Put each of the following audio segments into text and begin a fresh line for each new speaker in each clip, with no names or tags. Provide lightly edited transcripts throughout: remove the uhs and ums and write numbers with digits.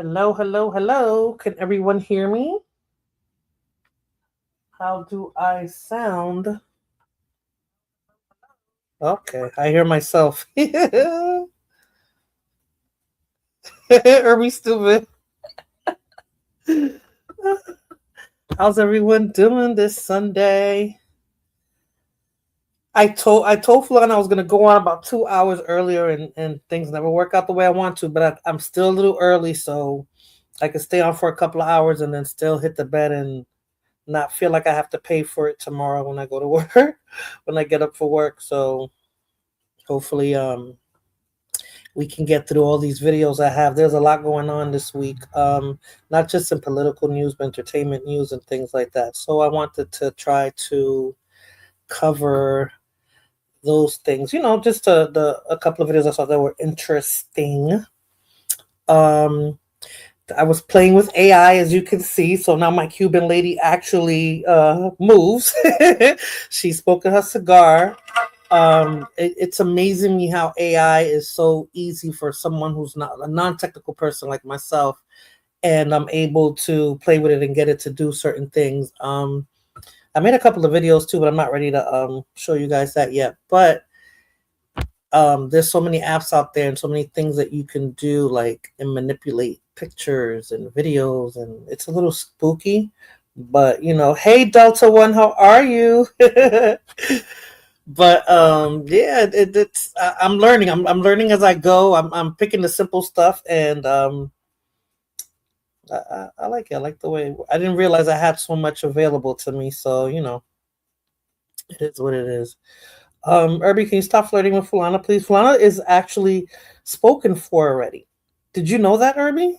Hello, hello, hello. Can everyone hear me? How do I sound? Okay, I hear myself. Are we stupid? How's everyone doing this Sunday? I told Flan I was gonna go on about 2 hours earlier, and things never work out the way I want to, but I'm still a little early, so I can stay on for a couple of hours and then still hit the bed and not feel like I have to pay for it tomorrow when I go to work, when I get up for work. So hopefully we can get through all these videos I have. There's a lot going on this week, not just in political news, but entertainment news and things like that. So I wanted to try to cover those things. Just a couple of videos I saw that were interesting. Um, I was playing with AI, as you can see. So now my Cuban lady actually moves. She smoked her cigar. It's amazing me how AI is so easy for someone who's not a non-technical person like myself, and I'm able to play with it and get it to do certain things. I made a couple of videos too, but I'm not ready to show you guys that yet. But there's so many apps out there and so many things that you can do, like, and manipulate pictures and videos, and it's a little spooky. But hey Delta One, how are you? But yeah, I'm learning. I'm learning as I go. I'm picking the simple stuff, and I like it. I like the way. I didn't realize I had so much available to me. So it is what it is. Irby, can you stop flirting with Fulana, please? Fulana is actually spoken for already. Did you know that, Irby?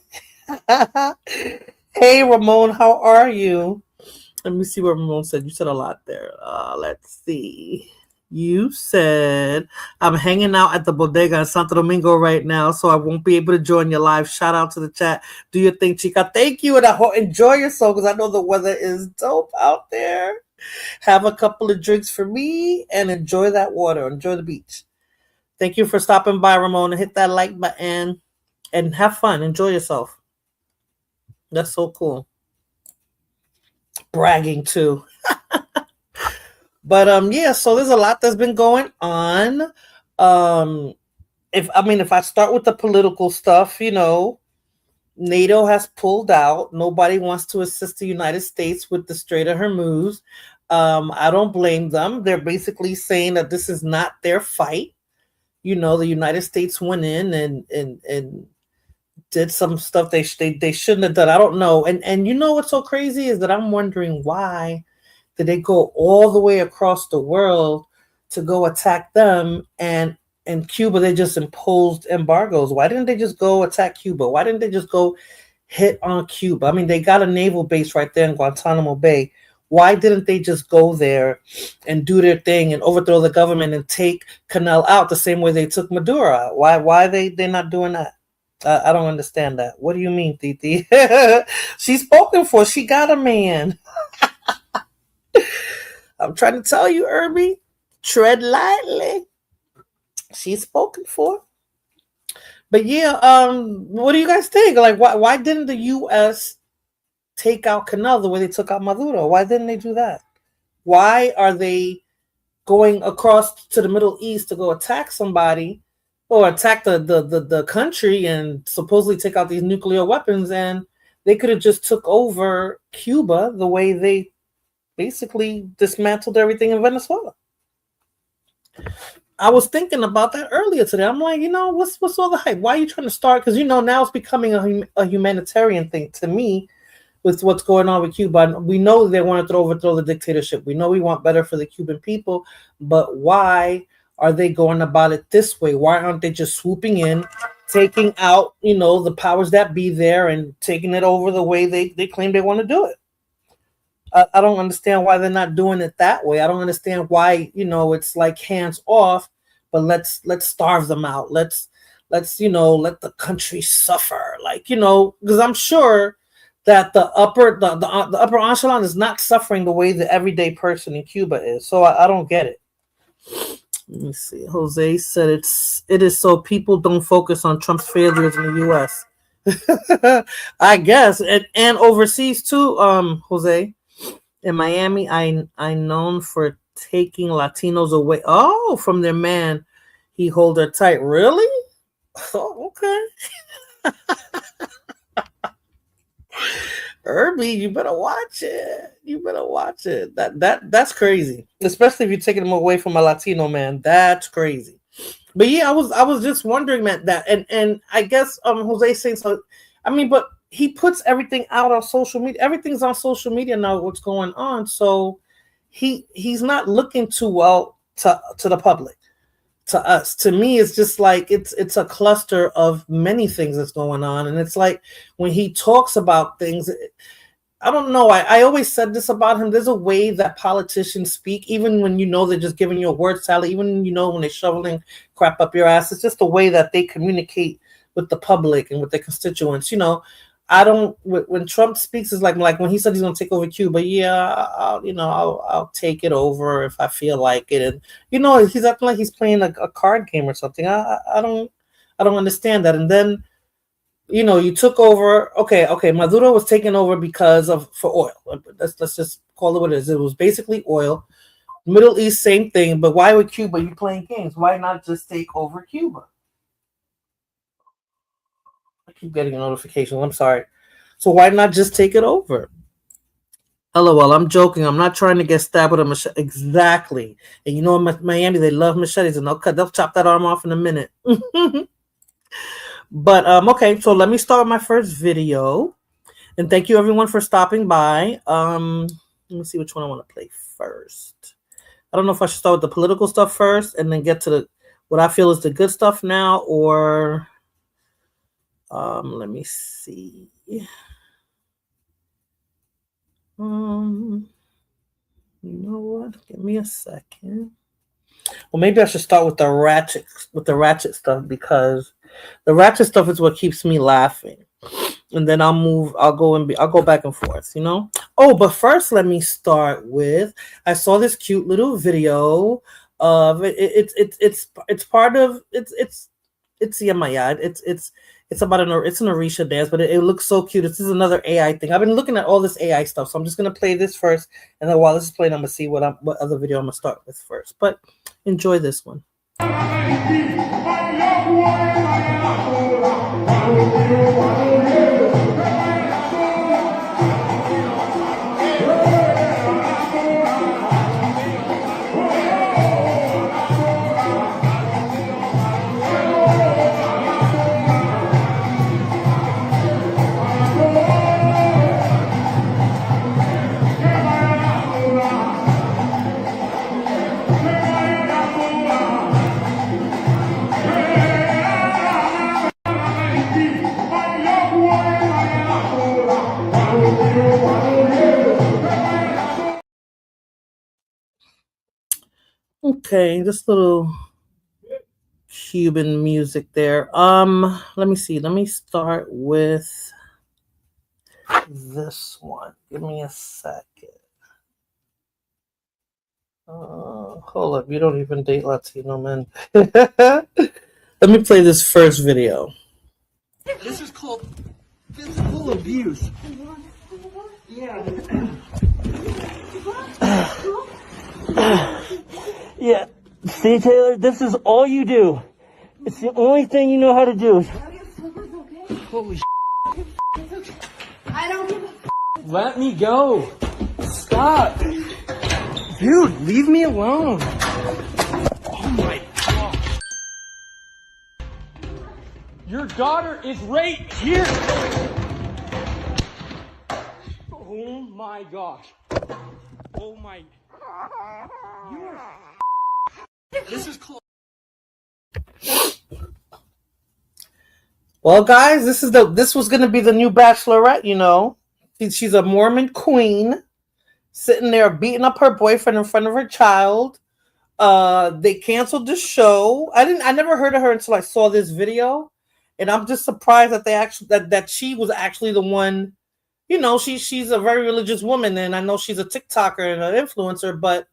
Hey, Ramon, how are you? Let me see what Ramon said. You said a lot there. Let's see. You said, I'm hanging out at the bodega in Santo Domingo right now, so I won't be able to join your live. Shout out to the chat. Do your thing, Chica. Thank you, and I hope enjoy yourself, because I know the weather is dope out there. Have a couple of drinks for me and enjoy that water. Enjoy the beach. Thank you for stopping by, Ramona. Hit that like button and have fun. Enjoy yourself. That's so cool. Bragging too. But yeah, so there's a lot that's been going on. If I start with the political stuff, NATO has pulled out. Nobody wants to assist the United States with the Strait of Hormuz. I don't blame them. They're basically saying that this is not their fight. The United States went in and did some stuff they shouldn't have done. I don't know. And what's so crazy is that I'm wondering, why did they go all the way across the world to go attack them, and in Cuba they just imposed embargoes? Why didn't they just go attack Cuba? Why didn't they just go hit on Cuba? I mean, they got a naval base right there in Guantanamo Bay. Why didn't they just go there and do their thing and overthrow the government and take Canel out the same way they took Maduro out? Why they're not doing that? I don't understand that. What do you mean, Titi? She's spoken for. She got a man. I'm trying to tell you, Irby, tread lightly. She's spoken for. But yeah, what do you guys think? Like, why didn't the U.S. take out Canel the way they took out Maduro? Why didn't they do that? Why are they going across to the Middle East to go attack somebody or attack the country and supposedly take out these nuclear weapons? And they could have just took over Cuba the way they basically dismantled everything in Venezuela. I was thinking about that earlier today. I'm like, what's all the hype? Why are you trying to start? Because now it's becoming a humanitarian thing to me with what's going on with Cuba. We know they want to overthrow the dictatorship. We know we want better for the Cuban people, but why are they going about it this way? Why aren't they just swooping in, taking out, the powers that be there and taking it over the way they claim they want to do it? I don't understand why they're not doing it that way. I don't understand why, it's like hands off, but let's starve them out. Let's let the country suffer. Because I'm sure that the upper echelon is not suffering the way the everyday person in Cuba is. So I don't get it. Let me see. Jose said it is so people don't focus on Trump's failures in the US. I guess. And overseas too, Jose. In Miami, I known for taking Latinos away. Oh, from their man. He hold her tight. Really? Oh, okay. Irby, you better watch it. That's crazy. Especially if you're taking them away from a Latino man. That's crazy. But yeah, I was just wondering that. And I guess Jose saying so. I mean, but he puts everything out on social media. Everything's on social media now, what's going on. So he's not looking too well to the public, to us. To me, it's just like it's a cluster of many things that's going on. And it's like when he talks about things, I don't know. I always said this about him. There's a way that politicians speak, even when they're just giving you a word salad, even when they're shoveling crap up your ass. It's just the way that they communicate with the public and with their constituents. I don't. When Trump speaks, it's like when he said he's going to take over Cuba. Yeah, I'll take it over if I feel like it. And he's acting like he's playing a card game or something. I don't understand that. And then you took over. Okay. Maduro was taken over for oil. Let's just call it what it is. It was basically oil. Middle East, same thing. But why with Cuba? You playing games? Why not just take over Cuba? I keep getting a notification. I'm sorry. So why not just take it over? LOL, I'm joking. I'm not trying to get stabbed with a machete. Exactly. And in Miami, they love machetes, and they'll chop that arm off in a minute. But okay, so let me start my first video. And thank you everyone for stopping by. Let me see which one I want to play first. I don't know if I should start with the political stuff first and then get to what I feel is the good stuff now, or let me see. You know what? Give me a second. Well, maybe I should start with the ratchet stuff, because the ratchet stuff is what keeps me laughing. And then I'll go back and forth, Oh, but first let me start with, I saw this cute little video of it's part of it's Yamayad. It's about it's an Orisha dance, but it looks so cute. This is another AI thing. I've been looking at all this AI stuff, so I'm just gonna play this first, and then while this is playing, I'm gonna see what other video I'm gonna start with first. But enjoy this one. Okay, just little Cuban music there. Let me see. Let me start with this one. Give me a second. Hold up. You don't even date Latino men. Let me play this first video.
This is called physical abuse. Yeah. Yeah. See, Taylor, this is all you do. It's the only thing you know how to do. Holy shit.
I don't give a
Let me go. Stop. Dude, leave me alone. Oh my gosh. Your daughter is right here. Oh my gosh. Oh my. You are. This is called.
Well, guys, this was gonna be the new Bachelorette. You know, she's a Mormon queen, sitting there beating up her boyfriend in front of her child. They canceled the show. I never heard of her until I saw this video, and I'm just surprised that they actually that she was actually the one. You know, she's a very religious woman, and I know she's a TikToker and an influencer, but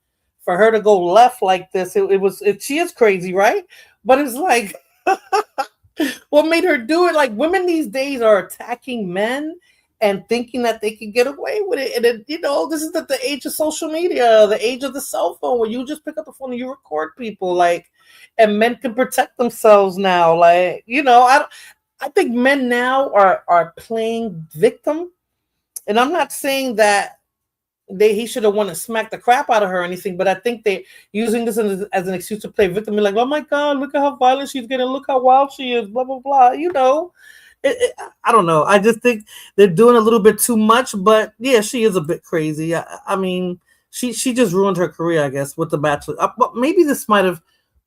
for her to go left like this, she is crazy, right? But it's like, what made her do it? Like, women these days are attacking men and thinking that they can get away with it. And you know, this is the age of social media, the age of the cell phone, where you just pick up the phone and you record people, like, and men can protect themselves now. Like, you know, I think men now are playing victim. And I'm not saying that he should have wanted to smack the crap out of her or anything, but I think they're using this as an excuse to play victim. Be like, oh my God, look at how violent she's getting. Look how wild she is, blah, blah, blah. You know, I don't know. I just think they're doing a little bit too much, but yeah, she is a bit crazy. I mean, she just ruined her career, I guess, with The Bachelor. But maybe this might have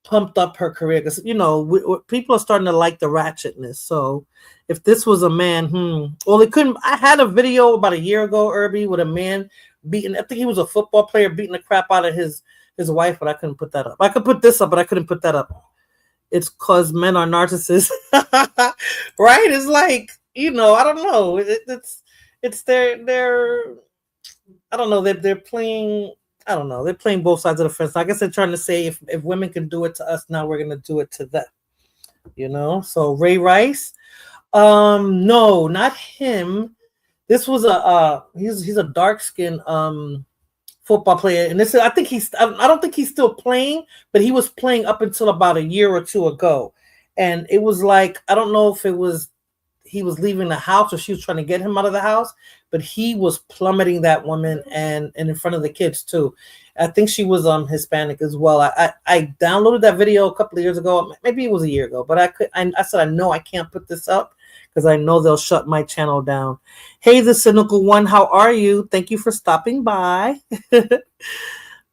pumped up her career because, you know, people are starting to like the ratchetness. So if this was a man, well, they couldn't. I had a video about a year ago, Irby, with a man beating, I think he was a football player, beating the crap out of his wife, but I couldn't put that up. I could put this up, but I couldn't put that up. It's because men are narcissists. Right? It's like, you know, I don't know. It's their I don't know, they're playing, I don't know, they're playing both sides of the fence. I guess they're trying to say if women can do it to us, now we're gonna do it to them. You know? So Ray Rice. No, not him. This was he's a dark-skinned football player, and I don't think he's still playing, but he was playing up until about a year or two ago. And it was like, I don't know if it was he was leaving the house or she was trying to get him out of the house, but he was plummeting that woman and in front of the kids too. I think she was Hispanic as well. I downloaded that video a couple of years ago, maybe it was a year ago, but I said, I know I can't put this up because I know they'll shut my channel down. Hey, the cynical one, how are you? Thank you for stopping by.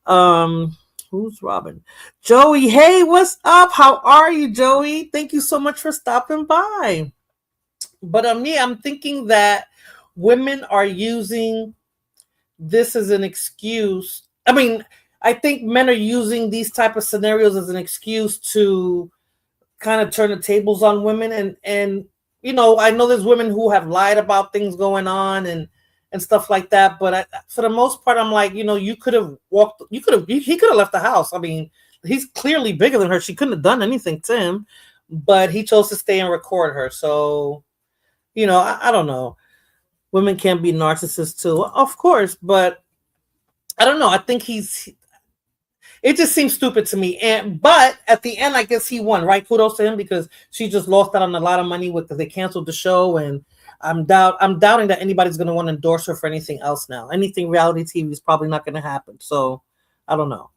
Who's Robin? Joey, hey, what's up? How are you, Joey? Thank you so much for stopping by. But yeah, I'm thinking that women are using this as an excuse. I mean, I think men are using these type of scenarios as an excuse to kind of turn the tables on women. And you know, I know there's women who have lied about things going on and stuff like that. But for the most part, I'm like, you know, he could have left the house. I mean, he's clearly bigger than her. She couldn't have done anything to him, but he chose to stay and record her. So, you know, I don't know. Women can be narcissists too, of course, but I don't know. I think it just seems stupid to me. But at the end, I guess he won, right? Kudos to him because she just lost out on a lot of money because they canceled the show. And I'm doubting that anybody's going to want to endorse her for anything else now. Anything reality TV is probably not going to happen. So I don't know.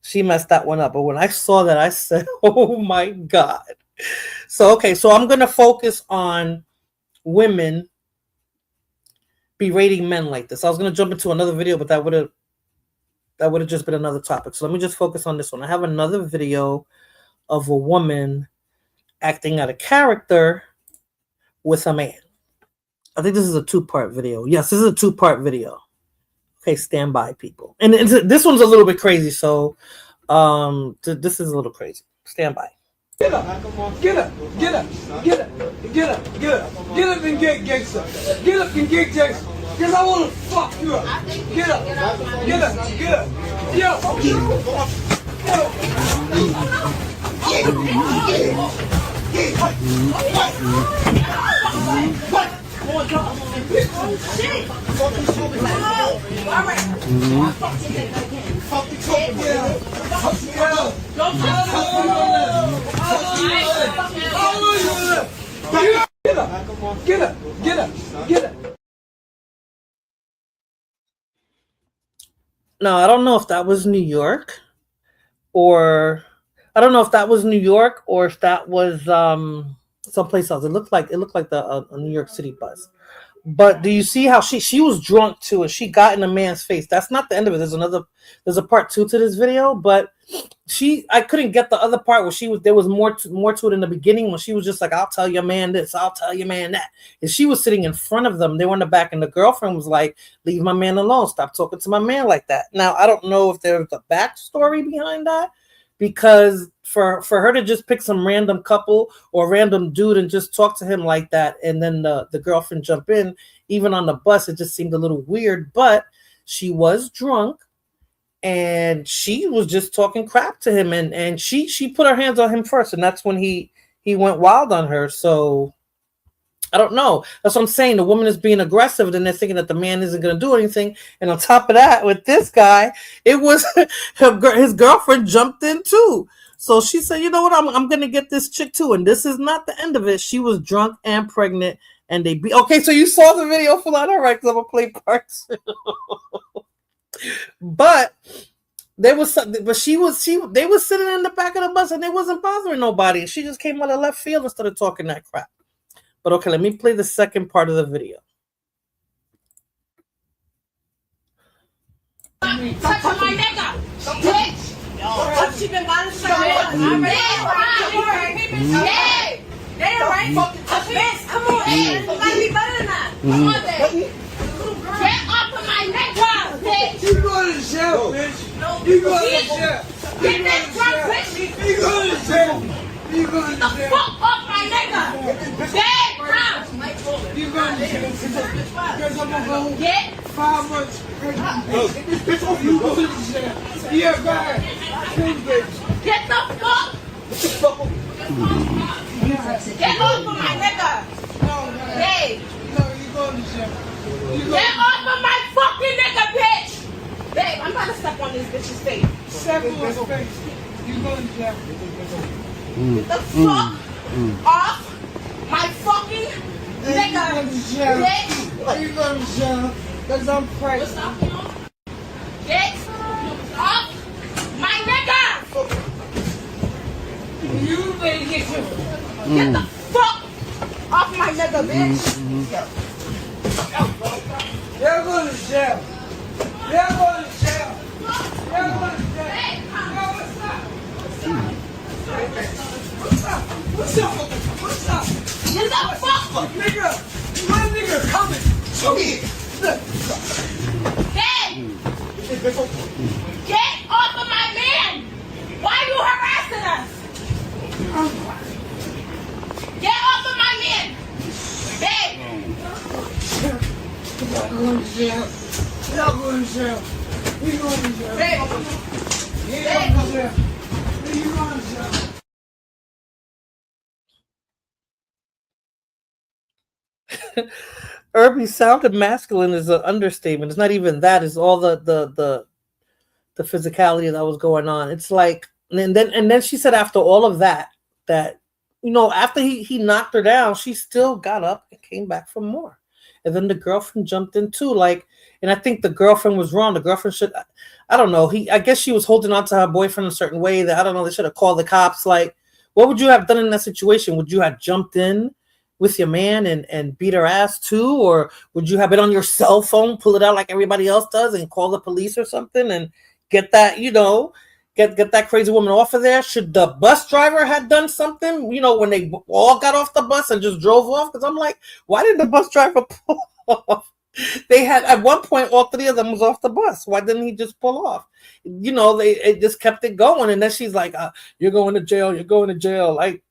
She messed that one up. But when I saw that, I said, oh my God. So, okay. So I'm going to focus on women berating men like this. I was going to jump into another video, but that would have just been another topic. So let me just focus on this one. I have another video of a woman acting out of character with a man. I think this is a 2-part video. Yes, this is a 2-part video. Okay, stand by, people. And this one's a little bit crazy. So This is a little crazy. Stand by.
Get up, get up, get up, get up, get up, get up, get up and get gangster. Get up and get gangster. Cause I wanna fuck you up. Get up, get up, get up, get up, Get up, get up, get up, get up.
Now, I don't know if that was New York or I don't know if that was New York or if that was someplace else. It looked like a New York City bus. But do you see how she was drunk too, and she got in a man's face? That's not the end of it. There's a part 2 to this video, but I couldn't get the other part where there was more to it in the beginning when she was just like, I'll tell your man this, I'll tell your man that. And she was sitting in front of them. They were in the back, and the girlfriend was like, leave my man alone. Stop talking to my man like that. Now, I don't know if there's a backstory behind that, because for her to just pick some random couple or random dude and just talk to him like that, and then the girlfriend jump in, even on the bus, it just seemed a little weird. But she was drunk, and she was just talking crap to him, and she put her hands on him first, and that's when he went wild on her. So I don't know. That's what I'm saying. The woman is being aggressive, and they're thinking that the man isn't going to do anything. And on top of that, with this guy, it was his girlfriend jumped in too. So she said, you know what, I'm going to get this chick too. And this is not the end of it. She was drunk and pregnant, and they beat. Okay, so you saw the video full out, all right, because I'm going to play part 2. But they were sitting in the back of the bus, and they wasn't bothering nobody. She just came out of left field and started talking that crap. But okay, let me play the second part of the video.
Touch my nigga, bitch. She been by the side. They right. Bitch, come on, man. Might be better than that. Come on, baby. Get off of my nigga, bitch.
You go to jail, bitch. You go to jail.
Get that drunk bitch.
You go to jail. You go to
The
jail.
fuck off my nigga. Dead round.
You go to jail. Because I'm gonna go
Get
5 months pregnant. You go to jail. Yeah, bye.
Get the fuck. Get off of my nigga. Hey.
No, you go to jail.
Get off of my fucking nigga, bitch. Babe, I'm about to step on this bitch's face.
Step on his face. You go to jail.
Get the fuck off my fucking nigga,
You go to jail.
bitch.
You go to jail. Because I'm pregnant.
Get off my nigga.
You better get your...
Get the fuck off my nigga, bitch.
You're going to jail. You're going to jail. You're going to jail.
Hey,
Yo, what's up? What's up? What's up? What's up?
get the fuck.
Nigga, my nigga coming. Show me.
Hey, get off of my man. Why are you harassing us? Get off of my man. Babe.
You're going to jail. You're going to jail. You're going to jail.
Babe.
You're going to jail. You're going to jail.
Irby sounded masculine is an understatement. It's not even that. It's all the physicality that was going on. It's like, and then she said after all of that, after he knocked her down, she still got up and came back for more. And then the girlfriend jumped in too. And I think the girlfriend was wrong. The girlfriend should, I don't know. I guess she was holding on to her boyfriend a certain way that, I don't know, they should have called the cops. Like, what would you have done in that situation? Would you have jumped in with your man and beat her ass too? Or would you have it on your cell phone, pull it out like everybody else does and call the police or something and get that, get that crazy woman off of there? Should the bus driver have done something, when they all got off the bus and just drove off? Because I'm like, why didn't the bus driver pull off? They had at one point all three of them was off the bus. Why didn't he just pull off? You know, it just kept it going, and then she's like, "You're going to jail. You're going to jail." Like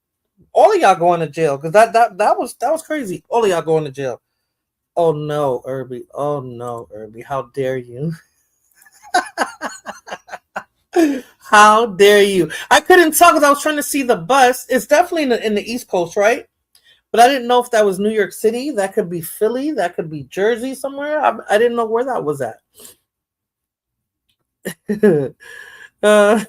all of y'all going to jail because that was crazy. All of y'all going to jail. Oh no, Irby. Oh no, Irby. How dare you? How dare you? I couldn't tell because I was trying to see the bus. It's definitely in the East Coast, right? But I didn't know if that was New York City. That could be Philly. That could be Jersey somewhere. I didn't know where that was at. uh,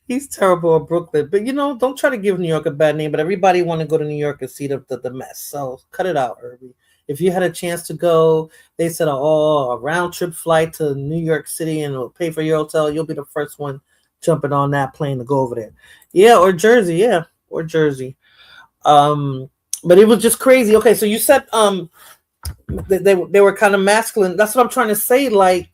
he's terrible at Brooklyn. But, you know, don't try to give New York a bad name. But everybody want to go to New York and see the mess. So cut it out, Irby. If you had a chance to go, they said, a round trip flight to New York City and it'll pay for your hotel. You'll be the first one jumping on that plane to go over there. Yeah, or Jersey. Yeah, or Jersey. But it was just crazy. Okay, so you said they were kind of masculine. That's what I'm trying to say. Like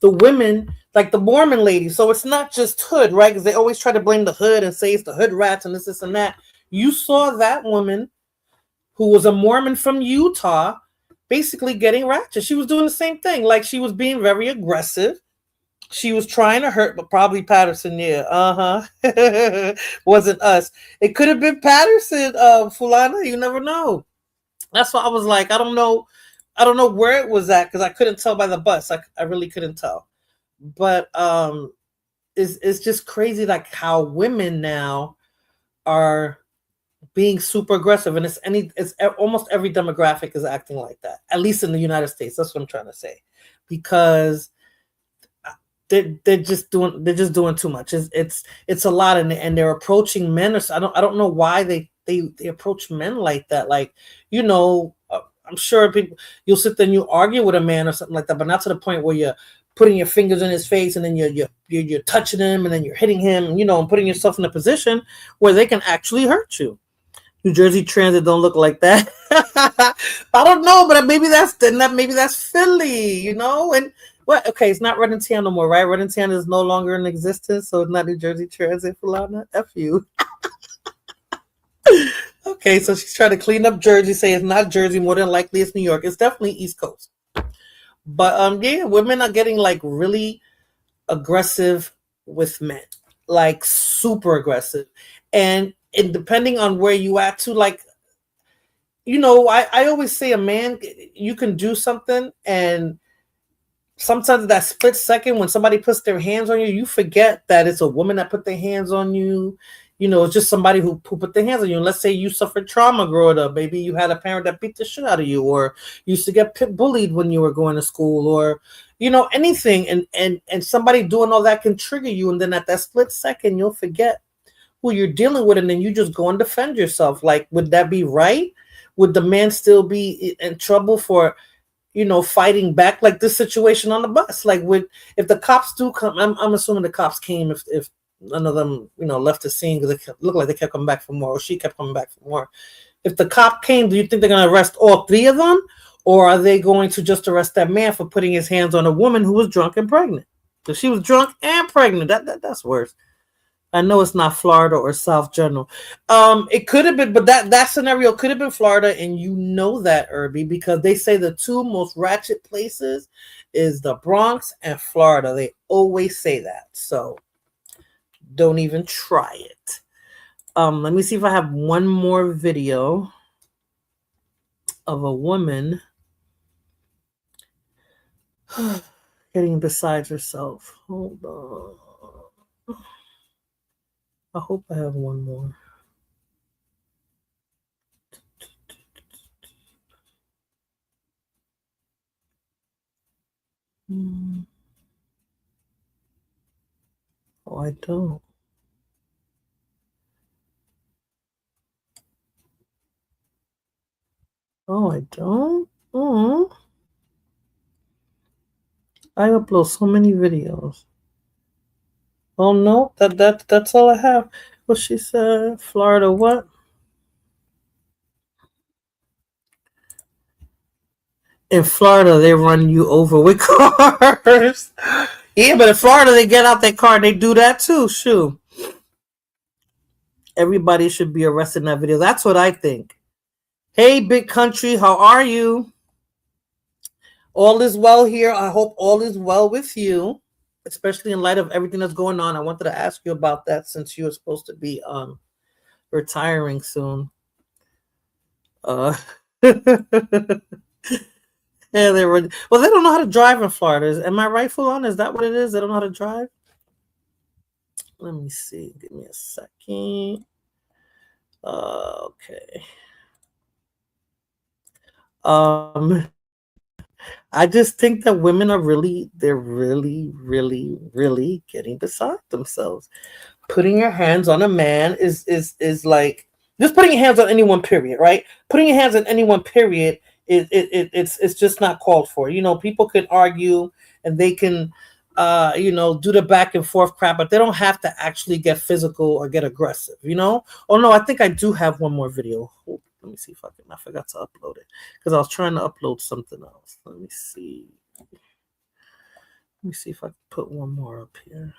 the women, like the Mormon ladies. So it's not just hood, right? Because they always try to blame the hood and say it's the hood rats and this and that. You saw that woman who was a Mormon from Utah basically getting ratchet. She was doing the same thing. Like she was being very aggressive. She was trying to hurt, but probably Patterson. Yeah, wasn't us. It could have been Patterson, Fulana. You never know. That's why I was like, I don't know where it was at because I couldn't tell by the bus. I really couldn't tell. But it's just crazy, like how women now are being super aggressive, and it's almost every demographic is acting like that. At least in the United States, that's what I'm trying to say, because they're just doing too much. It's a lot, and they're approaching men. I don't know why they approach men like that. Like, you know, I'm sure you'll sit there and you argue with a man or something like that, but not to the point where you're putting your fingers in his face and then you're touching him and then you're hitting him, you know, and putting yourself in a position where they can actually hurt you. New Jersey Transit don't look like that. I don't know, but maybe that's Philly, you know. And what? Okay, it's not Red and Tan no more, right? Red and Tan is no longer in existence, so it's not New Jersey Transit. Fulana, F you. Okay, so she's trying to clean up Jersey, say it's not Jersey, more than likely it's New York. It's definitely East Coast. But yeah, women are getting like really aggressive with men, like super aggressive. And depending on where you at to, like, you know, I always say a man, you can do something, and sometimes that split second when somebody puts their hands on you, you forget that it's a woman that put their hands on you. You know, it's just somebody who put their hands on you. And let's say you suffered trauma growing up. Maybe you had a parent that beat the shit out of you, or you used to get bullied when you were going to school, or, you know, anything. And somebody doing all that can trigger you. And then at that split second, you'll forget who you're dealing with. And then you just go and defend yourself. Like, would that be right? Would the man still be in trouble for, you know, fighting back like this situation on the bus? Like, if the cops do come, I'm assuming the cops came if none of them, you know, left the scene because it looked like they kept coming back for more, or she kept coming back for more. If the cop came, do you think they're going to arrest all three of them? Or are they going to just arrest that man for putting his hands on a woman who was drunk and pregnant? So she was drunk and pregnant. That's worse. I know it's not Florida or South General. It could have been, but that scenario could have been Florida, and you know that, Irby, because they say the two most ratchet places is the Bronx and Florida. They always say that. So don't even try it. Let me see if I have one more video of a woman getting beside herself. Hold on. I hope I have one more. Oh, I don't. Oh, I don't. Oh, I upload so many videos. Oh no, that's all I have. What she said, Florida, what? In Florida, they run you over with cars. Yeah, but in Florida, they get out their car and they do that too. Shoot. Everybody should be arrested in that video. That's what I think. Hey, big country, how are you? All is well here. I hope all is well with you, especially in light of everything that's going on. I wanted to ask you about that since you were supposed to be retiring soon. Uh yeah, they were well, they don't know how to drive in Florida. Am I rightful on? Is that what it is? They don't know how to drive? Let me see. Give me a second. Okay. I just think that women are they're really getting beside themselves. Putting your hands on a man is like just putting your hands on anyone, period, right? Putting your hands on anyone, period, it's just not called for. You know, people can argue and they can do the back and forth crap, but they don't have to actually get physical or get aggressive, you know? Oh no, I think I do have one more video. Let me see if I forgot to upload it because I was trying to upload something else. Let me see if I can put one more up here.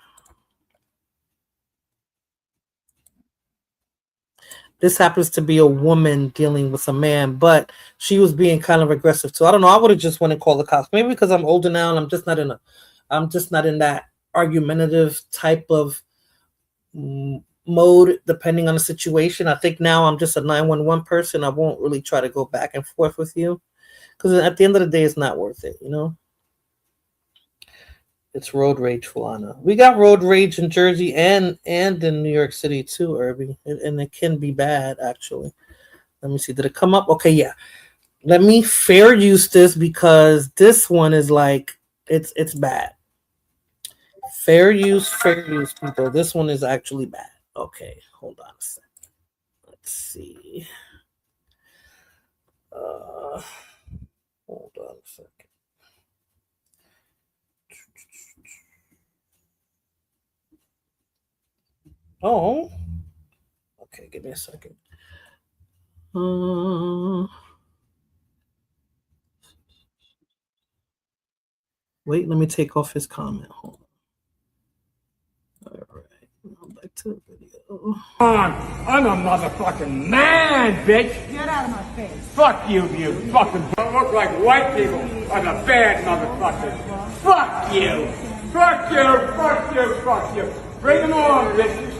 This happens to be a woman dealing with a man, but she was being kind of aggressive too. I don't know. I would have just went and called the cops. Maybe because I'm older now and I'm just not in that argumentative type of mode, depending on the situation. I think now I'm just a 911 person. I won't really try to go back and forth with you because at the end of the day, it's not worth it, you know? It's road rage, Fulana. We got road rage in Jersey and in New York City too, Irby, and it can be bad actually. Let me see. Did it come up? Okay, yeah. Let me fair use this because this one is like it's bad. Fair use, people. This one is actually bad. Okay, hold on a second. Let's see. Hold on a second. Oh, okay. Give me a second. Wait, let me take off his comment. Hold on. All right, back to the video.
I'm a motherfucking man, bitch.
Get out of my face.
Fuck you, you fucking don't look like white people are the bad motherfuckers. Fuck you. Fuck you, fuck you, fuck you. Bring them on, bitches.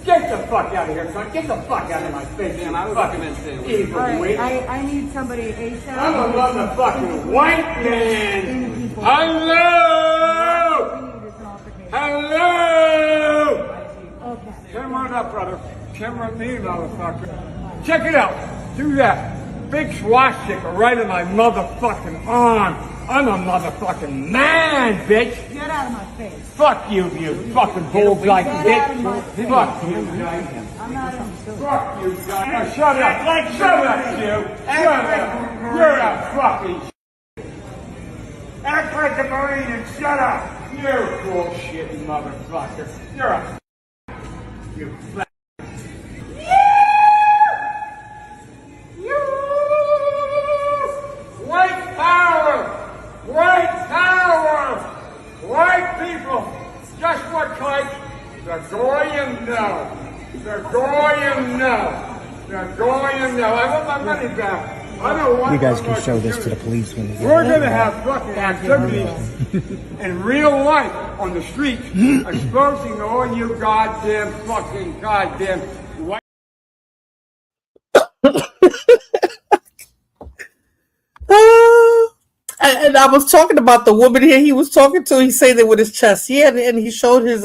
Get the fuck out of here, son. Get the fuck out of my face. Man, I was fucking evil witch.
I need somebody ASAP.
I'm a motherfucking white man. Hello! Hello!
Okay.
Come on up, brother. Come on me, motherfucker. Check it out. Do that. Big swastika right in my motherfucking arm. I'm a motherfucking man, bitch.
Get out of my face.
Fuck you, you fucking bull-like bitch. Fuck you,
I'm not in.
fuck you, guys. Shut up. Shut up, you. Shut up. You're a fucking act like a Marine and shut up. You're a bullshit motherfucker. You're a you fat. White power! White power! White people! Just what like the Goyim know. The Goyim know. The Goyim know. I want my money back. I don't want
You guys
no
can
more
show this to the
security.
police when they get
We're
here.
gonna have fucking activities in real life on the streets, exposing all you goddamn white.
And I was talking about the woman here. He was talking to. He said it with his chest. Yeah, and he showed his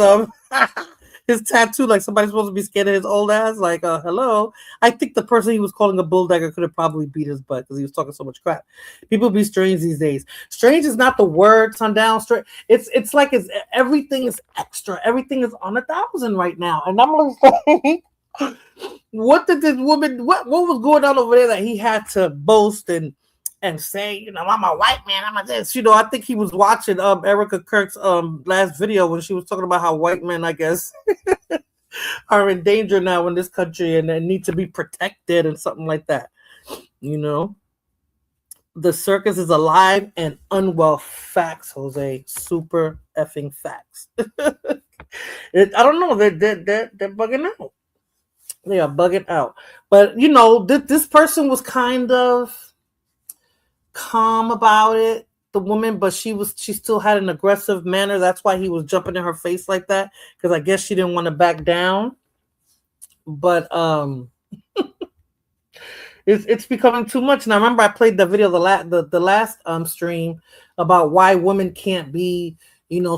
his tattoo like somebody's supposed to be scared of his old ass. Like, hello. I think the person he was calling a bulldagger could have probably beat his butt because he was talking so much crap. People be strange these days. Strange is not the word, Sundown. Straight. It's like everything is extra. Everything is on 1,000 right now, and I'm like, what did this woman? What was going on over there that he had to boast and say, you know, I'm a white man, I'm a this. You know, I think he was watching Erica Kirk's last video when she was talking about how white men, I guess, are in danger now in this country and they need to be protected and something like that. You know, the circus is alive and unwell. Facts, Jose. Super effing facts. I don't know. They're bugging out. They are bugging out. But you know, this person was kind of calm about it. the woman, but she still had an aggressive manner. That's why he was jumping in her face like that, because I guess she didn't want to back down. But it's becoming too much. And I remember I played the video the last stream about why women can't be,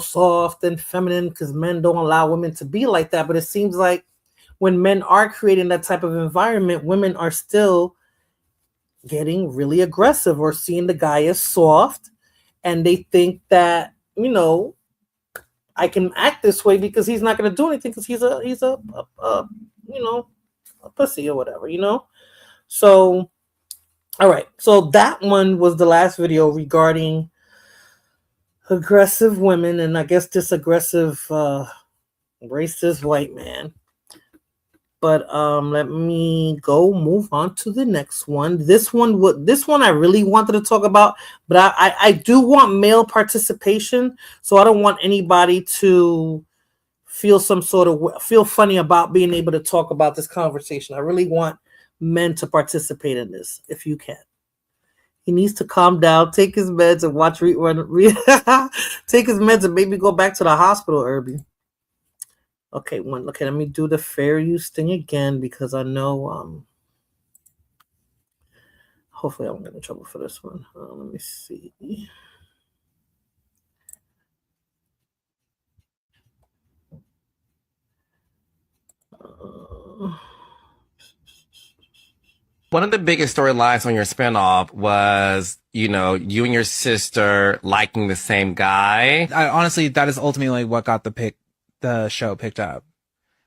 soft and feminine, because men don't allow women to be like that. But it seems like when men are creating that type of environment, women are still getting really aggressive or seeing the guy as soft, and they think that, I can act this way because he's not going to do anything because he's a pussy or whatever, So, all right. So that one was the last video regarding aggressive women, and I guess this aggressive racist white man. But let me move on to the next one. This one I really wanted to talk about, but I do want male participation, so I don't want anybody to feel feel funny about being able to talk about this conversation. I really want men to participate in this, if you can. He needs to calm down, take his meds, and watch take his meds and maybe go back to the hospital, Irby. Okay, let me do the fair use thing again, because I know hopefully I won't get in trouble for this one. Let me see.
One of the biggest storylines on your spinoff was, you and your sister liking the same guy.
Honestly, that is ultimately what got the show picked up.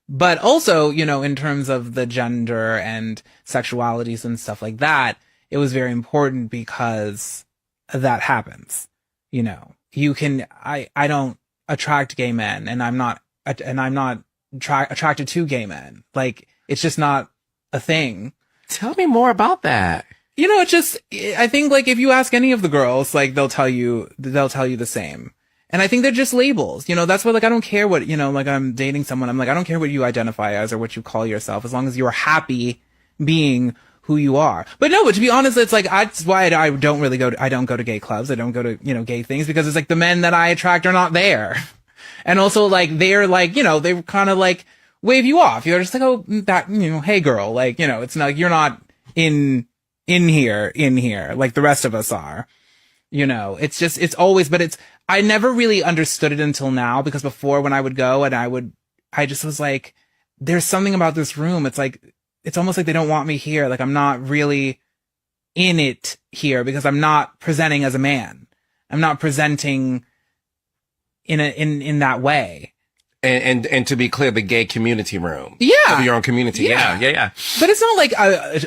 But also, in terms of the gender and sexualities and stuff like that, it was very important because that happens. I don't attract gay men, and I'm not attracted to gay men. Like, it's just not a thing.
Tell me more about that.
It's just, I think, like, if you ask any of the girls, like, they'll tell you the same. And I think they're just labels. That's why, like, I don't care what, like, I'm dating someone. I'm like, I don't care what you identify as or what you call yourself, as long as you're happy being who you are. But to be honest, it's like, that's why I don't go to gay clubs. I don't go to, gay things, because it's like the men that I attract are not there. And also, like, they're like, they kind of like wave you off. You're just like, oh, that, hey girl, like, it's not, you're not in here, like the rest of us are. It's just, it's always, but I never really understood it until now, because before, when I would go and I just was like, there's something about this room. It's like, it's almost like they don't want me here. Like, I'm not really in it here, because I'm not presenting as a man. I'm not presenting in that way.
And to be clear, the gay community room.
Yeah.
Of your own community. Yeah.
But it's not like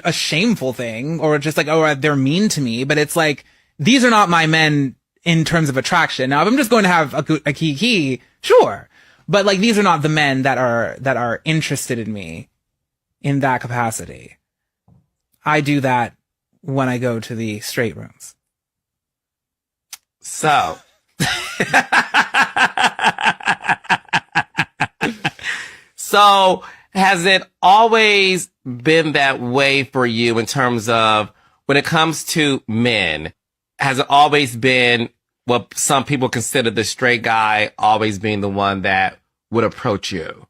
a shameful thing, or just like, oh, they're mean to me, but it's like, these are not my men in terms of attraction. Now, if I'm just going to have a kiki, sure. But like, these are not the men that are interested in me in that capacity. I do that when I go to the straight rooms.
So. So, has it always been that way for you in terms of when it comes to men? Has it always been what some people consider the straight guy always being the one that would approach you?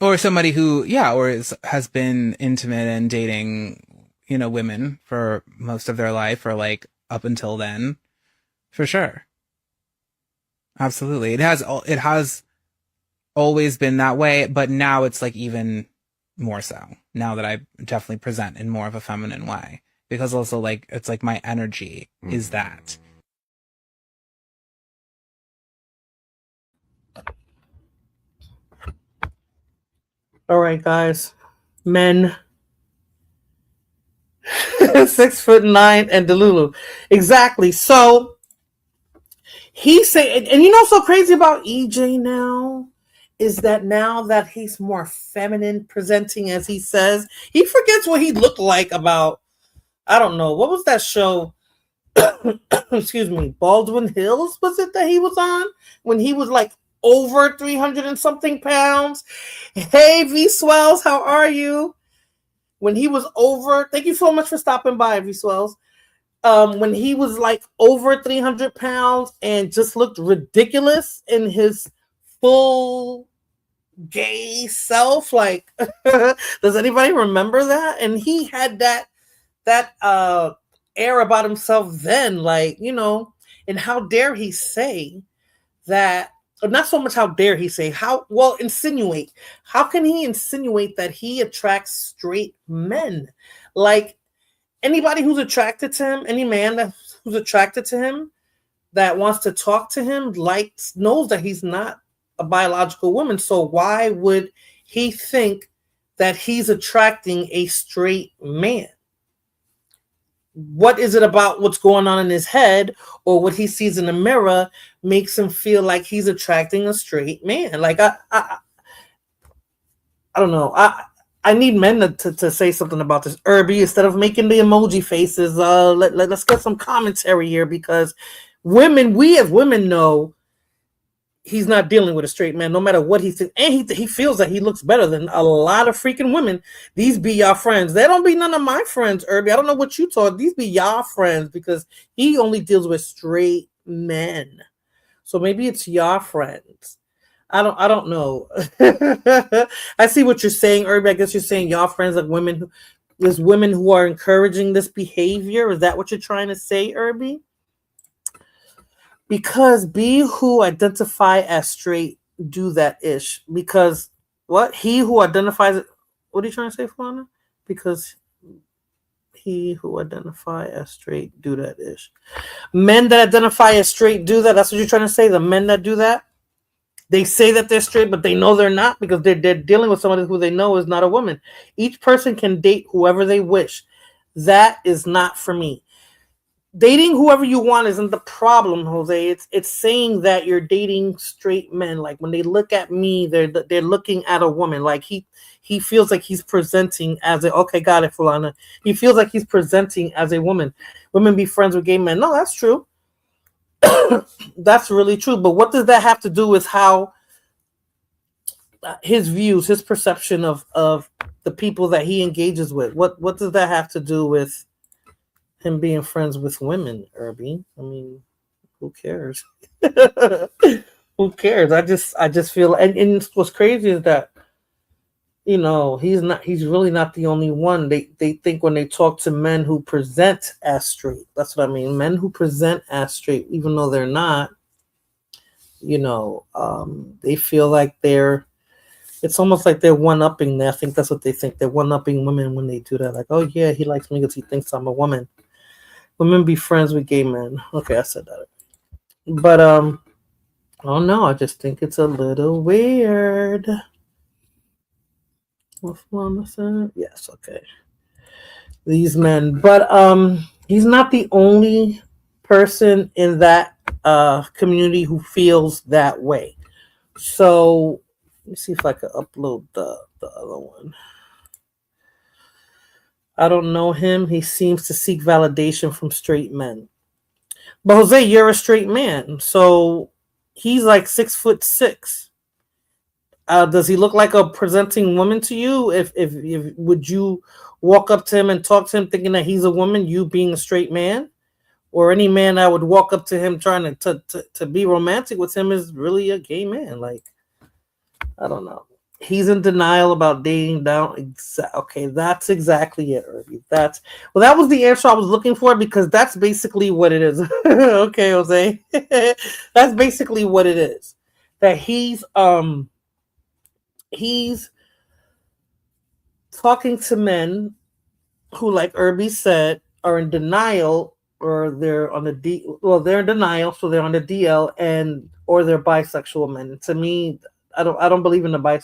Or somebody who, has been intimate and dating, women for most of their life, or like up until then. For sure. Absolutely. It has always been that way, but now it's like even more so. Now that I definitely present in more of a feminine way. Because also, like, it's like my energy is that.
All right, guys. Men. 6'9" and Delulu. Exactly. So he said, and what's so crazy about EJ now is that now that he's more feminine presenting, as he says, he forgets what he looked like about, I don't know, what was that show? Excuse me, Baldwin Hills, was it that he was on? When he was like over 300 and something pounds. Hey, V Swells, how are you? When he was over, thank you so much for stopping by, V Swells. when he was like over 300 pounds and just looked ridiculous in his full gay self. Like, does anybody remember that? And he had that air about himself then, like, you know. And how dare he say that? Not so much how dare he say, insinuate. How can he insinuate that he attracts straight men? Like, anybody who's attracted to him, any man who's attracted to him that wants to talk to him, knows that he's not a biological woman. So why would he think that he's attracting a straight man? What is it about what's going on in his head or what he sees in the mirror makes him feel like he's attracting a straight man? Like, I don't know. I need men to say something about this, Irby, instead of making the emoji faces. Let's get some commentary here, because we as women know he's not dealing with a straight man, no matter what he thinks. And he feels that he looks better than a lot of freaking women. These be y'all friends. They don't be none of my friends, Irby. I don't know what you taught. These be y'all friends, because he only deals with straight men. So maybe it's y'all friends. I don't know. I see what you're saying, Irby. I guess you're saying y'all friends, like there's women who are encouraging this behavior. Is that what you're trying to say, Irby? Because be who identify as straight do that ish. Because what? He who identifies, what are you trying to say, Flana? Because he who identify as straight do that ish. Men that identify as straight do that. That's what you're trying to say. The men that do that, they say that they're straight, but they know they're not, because they're dealing with somebody who they know is not a woman. Each person can date whoever they wish. That is not for me. Dating whoever you want isn't the problem, Jose. It's saying that you're dating straight men. Like, when they look at me, they're looking at a woman. Like, he feels like he's presenting as okay, got it, Fulana. He feels like he's presenting as a woman. Women be friends with gay men. No, that's true. That's really true. But what does that have to do with how his views, his perception of the people that he engages with? What does that have to do with him being friends with women, Irby? I mean, who cares? Who cares? I just feel, and what's crazy is that, you know, he's really not the only one. They think when they talk to men who present as straight, that's what I mean. Men who present as straight, even though they're not, you know, they feel like it's almost like they're one-upping there. I think that's what they think. They're one-upping women when they do that. Like, oh yeah, he likes me because he thinks I'm a woman. Women be friends with gay men. Okay, I said that. But oh no, I just think it's a little weird. Yes, okay. These men, but he's not the only person in that community who feels that way. So let me see if I can upload the other one. I don't know him. He seems to seek validation from straight men. But Jose, you're a straight man, so he's like 6'6". Does he look like a presenting woman to you? If would you walk up to him and talk to him thinking that he's a woman, you being a straight man? Or any man that would walk up to him trying to be romantic with him is really a gay man? Like, I don't know. He's in denial about dating down. Okay, that's exactly it, Irby. That was the answer I was looking for, because that's basically what it is. Okay, Jose. That's basically what it is. That he's talking to men who, like Irby said, are in denial, or they're on the they're in denial, so they're on the DL, or they're bisexual men. To me, I don't believe in the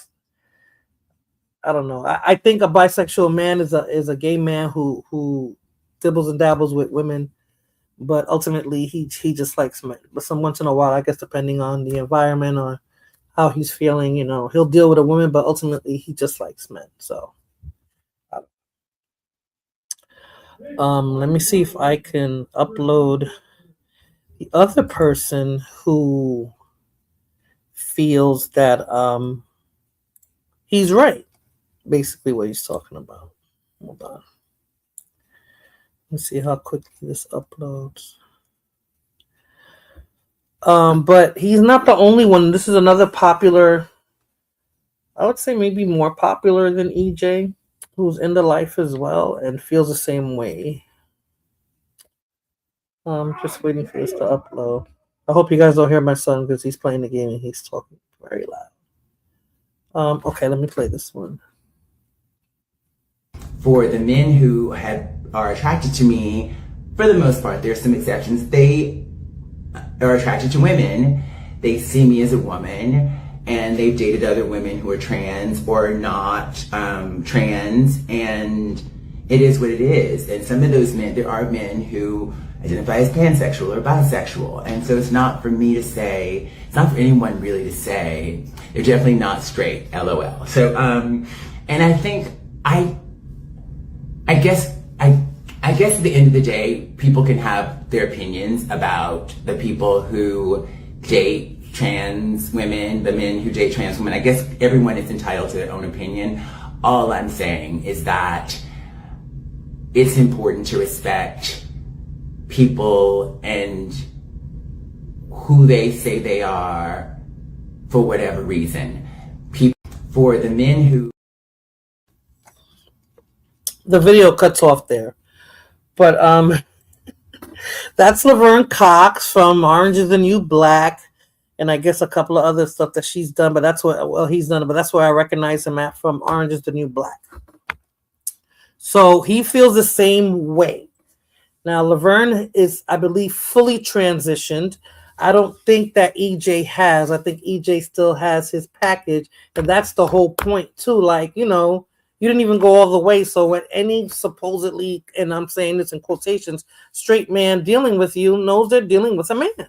I don't know. I think a bisexual man is a gay man who dibbles and dabbles with women, but ultimately he just likes men. But some once in a while, I guess, depending on the environment or how he's feeling, you know, he'll deal with a woman, but ultimately he just likes men. So let me see if I can upload the other person who feels that he's right. Basically what he's talking about. Hold on. Let's see how quickly this uploads. But he's not the only one. This is another popular, I would say maybe more popular than EJ, who's into life as well and feels the same way. Just waiting for this to upload. I hope you guys don't hear my son because he's playing the game and he's talking very loud. Okay, let me play this one.
For the men who are attracted to me, for the most part, there's some exceptions. They are attracted to women. They see me as a woman, and they've dated other women who are trans or not trans, and it is what it is. And some of those men, there are men who identify as pansexual or bisexual, and so it's not for me to say, it's not for anyone really to say, they're definitely not straight, LOL. So, and I think, I guess at the end of the day, people can have their opinions about the people who date trans women, the men who date trans women. I guess everyone is entitled to their own opinion. All I'm saying is that it's important to respect people and who they say they are for whatever reason. For the men who...
The video cuts off there. But that's Laverne Cox from Orange is the New Black, and I guess a couple of other stuff that she's done, but that's what, well, he's done, but that's where I recognize him at, from Orange is the New Black. So he feels the same way. Now, Laverne is, I believe, fully transitioned. I don't think that EJ has. I think EJ still has his package, and that's the whole point too. Like, you know, you didn't even go all the way. So when any supposedly, and I'm saying this in quotations, straight man dealing with you knows they're dealing with a man.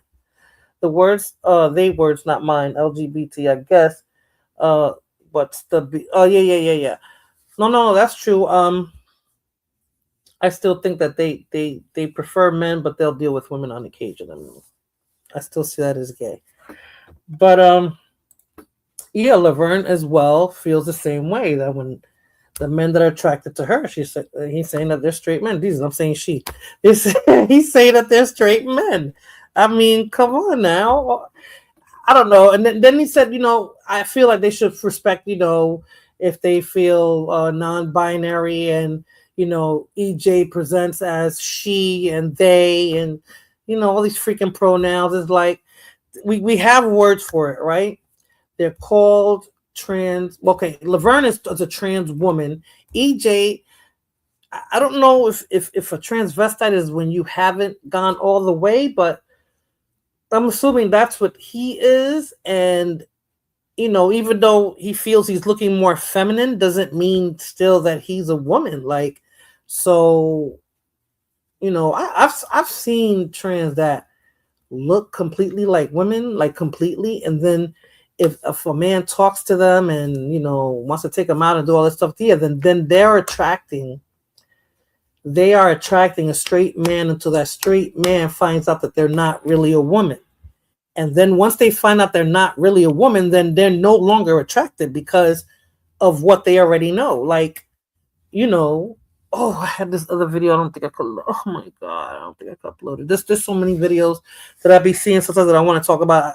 The words, they words, not mine, LGBT, I guess. What's the, oh, yeah. No, that's true. I still think that they prefer men, but they'll deal with women on occasion. I mean, I still see that as gay. But yeah, Laverne as well feels the same way, that when the men that are attracted to her, he's saying that they're straight men. I'm saying she. He's saying that they're straight men. I mean, come on now. I don't know. And then he said, you know, I feel like they should respect, you know, if they feel non-binary, and, you know, EJ presents as she and they, and, you know, all these freaking pronouns. Is like, we have words for it, right? They're called trans. Okay, Laverne is a trans woman. EJ, I don't know if a transvestite is when you haven't gone all the way, but I'm assuming that's what he is. And, you know, even though he feels he's looking more feminine, doesn't mean still that he's a woman. Like, so, you know, I've seen trans that look completely like women, like completely, and then if a man talks to them and, you know, wants to take them out and do all this stuff, yeah, then they are attracting a straight man until that straight man finds out that they're not really a woman. And then once they find out they're not really a woman, then they're no longer attracted because of what they already know. Like, you know, oh, I had this other video. I don't think I could. Oh my God, I don't think I could upload it. There's so many videos that I be seeing sometimes that I want to talk about.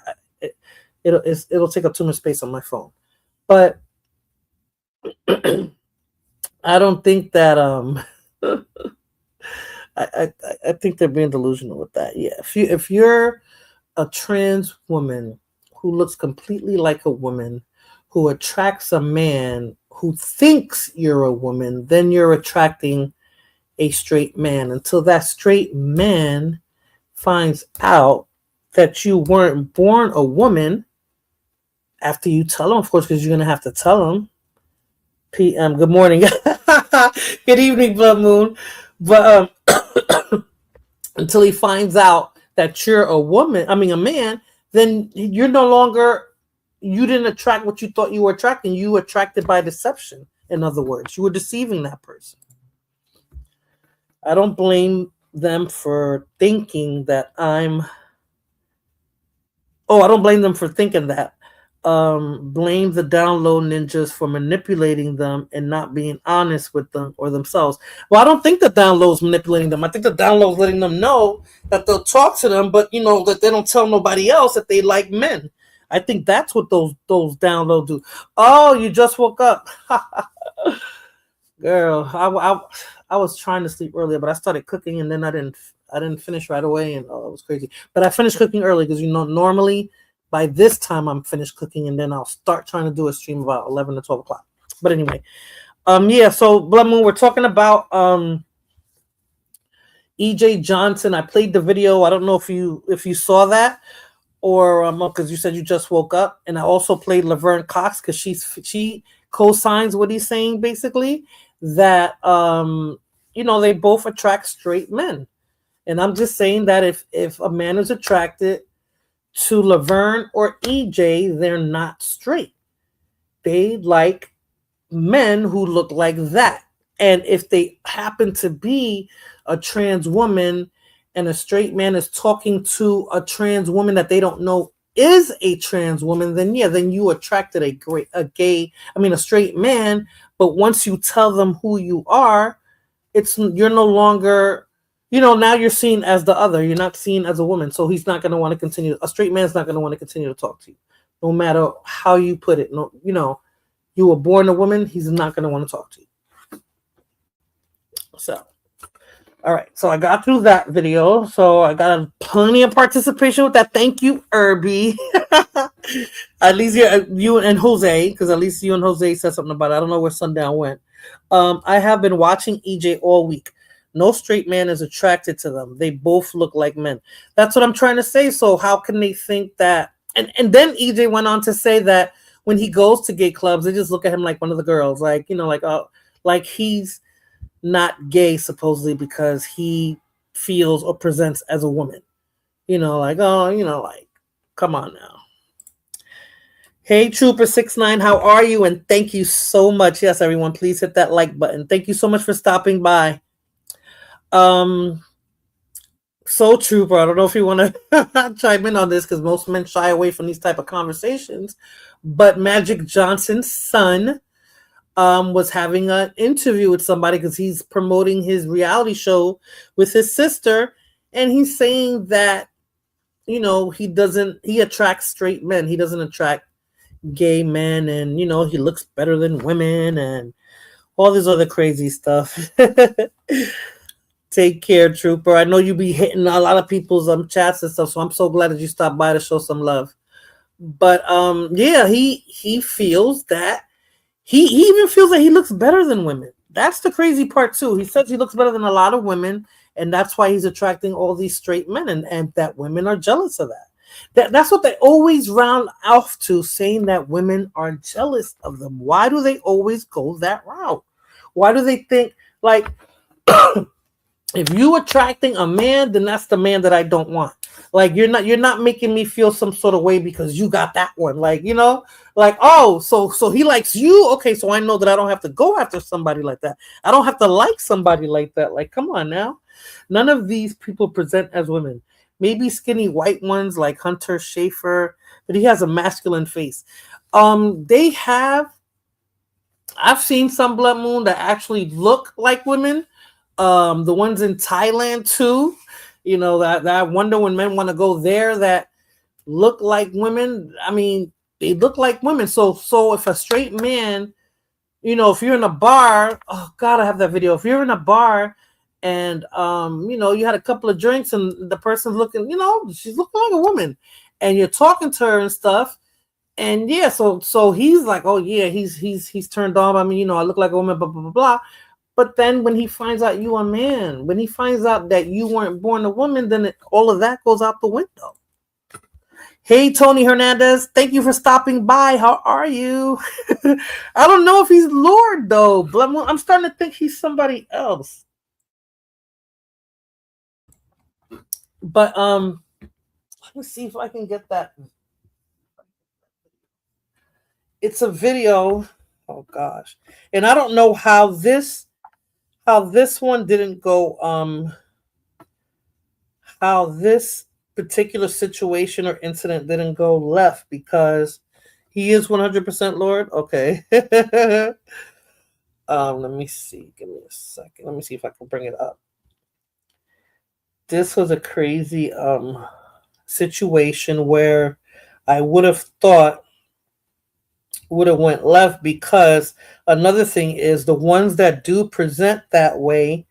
It'll take up too much space on my phone. But I don't think that I think they're being delusional with that. Yeah, if you're a trans woman who looks completely like a woman, who attracts a man who thinks you're a woman, then you're attracting a straight man until that straight man finds out that you weren't born a woman. After you tell him, of course, because you're going to have to tell him. Good morning. Good evening, Blood Moon. But until he finds out that you're a man, then you're no longer, you didn't attract what you thought you were attracting. You attracted by deception. In other words, you were deceiving that person. I don't blame them for thinking that I don't blame them for thinking that blame the download ninjas for manipulating them and not being honest with them or themselves. Well, I don't think the download's manipulating them. I think the download's letting them know that they'll talk to them, but that they don't tell nobody else that they like men. I think that's what those downloads do. Oh, you just woke up. Girl, I was trying to sleep earlier, but I started cooking and then I didn't finish right away, and it was crazy. But I finished cooking early because normally by this time I'm finished cooking, and then I'll start trying to do a stream about 11 to 12 o'clock. But anyway, yeah. So Blood Moon, we're talking about EJ Johnson. I played the video. I don't know if you saw that, or because you said you just woke up, and I also played Laverne Cox because she co-signs what he's saying, basically that they both attract straight men. And I'm just saying that if a man is attracted to Laverne or EJ, they're not straight. They like men who look like that. And if they happen to be a trans woman and a straight man is talking to a trans woman that they don't know is a trans woman, then you attracted a straight man. But once you tell them who you are, you're no longer, now you're seen as the other. You're not seen as a woman. So he's not going to want to continue. A straight man's not going to want to continue to talk to you, no matter how you put it. No, you were born a woman. He's not going to want to talk to you. So, all right. So I got through that video. So I got plenty of participation with that. Thank you, Irby. At least you and Jose, because at least you and Jose said something about it. I don't know where Sundown went. I have been watching EJ all week. No straight man is attracted to them. They both look like men. That's what I'm trying to say. So how can they think that? And then EJ went on to say that when he goes to gay clubs, they just look at him like one of the girls, like like he's not gay supposedly because he feels or presents as a woman. Come on now. Hey, Trooper69, how are you? And thank you so much. Yes, everyone, please hit that like button. Thank you so much for stopping by. So Trooper, I don't know if you want to chime in on this because most men shy away from these type of conversations, but Magic Johnson's son was having an interview with somebody because he's promoting his reality show with his sister, and he's saying that he attracts straight men. He doesn't attract gay men, and he looks better than women and all this other crazy stuff. Take care, Trooper. I know you be hitting a lot of people's chats and stuff, so I'm so glad that you stopped by to show some love. But yeah, he feels that he even feels that he looks better than women. That's the crazy part too. He says he looks better than a lot of women, and that's why he's attracting all these straight men, and that women are jealous of that. That's what they always round off to, saying that women are jealous of them. Why do they always go that route? Why do they think like if you attracting a man, then that's the man that I don't want. Like you're not making me feel some sort of way because you got that one. Like, oh, so he likes you. Okay, so I know that I don't have to go after somebody like that. I don't have to like somebody like that. Like, come on now. None of these people present as women. Maybe skinny white ones like Hunter Schafer, but he has a masculine face. I've seen some Blood Moon that actually look like women. The ones in Thailand too, that I wonder when men want to go there that look like women. I mean, they look like women. So if a straight man, if you're in a bar, oh God, I have that video. If you're in a bar and you had a couple of drinks and the person's looking, she's looking like a woman, and you're talking to her and stuff, and yeah, so he's like, oh yeah, he's turned on by me. I look like a woman, blah blah blah blah. But then when he finds out you a man, when he finds out that you weren't born a woman, then all of that goes out the window. Hey, Tony Hernandez, thank you for stopping by. How are you? I don't know if he's Lord, though. I'm starting to think he's somebody else. But let me see if I can get that. It's a video. Oh, gosh. And I don't know how this one didn't go, how this particular situation or incident didn't go left, because He is 100% Lord. Okay. Let me see. Give me a second. Let me see if I can bring it up. This was a crazy situation where I would have thought would have went left, because another thing is the ones that do present that way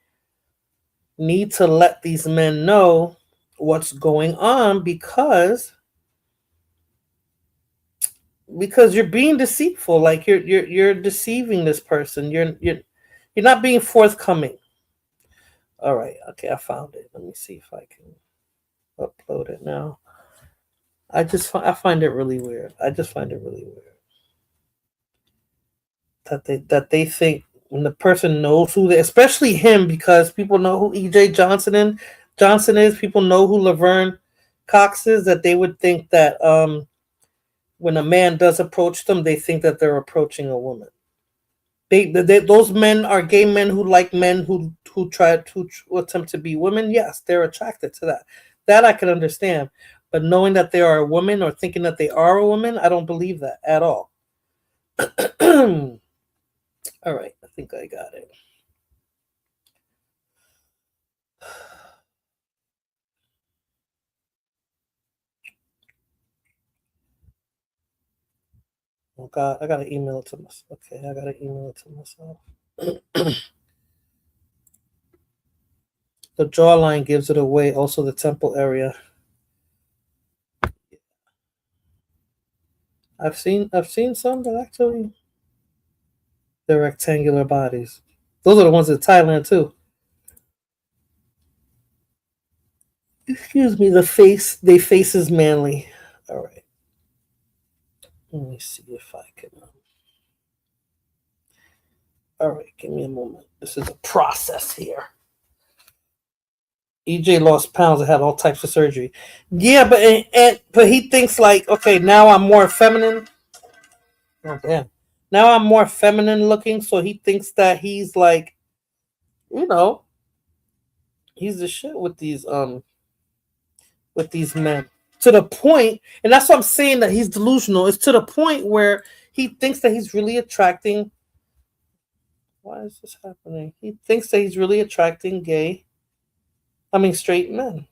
need to let these men know what's going on, because you're being deceitful. Like you're deceiving this person. You're not being forthcoming. All right. Okay, I found it. Let me see if I can upload it now. I find it really weird. I just find it really weird that they think when the person knows who they, especially him, because people know who EJ Johnson is. People know who Laverne Cox is. That they would think that when a man does approach them, they think that they're approaching a woman. Those men are gay men who like men who attempt to be women. Yes, they're attracted to that. That I can understand. But knowing that they are a woman or thinking that they are a woman, I don't believe that at all. All right, I think I got it. Oh God, I gotta email it to myself. Okay, I gotta email it to myself. The jawline gives it away. Also, the temple area. I've seen some that actually they're rectangular bodies. Those are the ones in Thailand too. Excuse me. The face is manly. All right. Let me see if I can. All right, give me a moment. This is a process here. EJ lost pounds and had all types of surgery. Yeah, but he thinks like, okay, now I'm more feminine. Oh damn. Now I'm more feminine looking, so he thinks that he's like, he's the shit with these men. To the point, and that's what I'm saying, that he's delusional. It's to the point where he thinks that he's really attracting. Why is this happening? He thinks that he's really attracting straight men.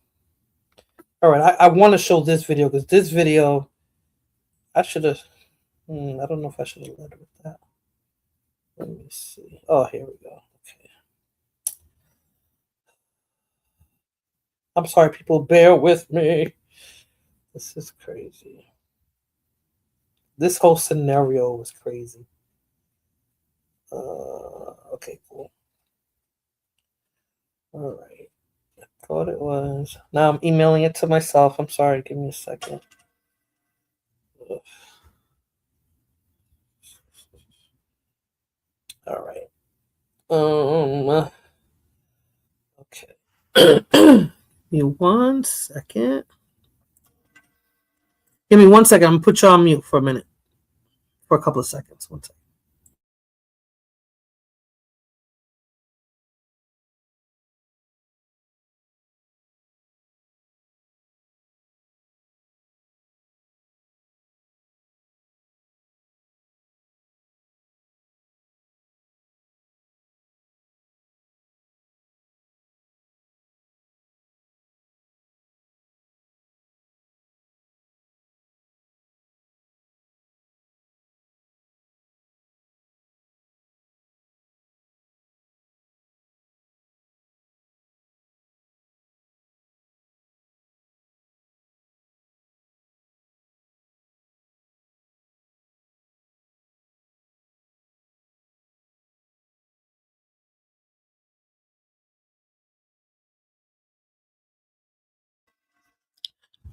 All right, I want to show this video, because this video, I should have. I don't know if I should have led with that. Let me see. Oh, here we go. Okay. I'm sorry, people. Bear with me. This is crazy. This whole scenario was crazy. Okay, cool. All right. I thought it was. Now I'm emailing it to myself. I'm sorry. Give me a second. Ugh. All right. Okay. Give me 1 second. Give me 1 second. I'm gonna put you on mute for a minute. For a couple of seconds. 1 second.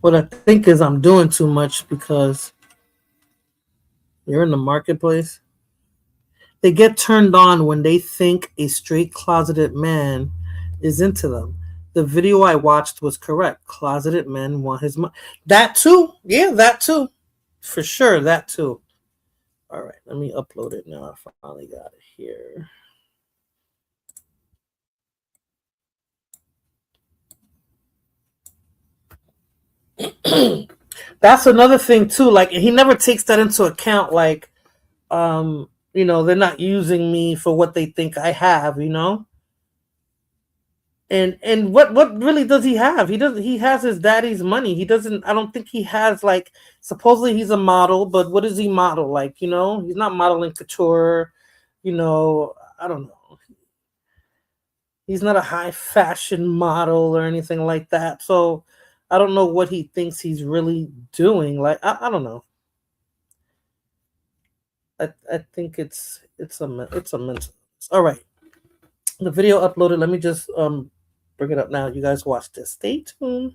What I think is I'm doing too much, because you're in the marketplace. They get turned on when they think a straight closeted man is into them. The video I watched was correct. Closeted men want his money. That too. Yeah, that too. For sure, that too. All right, let me upload it now. I finally got it here. That's another thing too. Like he never takes that into account. Like, they're not using me for what they think I have. And what really does he have? He has his daddy's money. He doesn't. I don't think he has like. Supposedly he's a model, but what does he model? Like he's not modeling couture. I don't know. He's not a high fashion model or anything like that. So I don't know what he thinks he's really doing. Like I don't know. I think it's a mental. All right, the video uploaded. Let me just bring it up now. You guys watch this. Stay tuned.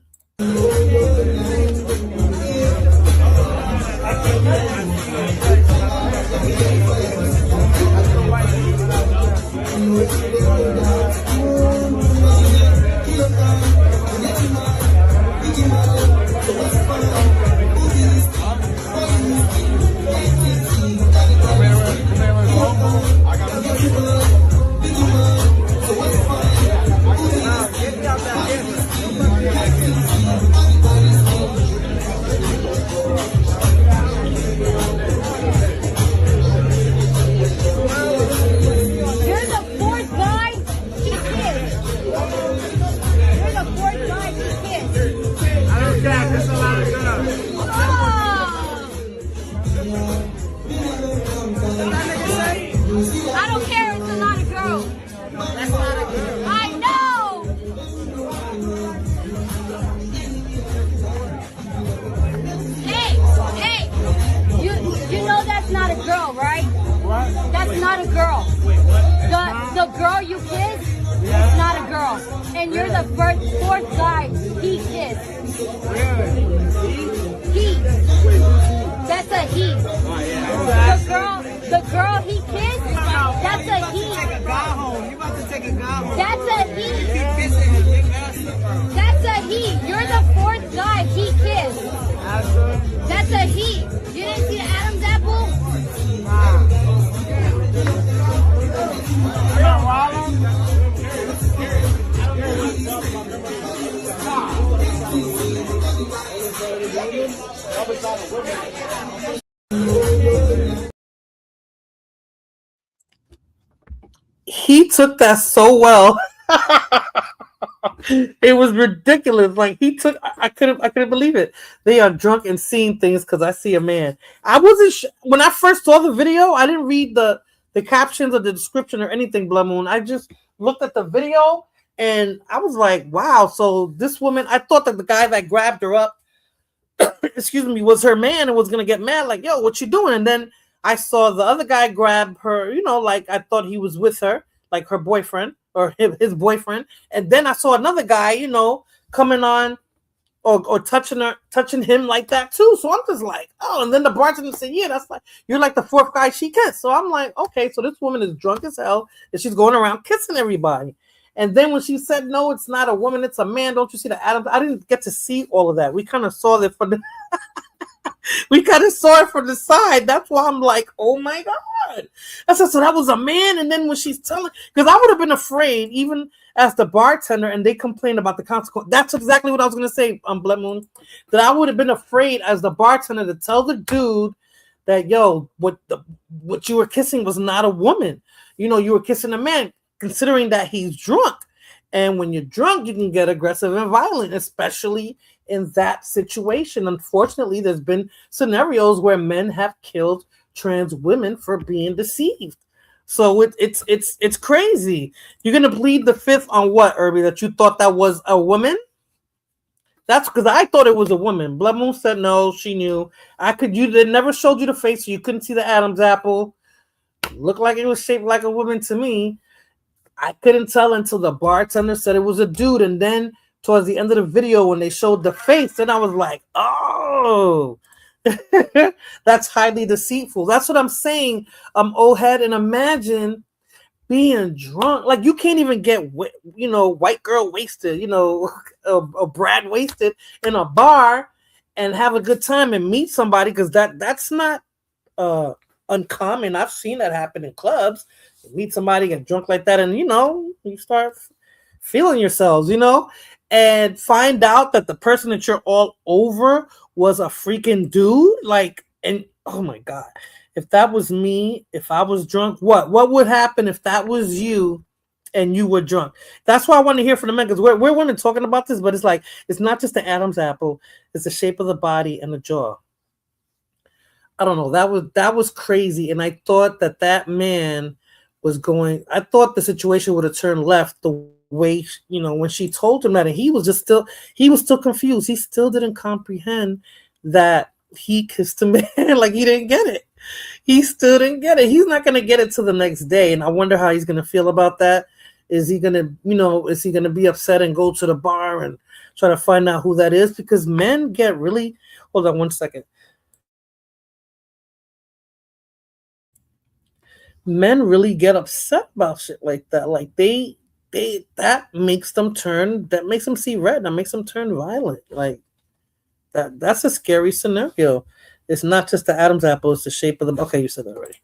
I don't care, it's a lot of girls. That's not a girl. I know! Hey! You know that's not a girl, right? What? That's not a girl. The girl you kiss is not a girl. And you're the fourth guy he kissed. He. That's a he. The girl he kissed, that's a he. That's a he. That's a he. You're the fourth guy he kissed. That's a he. You didn't see the Adam's apple?
He took that so well. It was ridiculous. Like I couldn't believe it. They are drunk and seeing things because I see a man. I wasn't when I first saw the video. I didn't read the captions or the description or anything. Blood Moon. I just looked at the video and I was like, wow. So this woman, I thought that the guy that grabbed her up, excuse me, was her man and was gonna get mad. Like, yo, what you doing? And then I saw the other guy grab her. Like I thought he was with her, like her boyfriend. Or his boyfriend, and then I saw another guy, coming on or touching him like that too. So I'm just like, oh, and then the bartender said, yeah, that's like you're like the fourth guy she kissed. So I'm like, okay, so this woman is drunk as hell and she's going around kissing everybody. And then when she said, no, it's not a woman, it's a man. Don't you see the Adams? I didn't get to see all of that. We kind of saw it from the side. That's why I'm like, oh my God. I said, so that was a man. And then when she's telling, because I would have been afraid, even as the bartender, and they complained about the consequence. That's exactly what I was going to say, Blood Moon, that I would have been afraid as the bartender to tell the dude that, yo, what you were kissing was not a woman. You were kissing a man, considering that he's drunk. And when you're drunk, you can get aggressive and violent, especially in that situation. Unfortunately, there's been scenarios where men have killed trans women for being deceived. So it's crazy. You're gonna plead the fifth on what, Irby? That you thought that was a woman? That's because I thought it was a woman. Blood Moon said no, she knew. They never showed you the face, so you couldn't see the Adam's apple. Looked like it was shaped like a woman to me. I couldn't tell until the bartender said it was a dude, and then towards the end of the video when they showed the face, then I was like, oh, that's highly deceitful. That's what I'm saying. Old head, and imagine being drunk. Like you can't even get, white girl wasted, a Brad wasted in a bar and have a good time and meet somebody, because that's not uncommon. I've seen that happen in clubs. You meet somebody, get drunk like that, and you start feeling yourselves, and find out that the person that you're all over was a freaking dude, like, and oh my god, if that was me, if I was drunk, what would happen if that was you and you were drunk? That's why I want to hear from the men, because we're women talking about this, but it's like, it's not just the Adam's apple, it's the shape of the body and the jaw. I don't know. That was crazy, and I thought that man was going. I thought the situation would have turned left the way, when she told him that, and he was still confused. He still didn't comprehend that he kissed a man. Like, he didn't get it. He still didn't get it. He's not going to get it till the next day, and I wonder how he's going to feel about that. Is he going to be upset and go to the bar and try to find out who that is? Because men get really. Hold on one second. Men really get upset about shit like that. Like, that makes them see red. That makes them turn violent. Like, that's a scary scenario. It's not just the Adam's apple, it's the shape of the. Okay, you said that already.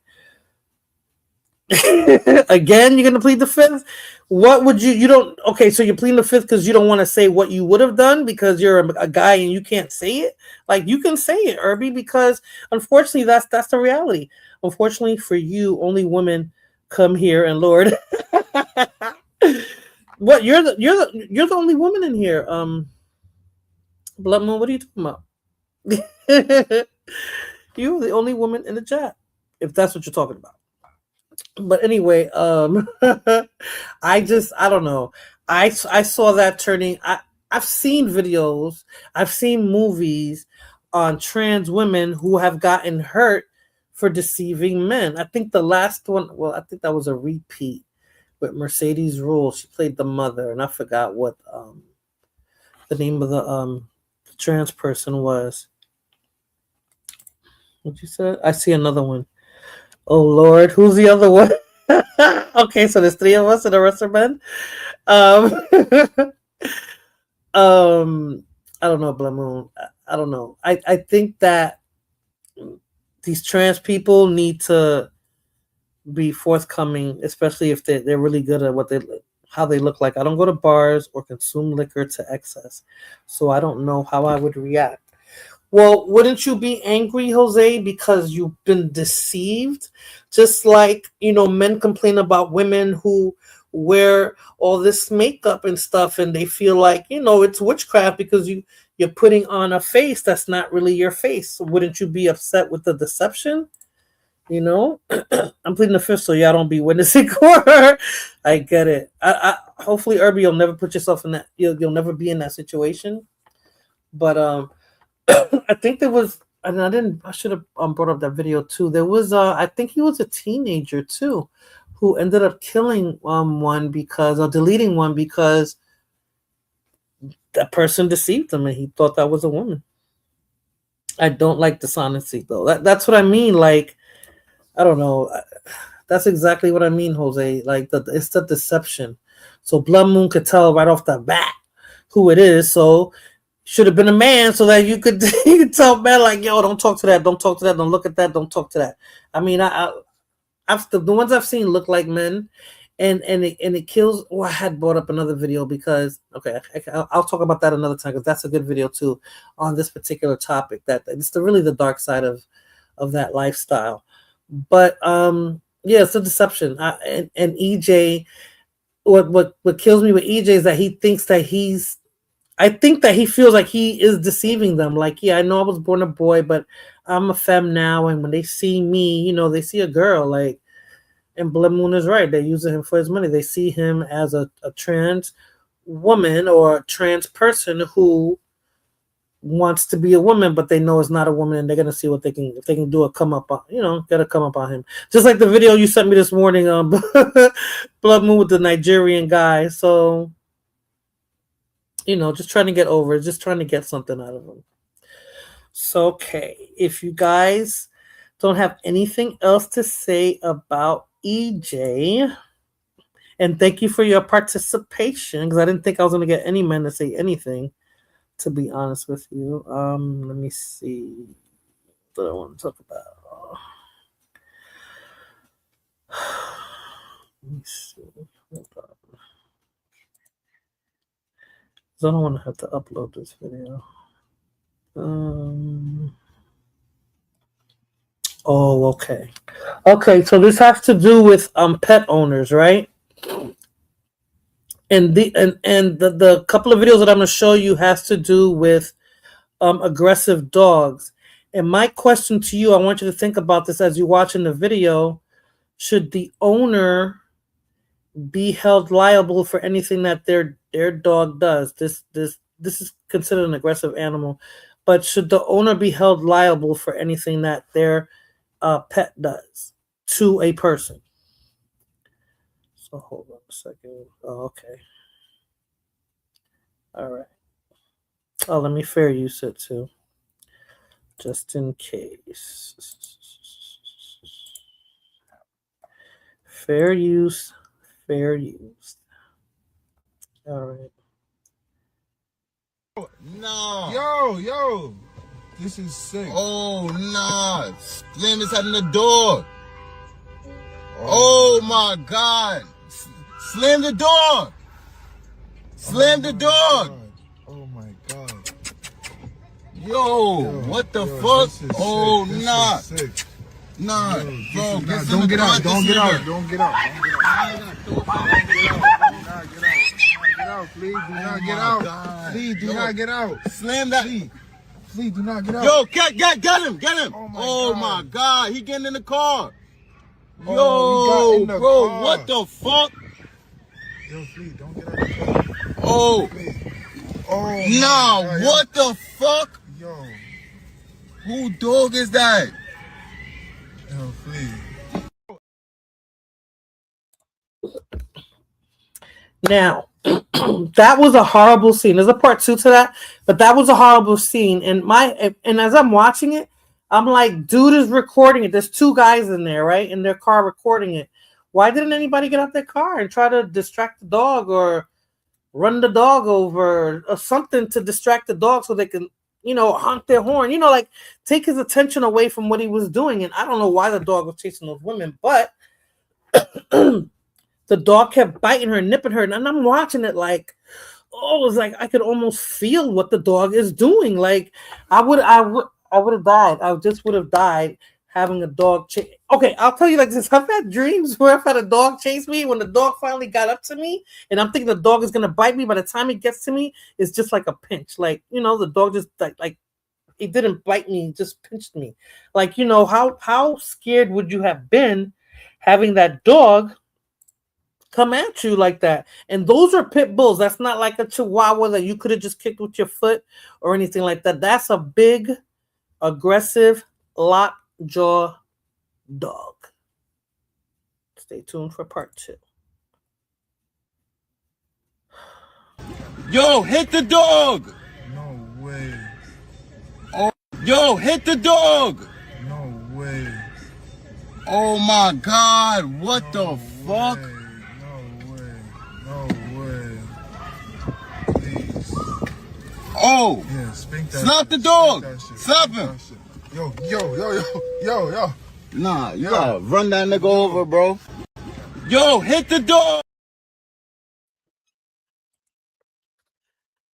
Again, you're gonna plead the fifth. What would you don't? Okay, so you're pleading the fifth because you don't want to say what you would have done because you're a guy and you can't say it. Like, you can say it, Irby, because unfortunately that's the reality. Unfortunately for you, only women come here, and Lord, what you're the only woman in here. Blood Moon, what are you talking about? You're the only woman in the chat, if that's what you're talking about. But anyway, I don't know. I saw that turning. I've seen videos, I've seen movies on trans women who have gotten hurt for deceiving men. I think the last one, I think that was a repeat with Mercedes Rule. She played the mother, and I forgot what the name of the trans person was. What you said? I see another one. Oh Lord, who's the other one? Okay, so there's three of us and the rest are men. I don't know, Blood Moon. I don't know. I think that these trans people need to be forthcoming, especially if they're really good at how they look like. I don't go to bars or consume liquor to excess, so I don't know how I would react. Well, wouldn't you be angry, Jose, because you've been deceived? Just like, men complain about women who wear all this makeup and stuff, and they feel like, it's witchcraft because you're putting on a face that's not really your face. So wouldn't you be upset with the deception? I'm pleading the fifth, so y'all don't be witnessing court. I get it. I hopefully, Irby, you'll never put yourself in that. You'll never be in that situation. But I think there was, and I should have brought up that video too. There was, I think he was a teenager too, who ended up killing one or deleting one because that person deceived him and he thought that was a woman. I don't like dishonesty though. That's what I mean. Like, I don't know. That's exactly what I mean, Jose. Like, it's the deception. So Blood Moon could tell right off the bat who it is. So should have been a man so that you could tell man, like, yo, don't talk to that, don't talk to that, don't look at that, don't talk to that. I mean, the ones I've seen look like men, and it kills. Oh, I had brought up another video because I'll talk about that another time because that's a good video too on this particular topic. That it's really the dark side of that lifestyle. But yeah, it's a deception. And EJ, what kills me with EJ is that he thinks that I think that he feels like he is deceiving them. Like, yeah, I know I was born a boy, but I'm a femme now. And when they see me, they see a girl. Like, and Blood Moon is right. They're using him for his money. They see him as a trans woman or a trans person who wants to be a woman, but they know it's not a woman, and they're gonna see if they can do a come up on, get a come up on him. Just like the video you sent me this morning, Blood Moon with the Nigerian guy. So, just trying to get over it, just trying to get something out of him. So, okay, if you guys don't have anything else to say about EJ, and thank you for your participation, because I didn't think I was going to get any men to say anything, to be honest with you. Let me see what I want to talk about. Let me see. Hold on. I don't want to have to upload this video. Oh, okay. Okay, so this has to do with pet owners, right? And the couple of videos that I'm going to show you has to do with aggressive dogs. And my question to you, I want you to think about this as you're watching the video. Should the owner be held liable for anything that their dog does? This is considered an aggressive animal, but should the owner be held liable for anything that their pet does to a person? So hold on a second. Oh, okay. All right. Oh, let me fair use it too, just in case. Fair use. Fair use. All right.
No. Yo. This is sick.
Oh, nah. Slam is in the door. Oh, my God. Slam the door. Slam the door.
Oh, my God.
Yo, what the fuck? Oh,
sick.
nah.
This is sick.
Nah, bro,
Don't get out. Don't get out. Get out, please. Do not get out. Please, do not get out.
Slam that.
Please, do not get out.
Yo, get him. Oh my God, he getting in the car.
Oh,
Yo,
he got in the
bro,
car.
what the fuck?
Yo, please, don't get out of the car.
Oh,
Oh,
nah,
God,
what the fuck?
Yo,
Who dog is that?
yo, please.
Now, that was a horrible scene. There's a part 2 to that, but that was a horrible scene. And as I'm watching it, I'm like, dude is recording it. There's 2 guys in there, right, in their car recording it. Why didn't anybody get out their car and try to distract the dog or run the dog over or something to distract the dog so they can, honk their horn, like take his attention away from what he was doing? And I don't know why the dog was chasing those women, but the dog kept biting her, nipping her, and I'm watching it like, oh, it was like I could almost feel what the dog is doing. Like I would have died. I just would have died having a dog chase. Okay, I'll tell you like this. I've had dreams where I've had a dog chase me. When the dog finally got up to me, and I'm thinking the dog is gonna bite me. By the time it gets to me, it's just like a pinch. Like the dog just like it didn't bite me, it just pinched me. Like how scared would you have been having that dog come at you like that? And those are pit bulls. That's not like a Chihuahua that you could have just kicked with your foot or anything like that. That's a big, aggressive, lockjaw dog. Stay tuned for part 2.
Yo, hit the dog.
No way.
Oh, yo, hit the dog.
No way.
Oh my God, what the fuck?
No way. Please.
Oh,
Yeah, spank that.
slap the
shit.
dog.
Spank that shit.
Slap
Spank
him.
that shit. Yo.
Nah, you gotta run that nigga over, bro. Yo, hit the dog.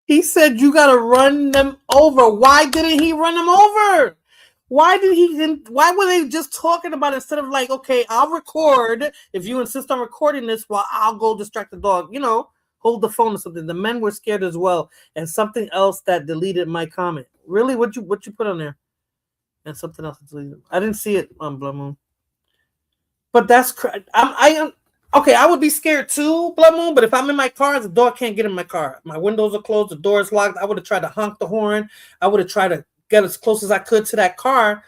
He said you gotta run them over. Why didn't he run them over? Why were they just talking about it instead of like, okay, I'll record if you insist on recording this while I'll go distract the dog, hold the phone or something. The men were scared as well. And something else that deleted my comment. Really? What you put on there? And something else deleted. I didn't see it on Blood Moon. But that's okay, I would be scared too, Blood Moon, but if I'm in my car, the dog can't get in my car. My windows are closed, the door is locked. I would have tried to honk the horn. I would have tried to get as close as I could to that car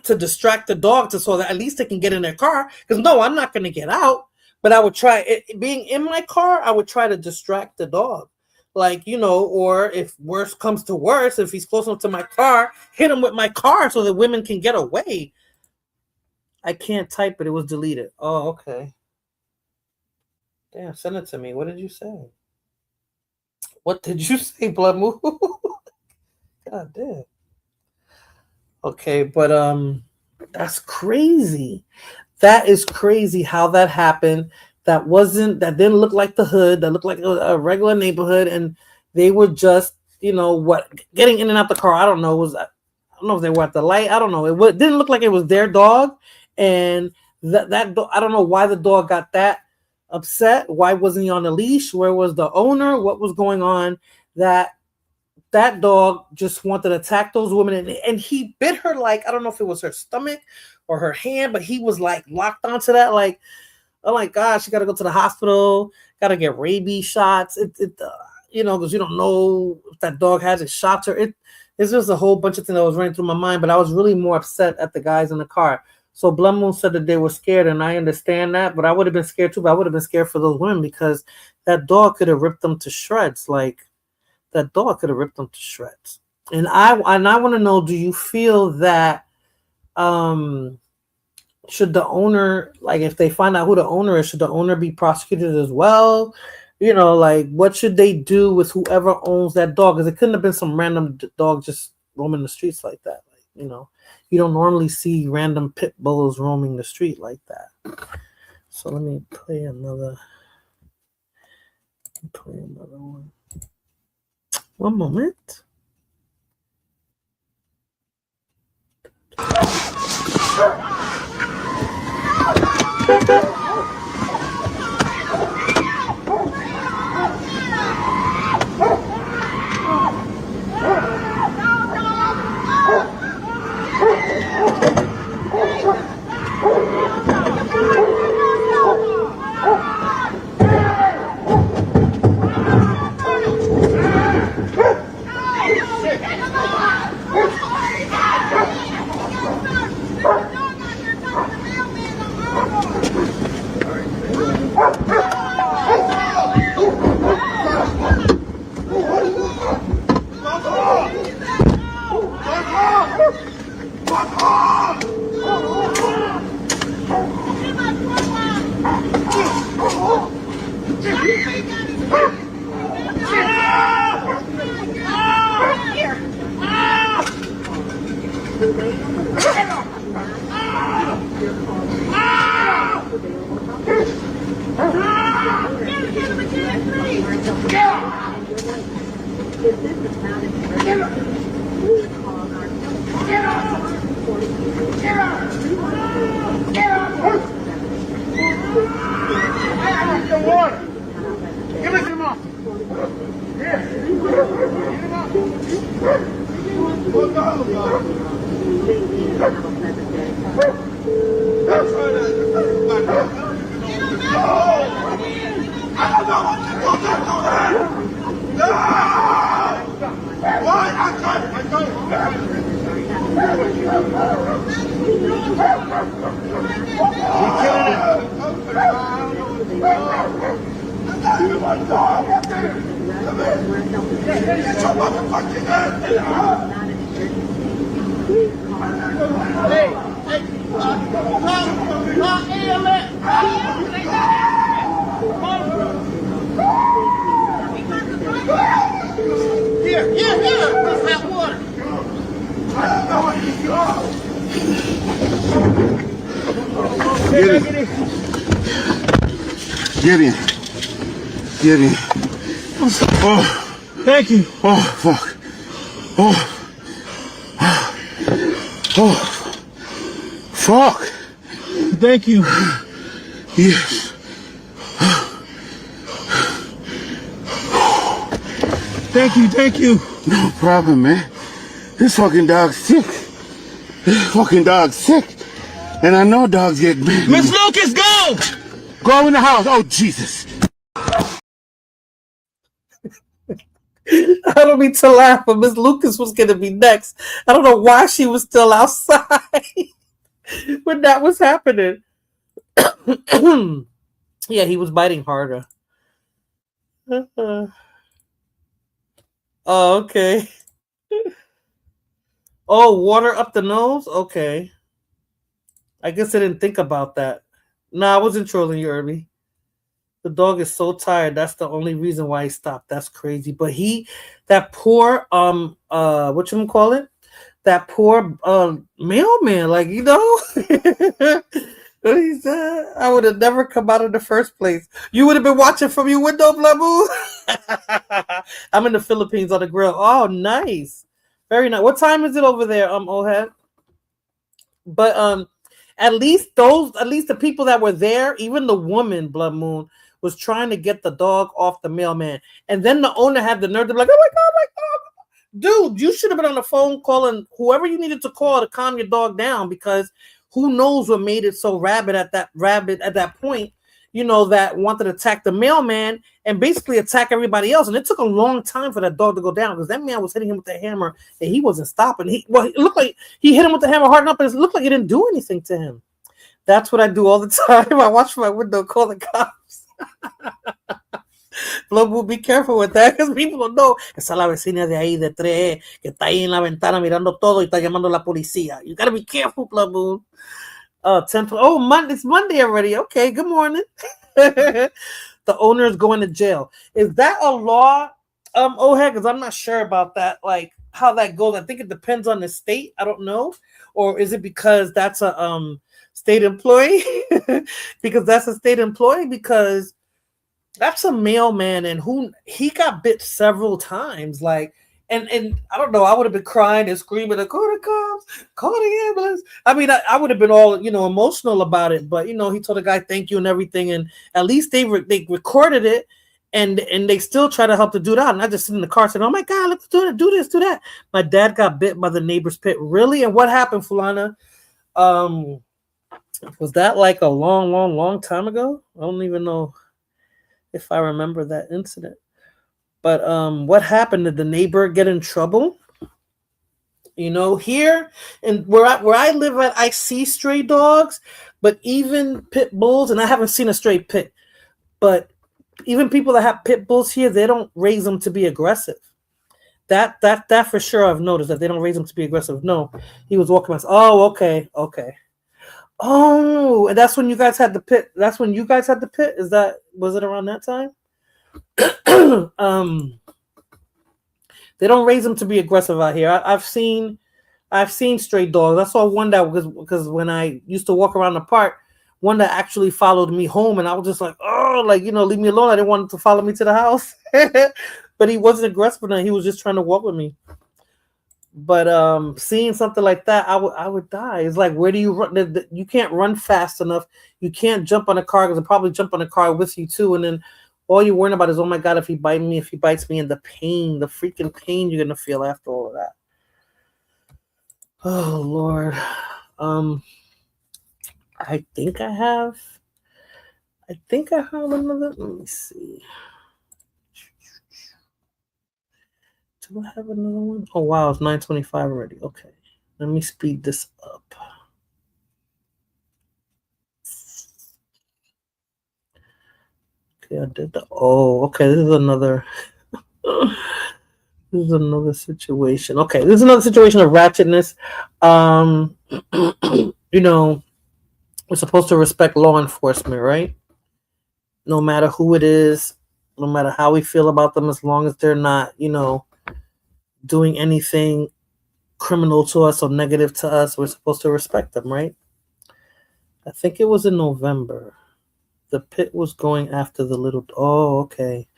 to distract the dog so that at least they can get in their car. Because no, I'm not going to get out, but I would try being in my car. I would try to distract the dog, like, or if worse comes to worse, if he's close enough to my car, hit him with my car so that women can get away. I can't type it. It was deleted. Oh, okay. Damn, send it to me. What did you say? What did you say, Blood Moon? God damn. Okay, but that's crazy. That is crazy how that happened. That didn't look like the hood. That looked like a regular neighborhood. And They were just, getting in and out the car. I don't know. I don't know if they were at the light. I don't know. It didn't look like it was their dog, and that I don't know why the dog got that upset. Why wasn't he on the leash? Where was the owner? What was going on? That dog just wanted to attack those women, and he bit her, like, I don't know if it was her stomach or her hand, but he was like locked onto that, like, oh my gosh, you got to go to the hospital, got to get rabies shots. Because you don't know if that dog has its shots or it's just a whole bunch of things that was running through my mind. But I was really more upset at the guys in the car. So Blood Moon said that they were scared, and I understand that, but I would have been scared too. But I would have been scared for those women because that dog could have ripped them to shreds. Like, that dog could have ripped them to shreds. And I want to know, do you feel that should the owner, like, if they find out who the owner is, should the owner be prosecuted as well? Like, what should they do with whoever owns that dog? Because it couldn't have been some random dog just roaming the streets like that. Like, you don't normally see random pit bulls roaming the street like that. So let me play another one. One moment.
Get in. Oh,
Thank you.
oh, fuck. Oh, fuck.
Thank you.
Yes.
Thank you.
No problem, man. This fucking dog's sick. And I know dogs get big.
Miss Lucas, go!
Go in the house. Oh, Jesus.
I don't mean to laugh, but Miss Lucas was going to be next. I don't know why she was still outside when that was happening. Yeah, he was biting harder. Oh, okay. Oh, water up the nose? Okay. I guess I didn't think about that. Nah, I wasn't trolling you, Irby. The dog is so tired. That's the only reason why he stopped. That's crazy. But that poor whatchamacallit? That poor mailman, like, He said, I would have never come out in the first place. You would have been watching from your window, Blabu. I'm in the Philippines on the grill. Oh, nice. Very nice. What time is it over there, Ohed? But at least the people that were there, even the woman, Blood Moon, was trying to get the dog off the mailman. And then the owner had the nerve to be like, oh my God. Dude, you should have been on the phone calling whoever you needed to call to calm your dog down, because who knows what made it so rabid at that point, that wanted to attack the mailman and basically attack everybody else. And it took a long time for that dog to go down, because that man was hitting him with the hammer and he wasn't stopping. It looked like he hit him with the hammer hard enough, but it looked like it didn't do anything to him. That's what I do all the time. I watch from my window, call the cops. Lobo, be careful with that, because people don't know. Esa es la vecina de ahí de 3E que está ahí en la ventana mirando todo y está llamando a la policía. You gotta be careful, Lobo. 10. Oh, Monday. It's Monday already. Okay, good morning. The owner is going to jail. Is that a law, Ohed? Because I'm not sure about that, like how that goes. I think it depends on the state. I don't know. Or is it because that's a state employee? Because that's a state employee, because that's a mailman, and he got bit several times. Like, and I don't know, I would have been crying and screaming, call the cops, call the ambulance. I mean, I would have been all, emotional about it, but he told the guy thank you and everything, and at least they recorded it, and they still try to help the dude out. And I just sit in the car saying, oh my God, let's do this, do that. My dad got bit by the neighbor's pit. Really? And what happened, Fulana? Was that like a long time ago? I don't even know if I remember that incident. But what happened? Did the neighbor get in trouble? Here and where I live at, I see stray dogs, but even pit bulls, and I haven't seen a stray pit, but even people that have pit bulls here, they don't raise them to be aggressive. That for sure I've noticed, that they don't raise them to be aggressive. No, he was walking past. Oh, okay. Oh, and that's when you guys had the pit. Was it around that time? They don't raise them to be aggressive out here. I've seen stray dogs. I saw one that because when I used to walk around the park, one that actually followed me home, and I was just like, oh, leave me alone. I didn't want him to follow me to the house. But he wasn't aggressive enough. He was just trying to walk with me. But seeing something like that, I would die. It's like, where do you run? You can't run fast enough. You can't jump on a car, because I'll probably jump on a car with you too. And then all you're worrying about is, oh my God, if he bites me, and the pain, the freaking pain you're gonna feel after all of that. Oh Lord. I think I have another. Let me see. Do I have another one? Oh wow, it's 9:25 already. Okay, let me speed this up. Okay, I did the. Oh, okay. This is another. This is another situation. Okay, this is another situation of ratchetness. We're supposed to respect law enforcement, right? No matter who it is, no matter how we feel about them, as long as they're not, doing anything criminal to us or negative to us, we're supposed to respect them, right? I think it was in November. The pit was going after the little. Oh, okay.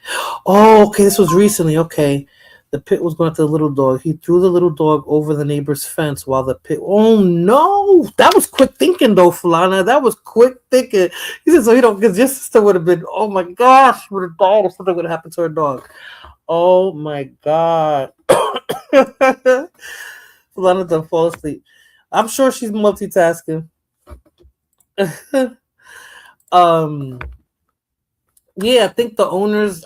This was recently. Okay. The pit was going after the little dog. He threw the little dog over the neighbor's fence while the pit. Oh no, that was quick thinking though, Fulana. That was quick thinking. He said, so because your sister would have been. Oh my gosh, would have died if something would have happened to her dog. Oh my God. Fulana done fall asleep. I'm sure she's multitasking. Yeah, I think the owners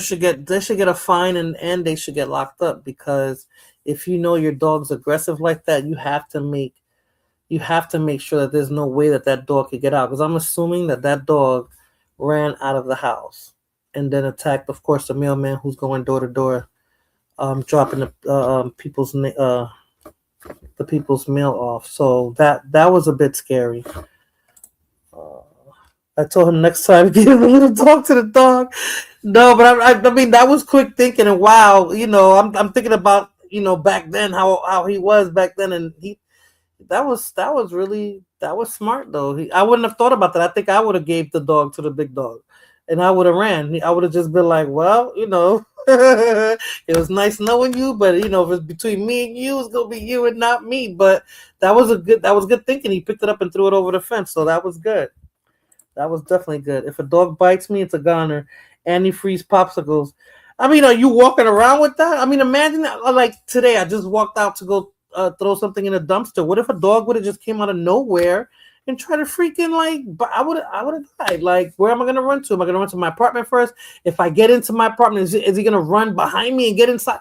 should get a fine, and they should get locked up, because if your dog's aggressive like that, you have to make sure that there's no way that dog could get out, because I'm assuming that dog ran out of the house and then attacked, of course, the mailman who's going door to door, dropping the people's mail off. So that was a bit scary. I told him next time, give a little dog to the dog. No, but I mean, that was quick thinking, and wow, I'm thinking about back then how he was back then, and that was That was smart though. I wouldn't have thought about that. I think I would have gave the dog to the big dog, and I would have ran. I would have just been like, well, it was nice knowing you, but if it's between me and you, it's gonna be you and not me. But that was good thinking. He picked it up and threw it over the fence, so that was good. That was definitely good. If a dog bites me, it's a goner. Antifreeze popsicles. I mean, are you walking around with that? I mean, imagine like today, I just walked out to go throw something in a dumpster. What if a dog would have just came out of nowhere and tried to freaking I would have died. Like, where am I gonna run to? Am I gonna run to my apartment first? If I get into my apartment, is he gonna run behind me and get inside?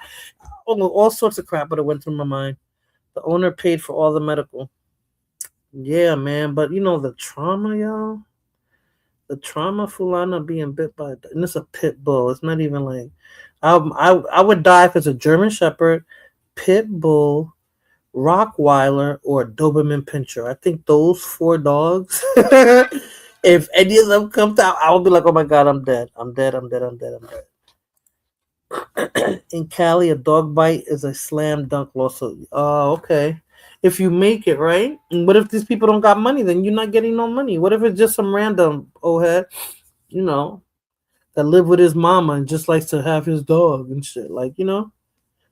Oh, all sorts of crap would have went through my mind. The owner paid for all the medical. Yeah, man, but the trauma, y'all. The trauma, Fulana being bit by, and it's a pit bull. It's not even like, I would die if it's a German Shepherd, pit bull, Rottweiler, or Doberman Pinscher. I think those 4 dogs. If any of them come out, I would be like, oh my god, I'm dead. I'm dead. In Cali, a dog bite is a slam dunk lawsuit. Oh, okay. If you make it, right? And what if these people don't got money? Then you're not getting no money. What if it's just some random old head, that live with his mama and just likes to have his dog and shit, and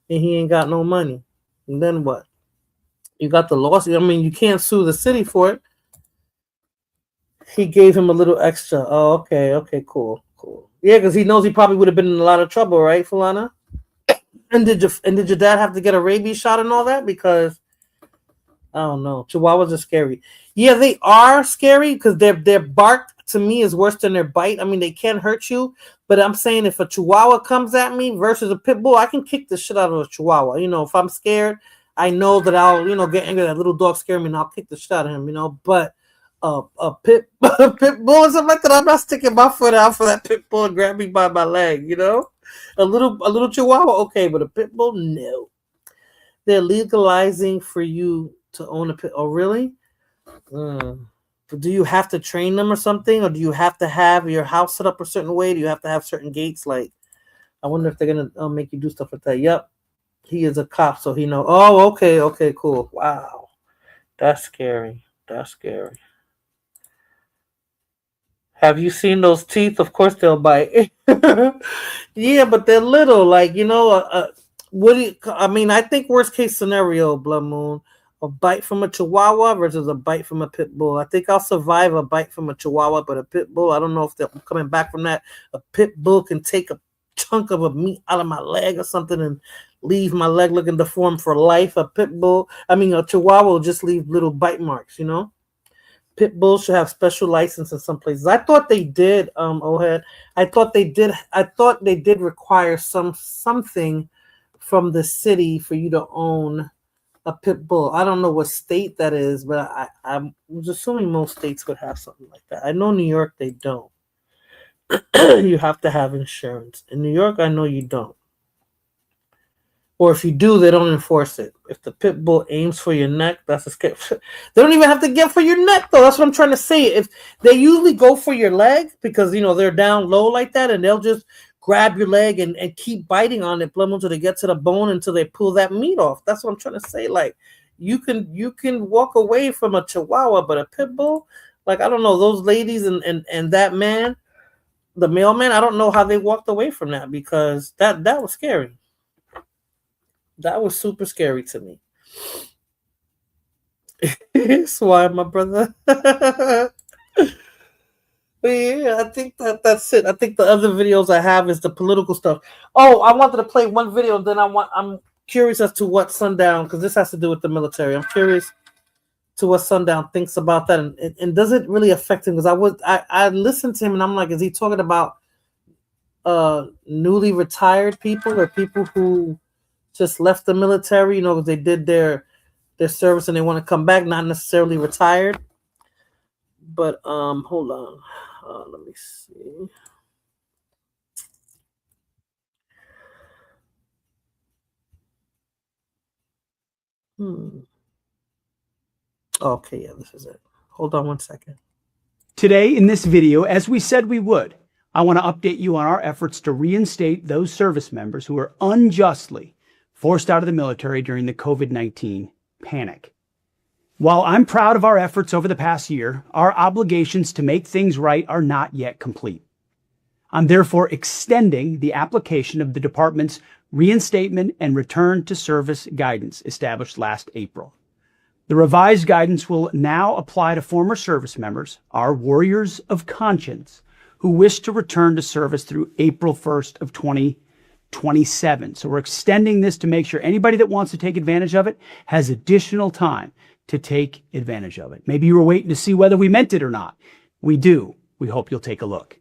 he ain't got no money. And then what? You got the lawsuit. I mean, you can't sue the city for it. He gave him a little extra. Oh, okay, cool. Yeah, because he knows he probably would have been in a lot of trouble, right, Fulana? And did your dad have to get a rabies shot and all that? Because I don't know. Chihuahuas are scary. Yeah, they are scary because their bark to me is worse than their bite. I mean, they can hurt you, but I'm saying if a Chihuahua comes at me versus a pit bull, I can kick the shit out of a Chihuahua. If I'm scared, I know that I'll get angry. That little dog scare me, and I'll kick the shit out of him. But a pit bull or something like that, I'm not sticking my foot out for that pit bull and grab me by my leg. A little Chihuahua, okay, but a pit bull, no. They're legalizing for you to own a pit. Oh, really? Do you have to train them or something, or do you have to have your house set up a certain way? Do you have to have certain gates? Like, I wonder if they're gonna make you do stuff like that. Yep, he is a cop, so he know. Oh, okay, cool. Wow, that's scary. Have you seen those teeth? Of course they'll bite. Yeah, but they're little. Like, what do you? I mean, I think worst case scenario, Blood Moon. A bite from a Chihuahua versus a bite from a pit bull. I think I'll survive a bite from a Chihuahua, but a pit bull, I don't know if they're coming back from that. A pit bull can take a chunk of a meat out of my leg or something and leave my leg looking deformed for life. A Chihuahua will just leave little bite marks, Pit bulls should have special license in some places. I thought they did, Ohead. I thought they did require something from the city for you to own a pit bull. I don't know what state that is, but I was assuming most states would have something like that. I know New York, they don't. You have to have insurance. In New York, I know you don't. Or if you do, they don't enforce it. If the pit bull aims for your neck, that's a scare. They don't even have to get for your neck, though. That's what I'm trying to say. If they usually go for your leg because, they're down low like that, and they'll just grab your leg and keep biting on it until they get to the bone, until they pull that meat off. That's what I'm trying to say. Like, you can walk away from a Chihuahua, but a pit bull, like, I don't know, those ladies and that man, the mailman, I don't know how they walked away from that, because that was scary. That was super scary to me. That's why, my brother. But yeah, I think that's it. I think the other videos I have is the political stuff. Oh, I wanted to play one video. Then I'm curious as to what Sundown, because this has to do with the military. I'm curious to what Sundown thinks about that, and does it really affect him? Because I listened to him and I'm like, is he talking about newly retired people or people who just left the military? Because they did their service and they want to come back, not necessarily retired. But hold on. Let me see. Okay, yeah, this is it. Hold on one second.
Today in this video, as we said we would, I want to update you on our efforts to reinstate those service members who were unjustly forced out of the military during the COVID-19 panic. While I'm proud of our efforts over the past year, our obligations to make things right are not yet complete. I'm therefore extending the application of the department's reinstatement and return to service guidance established last April. The revised guidance will now apply to former service members, our warriors of conscience, who wish to return to service through April 1st of 2027. So we're extending this to make sure anybody that wants to take advantage of it has additional time to take advantage of it. Maybe you were waiting to see whether we meant it or not. We do. We hope you'll take a look.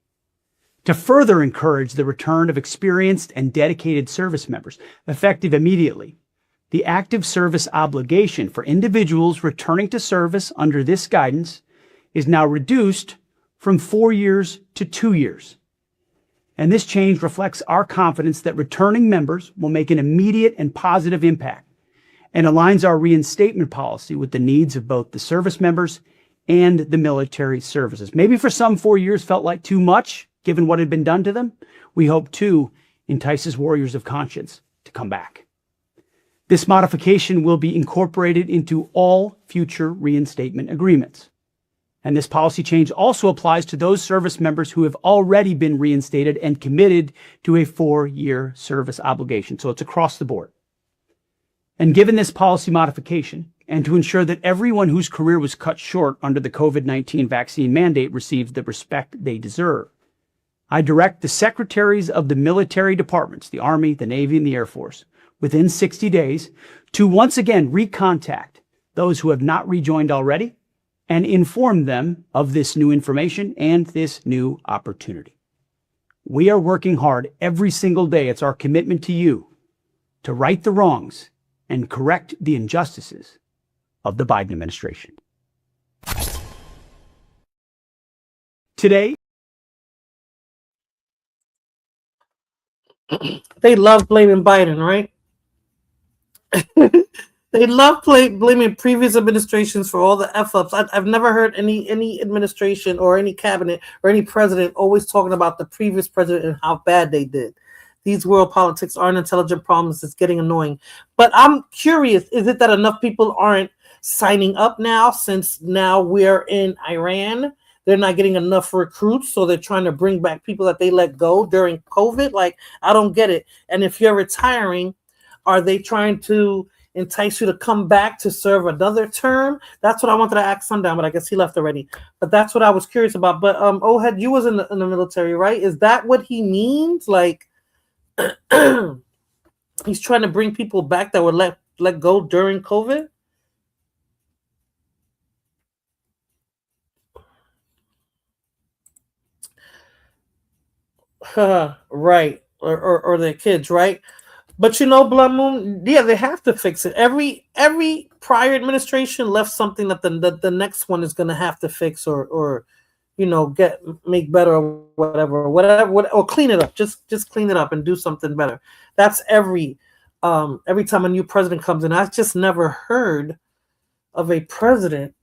To further encourage the return of experienced and dedicated service members, effective immediately, the active service obligation for individuals returning to service under this guidance is now reduced from 4 years to 2 years. And this change reflects our confidence that returning members will make an immediate and positive impact and aligns our reinstatement policy with the needs of both the service members and the military services. Maybe for some 4 years felt like too much, given what had been done to them. We hope too entices warriors of conscience to come back. This modification will be incorporated into all future reinstatement agreements. And this policy change also applies to those service members who have already been reinstated and committed to a 4-year service obligation. So it's across the board. And given this policy modification, and to ensure that everyone whose career was cut short under the COVID-19 vaccine mandate receives the respect they deserve, I direct the secretaries of the military departments, the Army, the Navy, and the Air Force, within 60 days to once again recontact those who have not rejoined already and inform them of this new information and this new opportunity. We are working hard every single day. It's our commitment to you to right the wrongs and correct the injustices of the Biden administration. Today,
they love blaming Biden, right? They love blaming previous administrations for all the F-ups. I've never heard any administration or any cabinet or any president always talking about the previous president and how bad they did. These world politics aren't intelligent problems. It's getting annoying. But I'm curious, is it that enough people aren't signing up now since now we're in Iran? They're not getting enough recruits, so they're trying to bring back people that they let go during COVID? Like, I don't get it. And if you're retiring, are they trying to entice you to come back to serve another term? That's what I wanted to ask Sundown, but I guess he left already. But that's what I was curious about. But Ohad, you was in the military, right? Is that what he means? Like, he's trying to bring people back that were let go during COVID? Right. Or their kids, right? But you know, Blood Moon, yeah, they have to fix it. Every prior administration left something that the next one is going to have to fix or you know, make better or whatever, or clean it up. Just clean it up and do something better. That's every time a new president comes in. I've just never heard of a president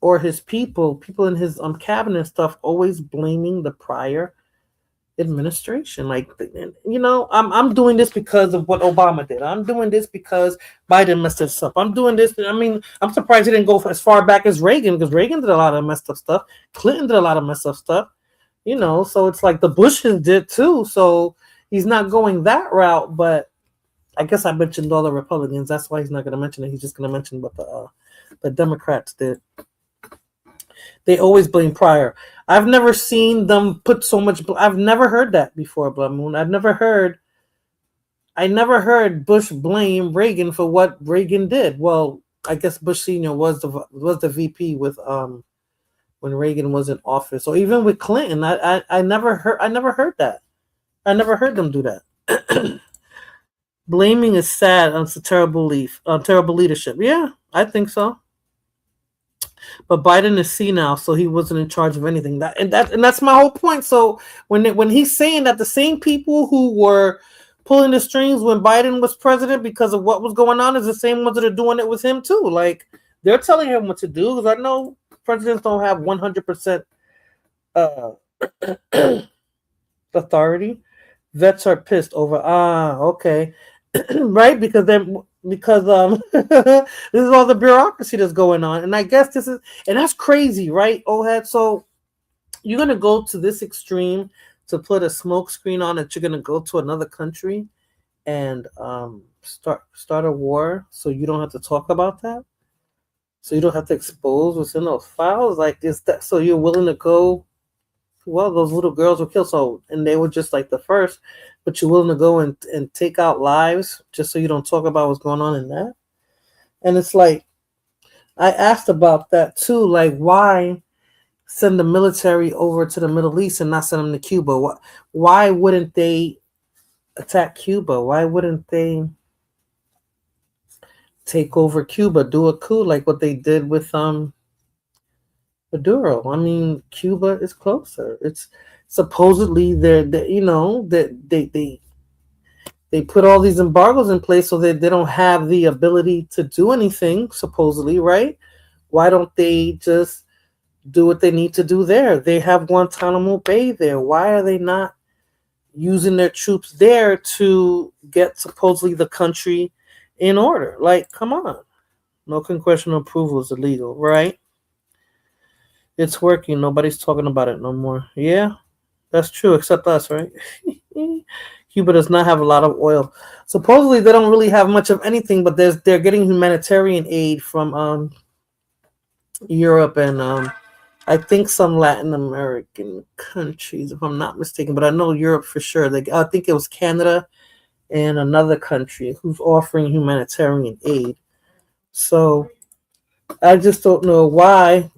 or his people in his cabinet stuff always blaming the prior administration. Like, you know, I'm doing this because of what Obama did. I'm doing this because Biden messed this up. I'm doing this. I mean, I'm surprised he didn't go as far back as Reagan, because Reagan did a lot of messed up stuff. Clinton did a lot of messed up stuff. You know, so it's like the Bushes did too. So he's not going that route. But I guess I mentioned all the Republicans. That's why he's not going to mention it. He's just going to mention what the Democrats did. They always blame prior. I've never seen them put so much. I've never heard that before, Blood Moon. I never heard Bush blame Reagan for what Reagan did. Well, I guess Bush Sr. was the VP with when Reagan was in office, or even with Clinton. I never heard that. I never heard them do that. Blaming is sad. It's a terrible leadership. Yeah, I think so. But Biden is senile, so he wasn't in charge of anything. That's my whole point. So when he's saying that the same people who were pulling the strings when Biden was president because of what was going on is the same ones that are doing it with him too. Like, they're telling him what to do, because I know presidents don't have 100% authority. Vets are pissed over. Okay. Right? Because then because this is all the bureaucracy that's going on, and I guess and that's crazy, right, Ohead? So you're gonna go to this extreme to put a smoke screen on that you're gonna go to another country and start a war, so you don't have to talk about that, so you don't have to expose what's in those files. Like, is that so you're willing to go? Well, those little girls were killed, so and they were just like the first, but you're willing to go and take out lives just so you don't talk about what's going on in that. And it's like, I asked about that too, like, why send the military over to the Middle East and not send them to Cuba? Why wouldn't they attack Cuba? Why wouldn't they take over Cuba, do a coup like what they did with Maduro? I mean, Cuba is closer. It's supposedly they put all these embargoes in place so that they don't have the ability to do anything, supposedly, right? Why don't they just do what they need to do there? They have Guantanamo Bay there. Why are they not using their troops there to get supposedly the country in order? Like, come on. No congressional approval is illegal, right? It's working. Nobody's talking about it no more. Yeah, that's true, except us, right? Cuba does not have a lot of oil. Supposedly, they don't really have much of anything, but they're getting humanitarian aid from Europe and I think some Latin American countries, if I'm not mistaken. But I know Europe for sure. I think it was Canada and another country who's offering humanitarian aid. So I just don't know why.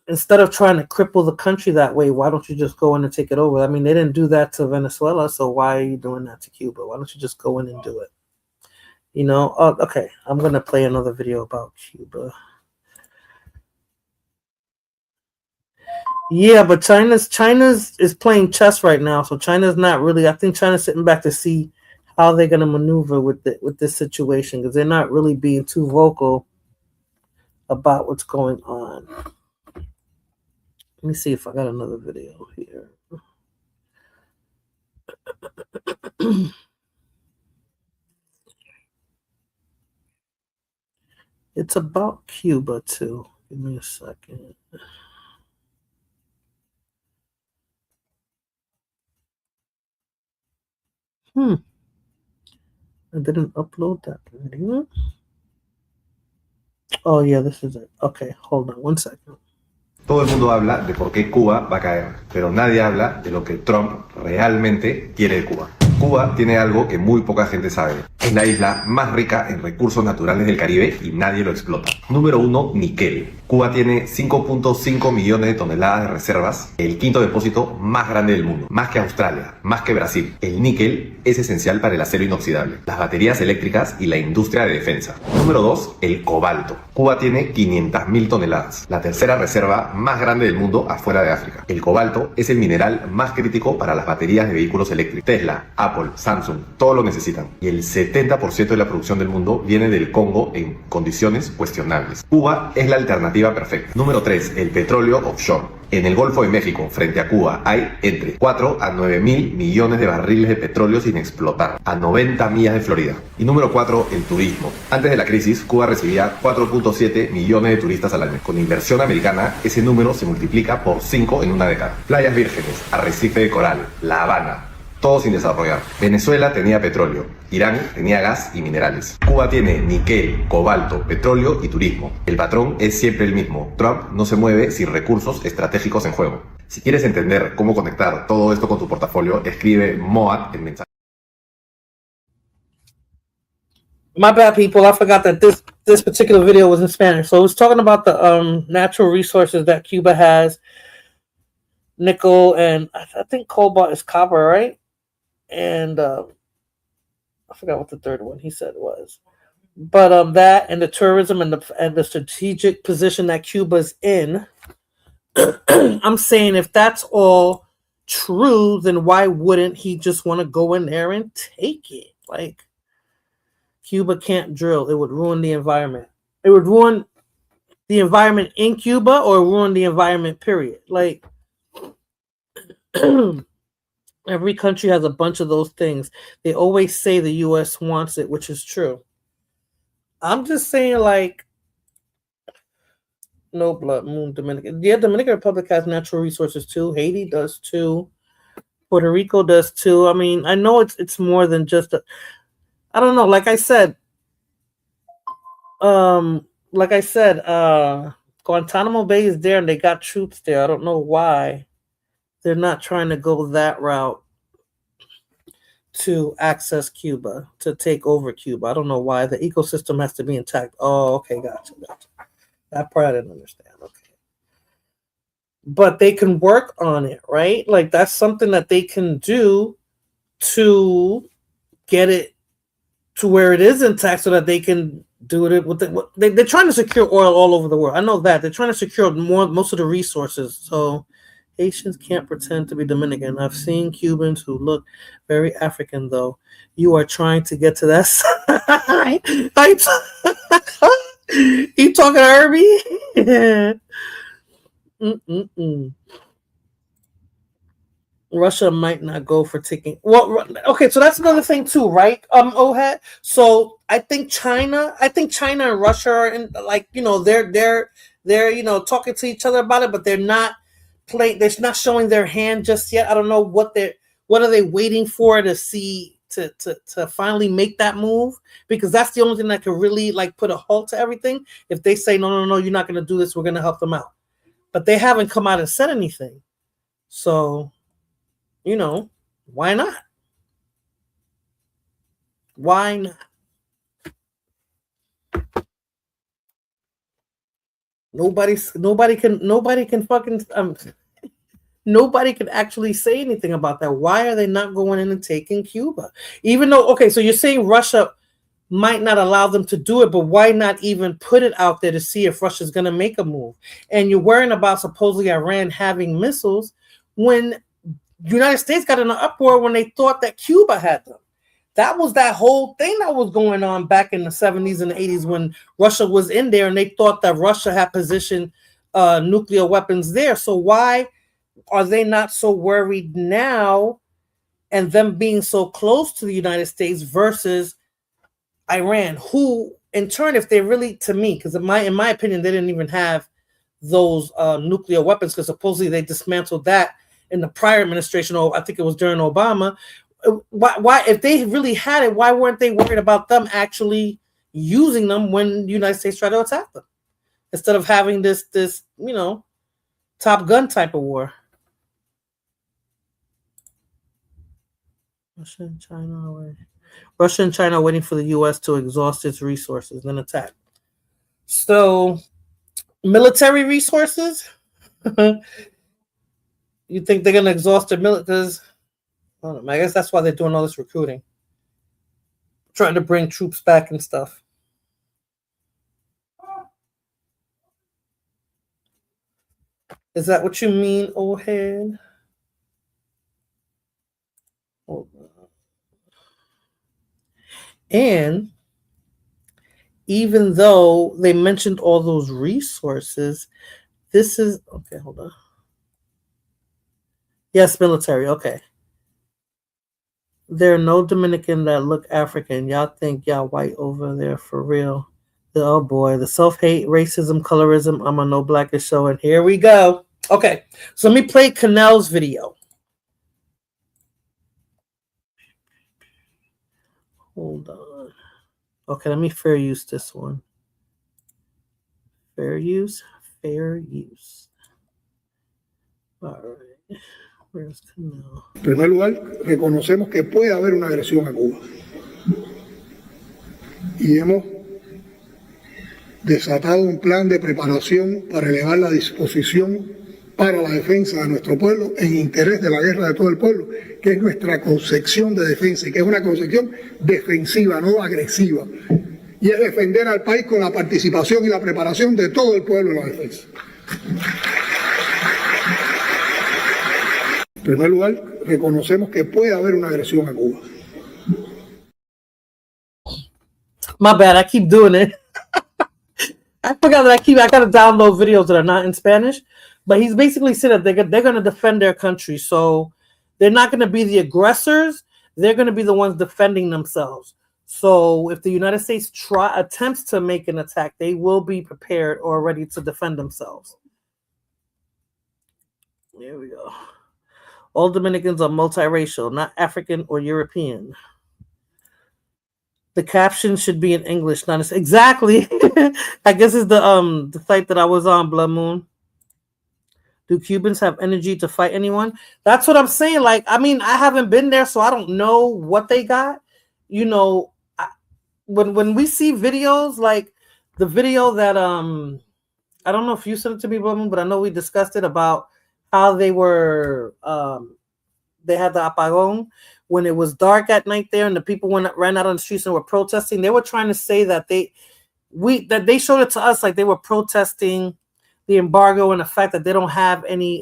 Instead of trying to cripple the country that way, why don't you just go in and take it over? I mean, they didn't do that to Venezuela, so why are you doing that to Cuba? Why don't you just go in and do it? You know? Okay, I'm going to play another video about Cuba. Yeah, but China's is playing chess right now, so China's not really. I think China's sitting back to see how they're going to maneuver with this situation, because they're not really being too vocal about what's going on. Let me see if I got another video here. It's about Cuba too. Give me a second. I didn't upload that video. Oh yeah, this is it. Okay, hold on one second.
Todo el mundo habla de por qué Cuba va a caer, pero nadie habla de lo que Trump realmente quiere de Cuba. Cuba tiene algo que muy poca gente sabe. Es la isla más rica en recursos naturales del Caribe y nadie lo explota. Número 1, níquel. Cuba tiene 5.5 millones de toneladas de reservas, el quinto depósito más grande del mundo, más que Australia, más que Brasil. El níquel es esencial para el acero inoxidable, las baterías eléctricas y la industria de defensa. Número 2, el cobalto. Cuba tiene 500.000 toneladas, la tercera reserva más grande del mundo afuera de África. El cobalto es el mineral más crítico para las baterías de vehículos eléctricos. Tesla, Apple, Samsung, todos lo necesitan. Y el 70% de la producción del mundo viene del Congo en condiciones cuestionables. Cuba es la alternativa perfecta. Número 3, el petróleo offshore. En el Golfo de México, frente a Cuba, hay entre 4 a 9 mil millones de barriles de petróleo sin explotar, a 90 millas de Florida. Y número 4, el turismo. Antes de la crisis, Cuba recibía 4.7 millones de turistas al año. Con inversión americana, ese número se multiplica por 5 en una década. Playas vírgenes, arrecife de coral, La Habana, todo sin desarrollar. Venezuela tenía petróleo, Irán tenía gas y minerales. Cuba tiene níquel, cobalto, petróleo y turismo. El patrón es siempre el mismo. Trump no se mueve sin recursos estratégicos en juego. Si quieres entender cómo conectar todo esto con tu portafolio, escribe MOAD en mensaje.
My bad, people. I forgot that this particular video was in Spanish. So it was talking about the natural resources that Cuba has. Nickel and I think cobalt is copper, right? And I forgot what the third one he said was, but that and the tourism and the strategic position that Cuba's in. I'm saying if that's all true, then why wouldn't he just want to go in there and take it? Like, Cuba can't drill; it would ruin the environment. It would ruin the environment in Cuba, or ruin the environment. Period. Like. Every country has a bunch of those things. They always say the U.S. wants it, which is true. I'm just saying, like, no blood moon, Dominican. Yeah, Dominican Republic has natural resources too. Haiti does too. Puerto Rico does too. I mean, I know it's more than just a. I don't know. Like I said, Guantanamo Bay is there, and they got troops there. I don't know why they're not trying to go that route to access Cuba, to take over Cuba. I don't know why. The ecosystem has to be intact. Oh, okay, gotcha. That part I didn't understand. Okay. But they can work on it, right? Like, that's something that they can do to get it to where it is intact so that they can do it with they're trying to secure oil all over the world. I know that. They're trying to secure most of the resources. So Haitians can't pretend to be Dominican. I've seen Cubans who look very African, though. You are trying to get to that side. You talking Herbie? Russia might not go for taking. Well, okay, so that's another thing too, right? Ohad. So I think China and Russia are in, like, you know, they're you know, talking to each other about it, but they're not playing. They're not showing their hand just yet. I don't know what are they waiting for to see to finally make that move, because that's the only thing that can really, like, put a halt to everything. If they say no, you're not going to do this, we're going to help them out, but they haven't come out and said anything. So, you know, why not? Why not? Nobody can fucking nobody can actually say anything about that. Why are they not going in and taking Cuba? Even though, okay, so you're saying Russia might not allow them to do it, but why not even put it out there to see if Russia's going to make a move? And you're worrying about supposedly Iran having missiles when the United States got in an uproar when they thought that Cuba had them. That was that whole thing that was going on back in the 70s and the 80s when Russia was in there, and they thought that Russia had positioned nuclear weapons there. So why are they not so worried now, and them being so close to the United States versus Iran, who in turn, if they really, to me, because in my opinion, they didn't even have those nuclear weapons, because supposedly they dismantled that in the prior administration, or I think it was during Obama. Why, if they really had it, why weren't they worried about them actually using them when the United States tried to attack them, instead of having this you know, Top Gun type of war? Russia and China are waiting for the U.S. to exhaust its resources, then attack. So, military resources? You think they're going to exhaust their military? I guess that's why they're doing all this recruiting, trying to bring troops back and stuff. Is that what you mean, Ohad? And even though they mentioned all those resources, this is okay. Hold on. Yes, military. Okay. There are no Dominican that look African. Y'all think y'all white over there for real. Oh boy, the self-hate, racism, colorism. I'm a no black is showing. Here we go. Okay, so let me play Canel's video. Hold on. Okay, let me fair use this one. Fair use. All right. Where's Canel?
En primer lugar, reconocemos que puede haber una agresión a Cuba. Y hemos desatado un plan de preparación para elevar la disposición para la defensa de nuestro pueblo en interés de la guerra de todo el pueblo, que es nuestra concepción de defensa, y que es una concepción defensiva, no agresiva. Y es defender al país con la participación y la preparación de todo el pueblo en la defensa. En primer lugar, reconocemos que puede haber una agresión a Cuba.
My bad, I keep doing it. I forgot that I gotta download videos that are not in Spanish. But he's basically said that they're going to defend their country. So they're not going to be the aggressors. They're going to be the ones defending themselves. So if the United States attempts to make an attack, they will be prepared or ready to defend themselves. There we go. All Dominicans are multiracial, not African or European. The caption should be in English, not exactly. I guess it's the site that I was on, Blood Moon. Do Cubans have energy to fight anyone? That's what I'm saying. Like, I mean, I haven't been there, so I don't know what they got. You know, when we see videos like the video that I don't know if you sent it to me, Blood Moon, but I know we discussed it about how they were they had the apagón when it was dark at night there, and the people ran out on the streets and were protesting. They were trying to say that they showed it to us like they were protesting the embargo and the fact that they don't have any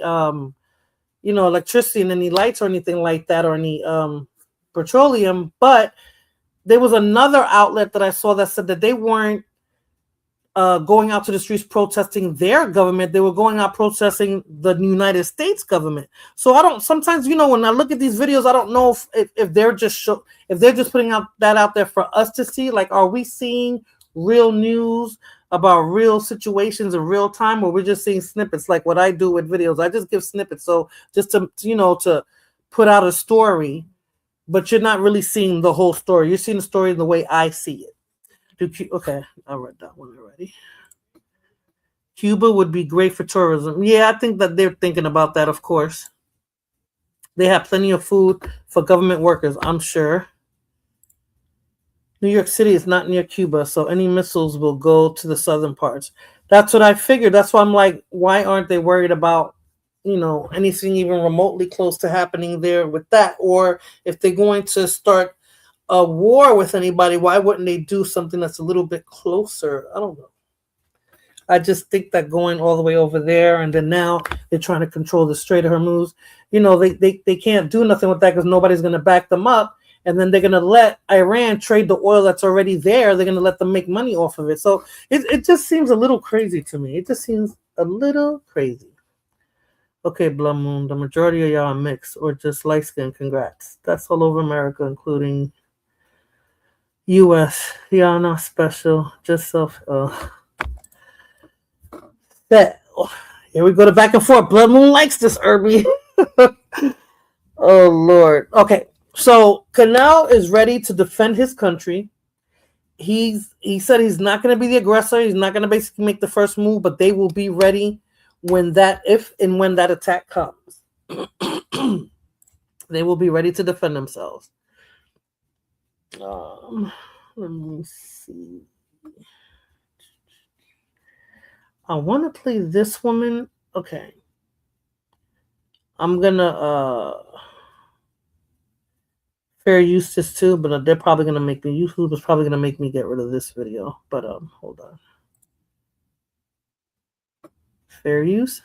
electricity and any lights or anything like that, or any petroleum. But there was another outlet that I saw that said that they weren't going out to the streets protesting their government. They were going out protesting the United States government. So sometimes, when I look at these videos, I don't know if they're just putting that out there for us to see. Like, are we seeing real news about real situations in real time, or we're just seeing snippets like what I do with videos? I just give snippets. So just to put out a story, but you're not really seeing the whole story. You're seeing the story the way I see it. Okay, I read that one already. Cuba would be great for tourism. Yeah, I think that they're thinking about that, of course. They have plenty of food for government workers, I'm sure. New York City is not near Cuba, so any missiles will go to the southern parts. That's what I figured. That's why I'm like, why aren't they worried about, anything even remotely close to happening there with that? Or if they're going to start a war with anybody, why wouldn't they do something that's a little bit closer? I don't know. I just think that going all the way over there, and then now they're trying to control the Strait of Hormuz. They can't do nothing with that because nobody's going to back them up. And then they're going to let Iran trade the oil that's already there. They're going to let them make money off of it. So it just seems a little crazy to me. It just seems a little crazy. Okay, Blood Moon, the majority of y'all are mixed or just light skin. Congrats. That's all over America, including U.S. Y'all not special, just self. That here we go to back and forth. Blood Moon likes this, Irby. Oh Lord. Okay, so Canal is ready to defend his country. He said he's not going to be the aggressor. He's not going to basically make the first move, but they will be ready when that attack comes. They will be ready to defend themselves. Let me see. I want to play this woman. Okay. I'm gonna fair use this too, but they're probably gonna make me. YouTube is probably gonna make me get rid of this video. But hold on. Fair use.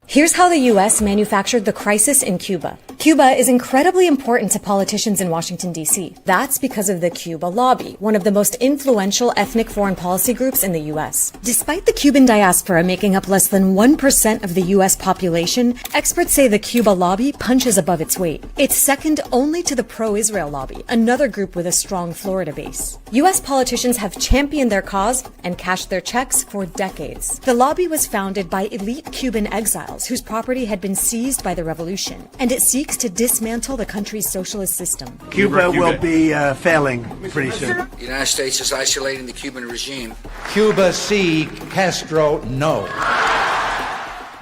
Here's how the U.S. manufactured the crisis in Cuba. Cuba is incredibly important to politicians in Washington, D.C. That's because of the Cuba Lobby, one of the most influential ethnic foreign policy groups in the U.S. Despite the Cuban diaspora making up less than 1% of the U.S. population, experts say the Cuba Lobby punches above its weight. It's second only to the pro-Israel lobby, another group with a strong Florida base. U.S. politicians have championed their cause and cashed their checks for decades. The lobby was founded by elite Cuban exiles whose property had been seized by the revolution, and it seeks to dismantle the country's socialist system.
Cuba will be failing pretty soon.
The United States is isolating the Cuban regime.
Cuba see Castro no.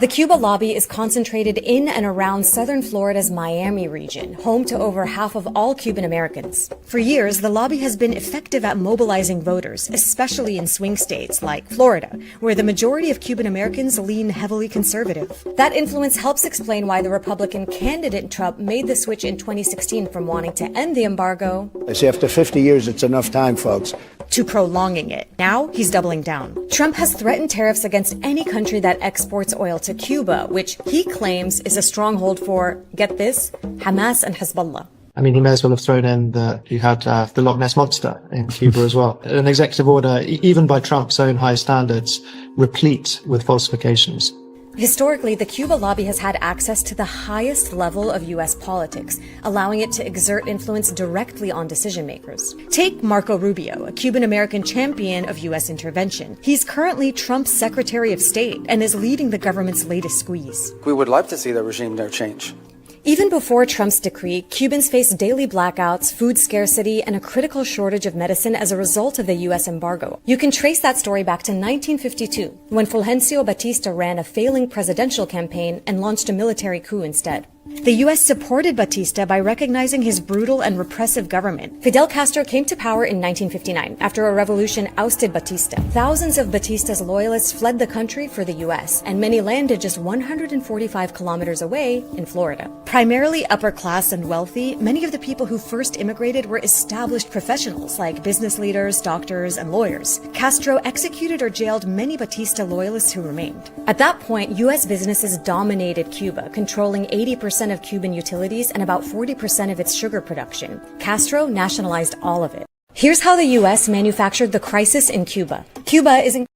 The Cuba Lobby is concentrated in and around southern Florida's Miami region, home to over half of all Cuban Americans. For years, the lobby has been effective at mobilizing voters, especially in swing states like Florida, where the majority of Cuban Americans lean heavily conservative. That influence helps explain why the Republican candidate Trump made the switch in 2016 from wanting to end the embargo.
I say after 50 years, it's enough time, folks.
To prolonging it. Now he's doubling down. Trump has threatened tariffs against any country that exports oil to Cuba, which he claims is a stronghold for, get this, Hamas and Hezbollah.
I mean, he may as well have thrown in that you had the Loch Ness Monster in Cuba as well. An executive order, even by Trump's own high standards, replete with falsifications.
Historically, the Cuba lobby has had access to the highest level of U.S. politics, allowing it to exert influence directly on decision makers. Take Marco Rubio, a Cuban-American champion of U.S. intervention. He's currently Trump's Secretary of State and is leading the government's latest squeeze.
We would love to see the regime there change.
Even before Trump's decree, Cubans faced daily blackouts, food scarcity, and a critical shortage of medicine as a result of the U.S. embargo. You can trace that story back to 1952, when Fulgencio Batista ran a failing presidential campaign and launched a military coup instead. The U.S. supported Batista by recognizing his brutal and repressive government. Fidel Castro came to power in 1959 after a revolution ousted Batista. Thousands of Batista's loyalists fled the country for the U.S., and many landed just 145 kilometers away in Florida. Primarily upper class and wealthy, many of the people who first immigrated were established professionals like business leaders, doctors, and lawyers. Castro executed or jailed many Batista loyalists who remained. At that point, U.S. businesses dominated Cuba, controlling 80% of Cuban utilities and about 40% of its sugar production. Castro nationalized all of it. Here's how the U.S. manufactured the crisis in Cuba. Cuba is in...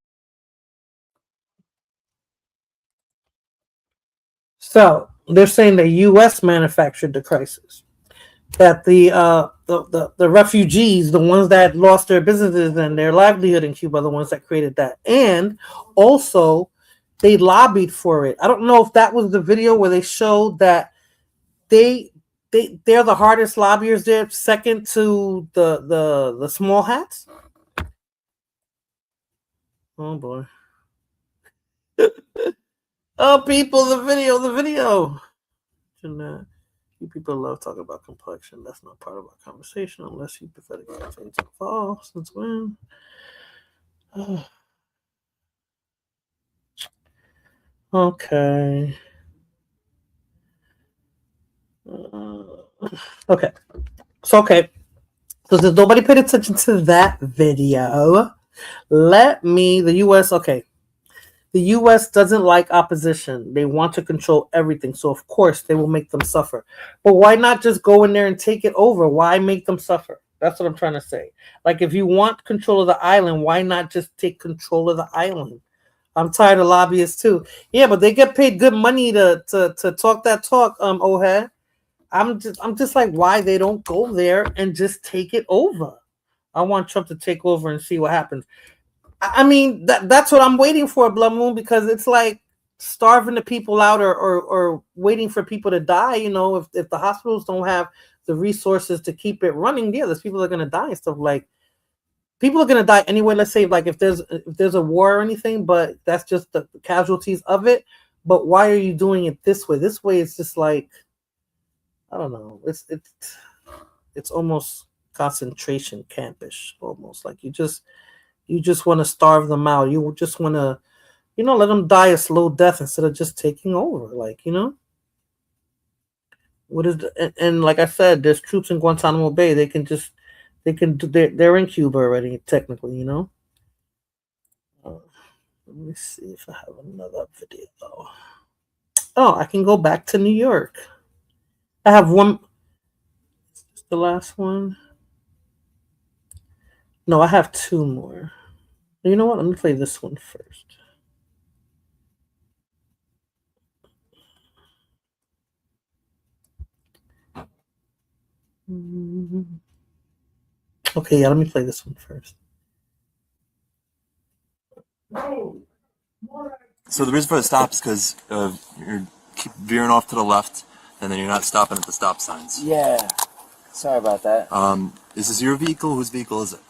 So they're saying the U.S. manufactured the crisis. That the refugees, the ones that lost their businesses and their livelihood in Cuba, are the ones that created that. And also, they lobbied for it. I don't know if that was the video where they showed that they're the hardest lobbyers there, second to the small hats. Oh boy. Oh, people, the video. You people love talking about complexion. That's not part of our conversation unless you pathetically think to fall. Since when? Okay. Okay. So since nobody paid attention to that video, the U.S. Okay. The U.S. doesn't like opposition. They want to control everything. So, of course, they will make them suffer. But why not just go in there and take it over? Why make them suffer? That's what I'm trying to say. Like, if you want control of the island, why not just take control of the island? I'm tired of lobbyists, too. Yeah, but they get paid good money to talk that talk, Ohead. I'm just like, why they don't go there and just take it over? I want Trump to take over and see what happens. I mean, that's what I'm waiting for, Blood Moon, because it's like starving the people out or waiting for people to die. You know, if the hospitals don't have the resources to keep it running, yeah, those people are going to die and stuff. Like, people are going to die anyway. Let's say, like, if there's a war or anything, but that's just the casualties of it. But why are you doing it this way? This way, it's just like, I don't know. It's almost concentration campish, almost like you just want to starve them out. You just want to, let them die a slow death instead of just taking over. Like, what is and like I said, there's troops in Guantanamo Bay. They're in Cuba already, technically, Let me see if I have another video. Oh, I can go back to New York. I have one. Is this the last one? No, I have two more. You know what? Let me play this one first. Okay, yeah, let me play this one first.
So the reason for the stop is because you keep veering off to the left, and then you're not stopping at the stop signs.
Yeah. Sorry about that.
Is this your vehicle? Whose vehicle is it?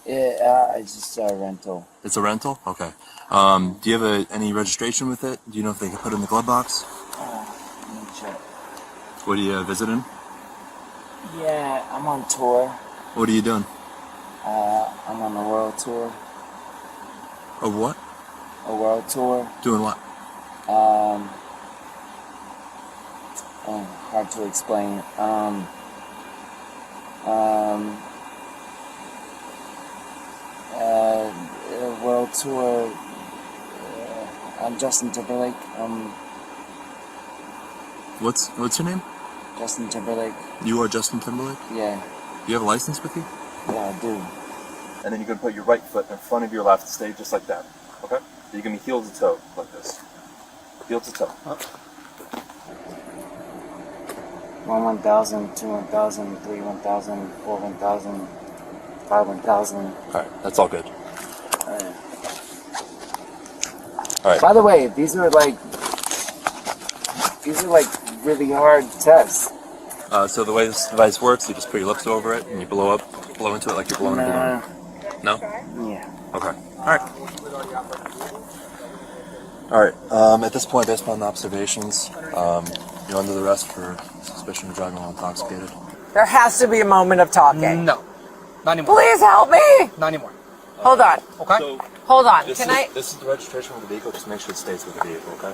It's just a rental.
It's a rental? Okay. Do you have any registration with it? Do you know if they can put it in the glove box?
Let me check.
What are you visiting?
Yeah, I'm on tour.
What are you doing?
I'm on a world tour.
A what?
A world tour.
Doing what?
Hard to explain. World tour. I'm Justin Timberlake.
What's your name?
Justin Timberlake.
You are Justin Timberlake?
Yeah.
You have a license with you?
Yeah, I do.
And then you're going to put your right foot in front of your left, stay just like that. Okay? You're going to be heel to toe, like this. Heel to toe.
1 1,000, 2 1,000, 3 1,000, 4 1,000, 5 1,000.
Alright, that's all good. Alright.
By the way, these are like really hard tests.
So the way this device works, you just put your lips over it and you blow into it like you're blowing a balloon. No?
Yeah.
Okay. Alright. Alright, at this point, based upon the observations, you're under the arrest for suspicion of driving while intoxicated.
There has to be a moment of talking.
No. Not anymore.
Please help me.
Not anymore.
Hold on.
Okay.
So,
Hold on.
this is the registration of the vehicle, just make sure it stays with the vehicle, okay?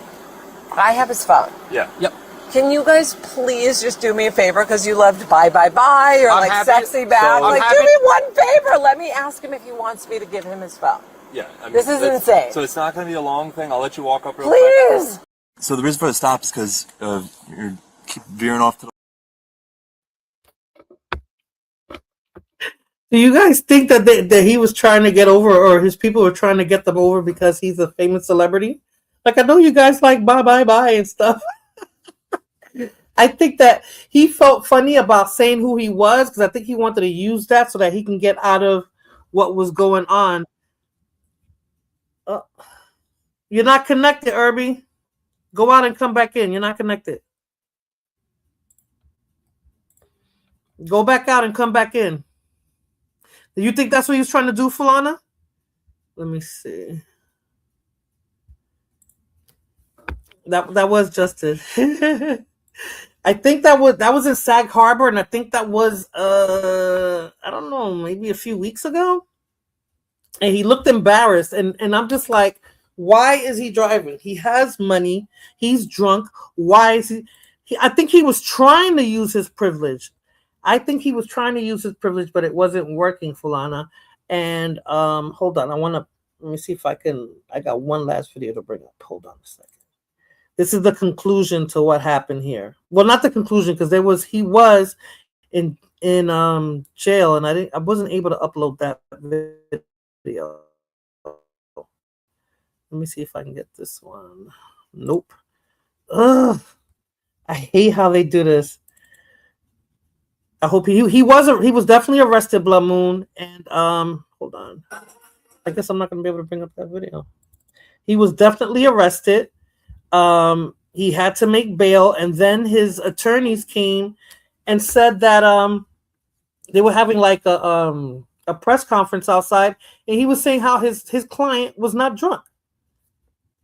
I have his phone.
Yeah.
Yep.
Can you guys please just do me a favor? Because you loved bye bye bye or
I'm
like
happy-
sexy back.
so I'm
Like,
happy-
do me one favor. Let me ask him if he wants me to give him his phone.
Yeah. I mean,
This is
that's-
insane.
So it's not going to be a long thing. I'll let you walk up real quick.
Please.
So the reason for the stop is because you keep veering off to the
Do you guys think that that he was trying to get over, or his people were trying to get them over because he's a famous celebrity? Like, I know you guys like bye bye bye and stuff. I think that he felt funny about saying who he was because I think he wanted to use that so that he can get out of what was going on. You're not connected, Irby. Go out and come back in. You're not connected. Go back out and come back in. Do you think that's what he was trying to do, Fulana? Let me see. That was Justin. I think that was in Sag Harbor, and I think that was I don't know, maybe a few weeks ago. And he looked embarrassed, and I'm just like, why is he driving? He has money. He's drunk. Why is he I think he was trying to use his privilege. But it wasn't working, Fulana. And hold on, let me see if I got one last video to bring up. Hold on a second. This is the conclusion to what happened here. Well, not the conclusion, because he was in jail, and I wasn't able to upload that video. Let me see if I can get this one. Nope. Ugh. I hate how they do this. I hope he was definitely arrested, Blood Moon, and hold on. I guess I'm not gonna be able to bring up that video. He was definitely arrested. He had to make bail, and then his attorneys came and said that they were having like a press conference outside, and he was saying how his client was not drunk.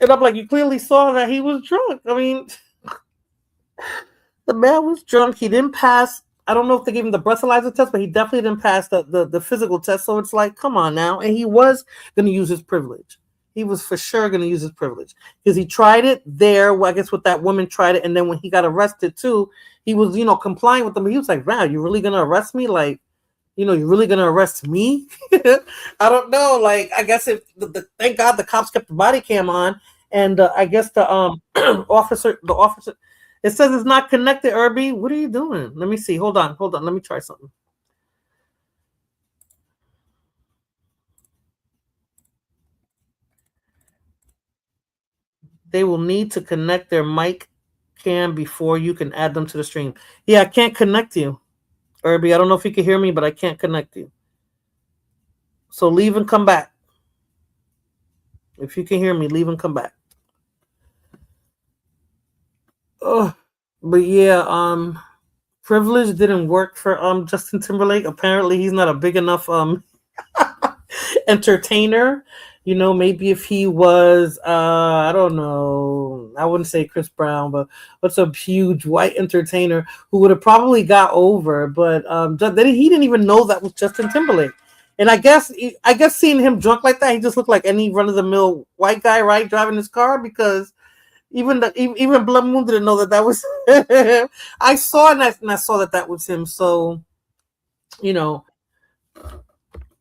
And I'm like, you clearly saw that he was drunk. I mean, the man was drunk. He didn't pass. I don't know if they gave him the breathalyzer test, but he definitely didn't pass the physical test. So it's like, come on now. And he was going to use his privilege. He was for sure going to use his privilege because he tried it there. Well, I guess with that woman tried it. And then when he got arrested too, he was, complying with them. He was like, wow, you're really going to arrest me? Like, you're really going to arrest me? I don't know. Like, I guess thank God the cops kept the body cam on. And I guess the officer, it says it's not connected, Irby. What are you doing? Let me see. Hold on. Let me try something. They will need to connect their mic cam before you can add them to the stream. Yeah, I can't connect you, Irby. I don't know if you can hear me, but I can't connect you. So leave and come back. If you can hear me, leave and come back. Oh, but yeah, privilege didn't work for Justin Timberlake. Apparently he's not a big enough entertainer. Maybe if he was I don't know, I wouldn't say Chris Brown, but what's a huge white entertainer who would have probably got over, but he didn't even know that was Justin Timberlake. And I guess seeing him drunk like that, he just looked like any run-of-the-mill white guy, right, driving his car, because even Blood Moon didn't know that was him. I saw and I saw that was him. So,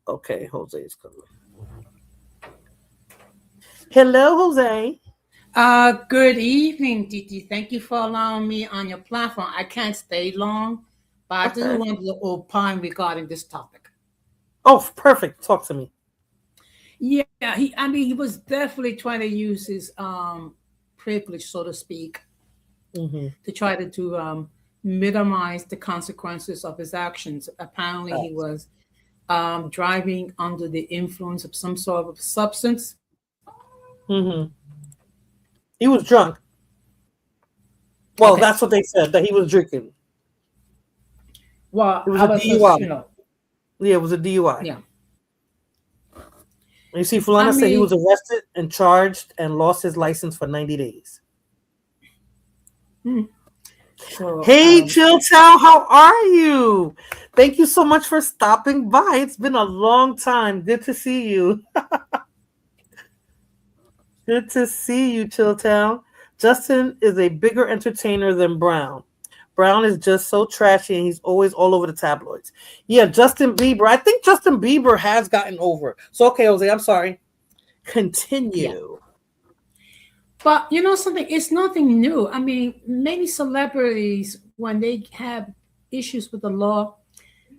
okay, Jose is coming. Hello, Jose.
Good evening, Titi. Thank you for allowing me on your platform. I can't stay long, but I just wanted to opine regarding this topic.
Oh, perfect. Talk to me.
Yeah, he was definitely trying to use privilege, so to speak,
Mm-hmm.
to try to minimize the consequences of his actions. Apparently, he was driving under the influence of some sort of substance.
Mm-hmm. He was drunk. Well,
Okay.
that's what they said, that he was drinking.
Well,
It was
I
a
was
DUI.
just,
Yeah, it was a DUI.
yeah.
You see, Fulana
I
said he
mean-
was arrested and charged and lost his license for 90 days.
So,
Hey, Chill Chow, how are you? Thank you so much for stopping by. It's been a long time. Good to see you. Good to see you, Chill Chow. Justin is a bigger entertainer than Brown. Brown is just so trashy and he's always all over the tabloids. Yeah, Justin Bieber. I think Justin Bieber has gotten over. So, okay, Jose, I'm sorry. Continue.
But you know something, it's nothing new. I mean, many celebrities, when they have issues with the law,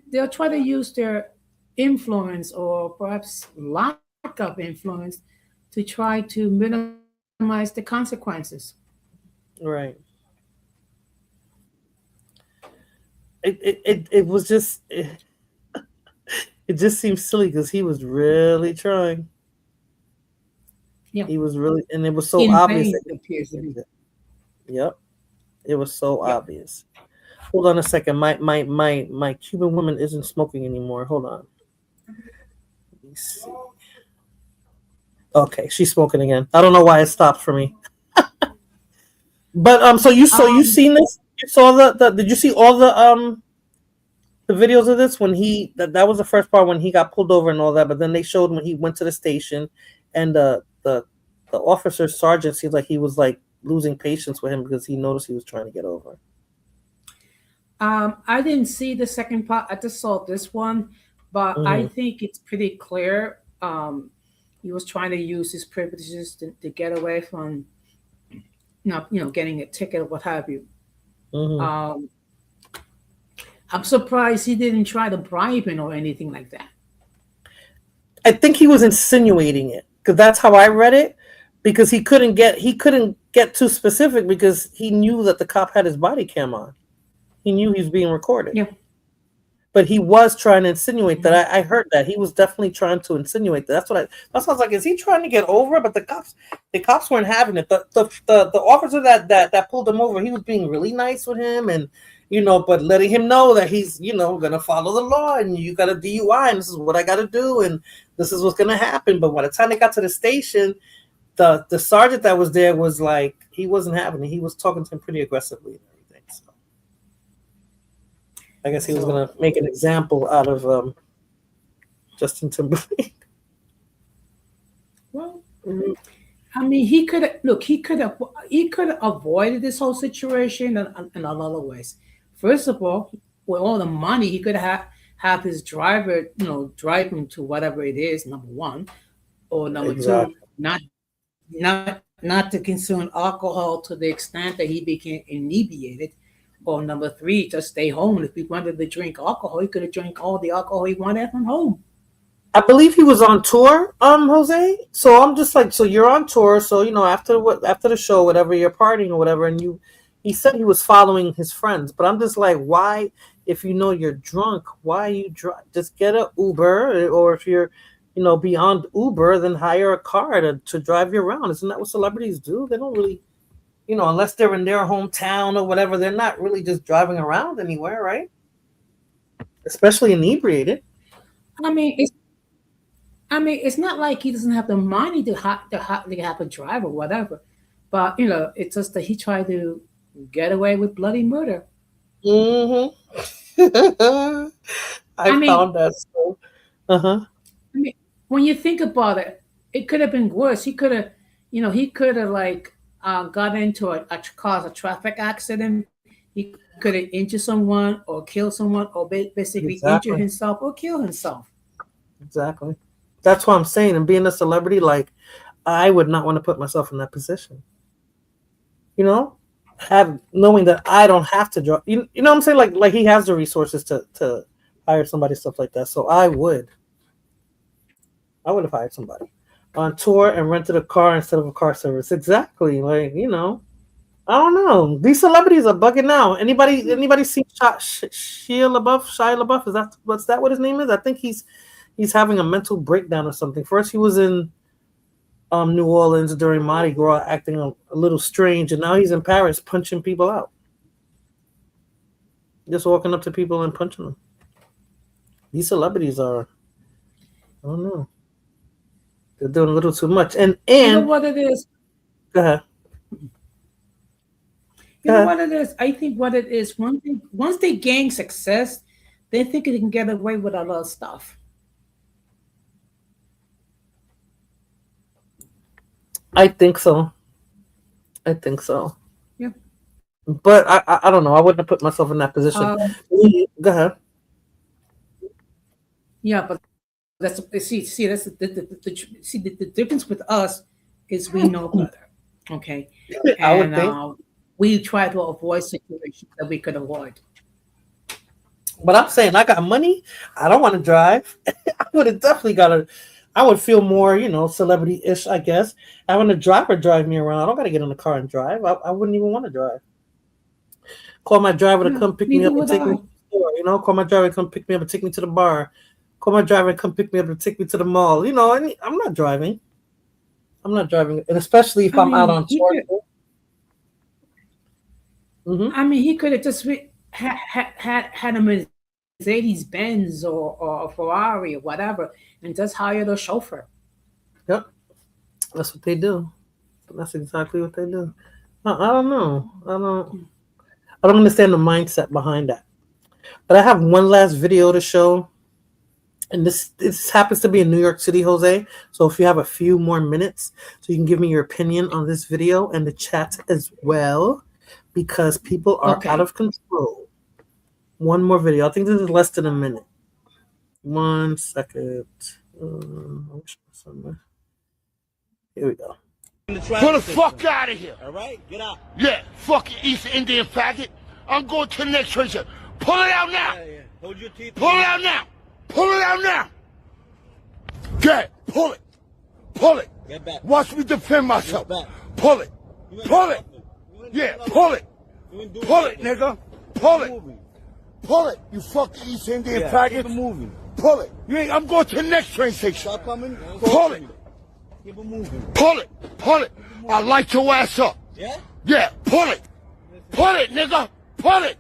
they'll try to use their influence or perhaps lack of influence to try to minimize the consequences.
Right. It was just it just seems silly because he was really trying.
Yeah.
He was really, and it was so
In
obvious.
vain,
that
it appears to be.
Yep. It was so obvious. Hold on a second. My Cuban woman isn't smoking anymore. Hold on. Let me see. Okay, she's smoking again. I don't know why it stopped for me. But you seen this? You saw the did you see all the videos of this when that was the first part when he got pulled over and all that, but then they showed when he went to the station and the officer sergeant seems like he was like losing patience with him because he noticed he was trying to get over.
I didn't see the second part. I just saw this one, but I think it's pretty clear. He was trying to use his privileges to get away from not, getting a ticket or what have you. I'm surprised he didn't try to bribe him or anything like that.
I think he was insinuating it because that's how I read it. Because he couldn't get too specific because he knew that the cop had his body cam on. He knew he was being recorded.
Yeah.
But he was trying to insinuate that. I heard that he was definitely trying to insinuate that. That's what I was like. Is he trying to get over it? But the cops weren't having it. The officer that pulled him over, he was being really nice with him and but letting him know that he's gonna follow the law and you got a DUI and this is what I got to do and this is what's gonna happen. But by the time they got to the station, the sergeant that was there was like he wasn't having it. He was talking to him pretty aggressively and everything. So I guess he was gonna make an example out of Justin Timberlake.
Well, I mean, he could have avoided this whole situation in a lot of ways. First of all, with all the money, he could have his driver, drive him to whatever it is. Number one, or number two, not to consume alcohol to the extent that he became inebriated. Or number three, just stay home. If he wanted to drink alcohol, he could have drank all the alcohol he wanted from home.
I believe he was on tour, Jose. So I'm just like, so you're on tour. So after the show, whatever, you're partying or whatever, and he said he was following his friends. But I'm just like, why? If you're drunk, why you just get an Uber, or if you're beyond Uber, then hire a car to drive you around. Isn't that what celebrities do? They don't really, unless they're in their hometown or whatever, they're not really just driving around anywhere, right? Especially inebriated.
I mean, it's not like he doesn't have the money to have a driver or whatever, but it's just that he tried to get away with bloody murder.
I found that so.
I mean, when you think about it, it could have been worse. He could have, got into caused a traffic accident. He could have injured someone or killed someone or basically injure himself or kill himself.
Exactly. That's what I'm saying. And being a celebrity, like, I would not want to put myself in that position. Knowing that I don't have to drive. You know what I'm saying? Like he has the resources to hire somebody, stuff like that. So I would have hired somebody. on tour and rented a car instead of a car service. Exactly. Like, you know, I don't know. These celebrities are bugging out. Anybody see Shia LaBeouf? Is that what his name is? I think he's having a mental breakdown or something. First he was in New Orleans during Mardi Gras acting a little strange, and now he's in Paris punching people out. Just walking up to people and punching them. These celebrities are, I don't know. They're doing a little too much. And
you know what it is?
Go ahead.
You know what it is? I think what it is, once they gain success, they think they can get away with a lot of stuff.
I think so.
Yeah.
But I don't know. I wouldn't have put myself in that position. Go ahead.
Yeah, but that's the difference with us is we know better. Okay.
I would think.
We try to avoid situations that we could avoid.
But I'm saying I got money. I don't want to drive. I would have definitely got to. I would feel more, you know, celebrity-ish, I guess. Having a driver drive me around. I don't got to get in the car and drive. I wouldn't even want to drive. Call my driver to come pick me up and take me to the store. You know, call my driver to come pick me up and take me to the bar. Call my driver and come pick me up and take me to the mall. You know, I'm not driving. And especially if I'm out on tour.
I mean, he could have just had a Mercedes Benz or a Ferrari or whatever, and just hired a chauffeur.
Yep, that's what they do. That's exactly what they do. I don't know. I don't understand the mindset behind that. But I have one last video to show, and this happens to be in New York City, Jose. So if you have a few more minutes, so you can give me your opinion on this video and the chat as well. Because people are out of control. One more video. I think this is less than a minute. 1 second. Here we go.
Pull the fuck out of here.
All right, get out.
Yeah, fucking East Indian faggot. I'm going to the next train station. Pull it out now.
Yeah. Hold your teeth.
Pull it out now. Pull it out now. Get pull it. Pull it.
Get back.
Watch me defend myself.
Get back.
Pull it. Pull it. Yeah, pull it. Pull it, nigga. Pull it. Pull it. You fucking East Indian faggot.
Keep it moving.
Pull it. I'm going to the next train station.
Stop coming.
Pull it.
Keep it moving.
Pull it. Pull it. I'll light your ass up.
Yeah?
Yeah, pull it. Pull it, nigga. Pull it.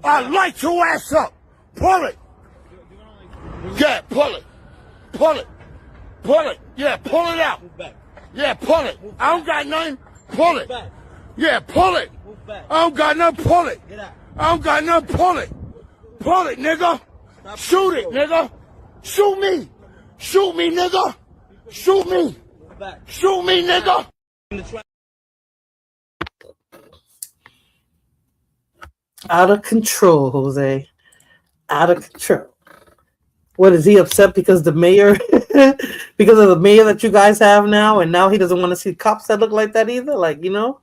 I'll light your ass up. Pull it. Yeah, pull it. Pull it. Pull it. Yeah, pull it out. Yeah, pull it. I don't got nothing. Pull it. Yeah, pull it. I don't got nothing. Pull it. I don't got nothing. Pull it. Pull it, nigga. Shoot it, nigga. Shoot me. Shoot me, nigga. Shoot me. Shoot me, nigga.
Out of control, Jose. Out of control. What, is he upset because the mayor, because of the mayor that you guys have now, and now he doesn't want to see cops that look like that either? Like, you know,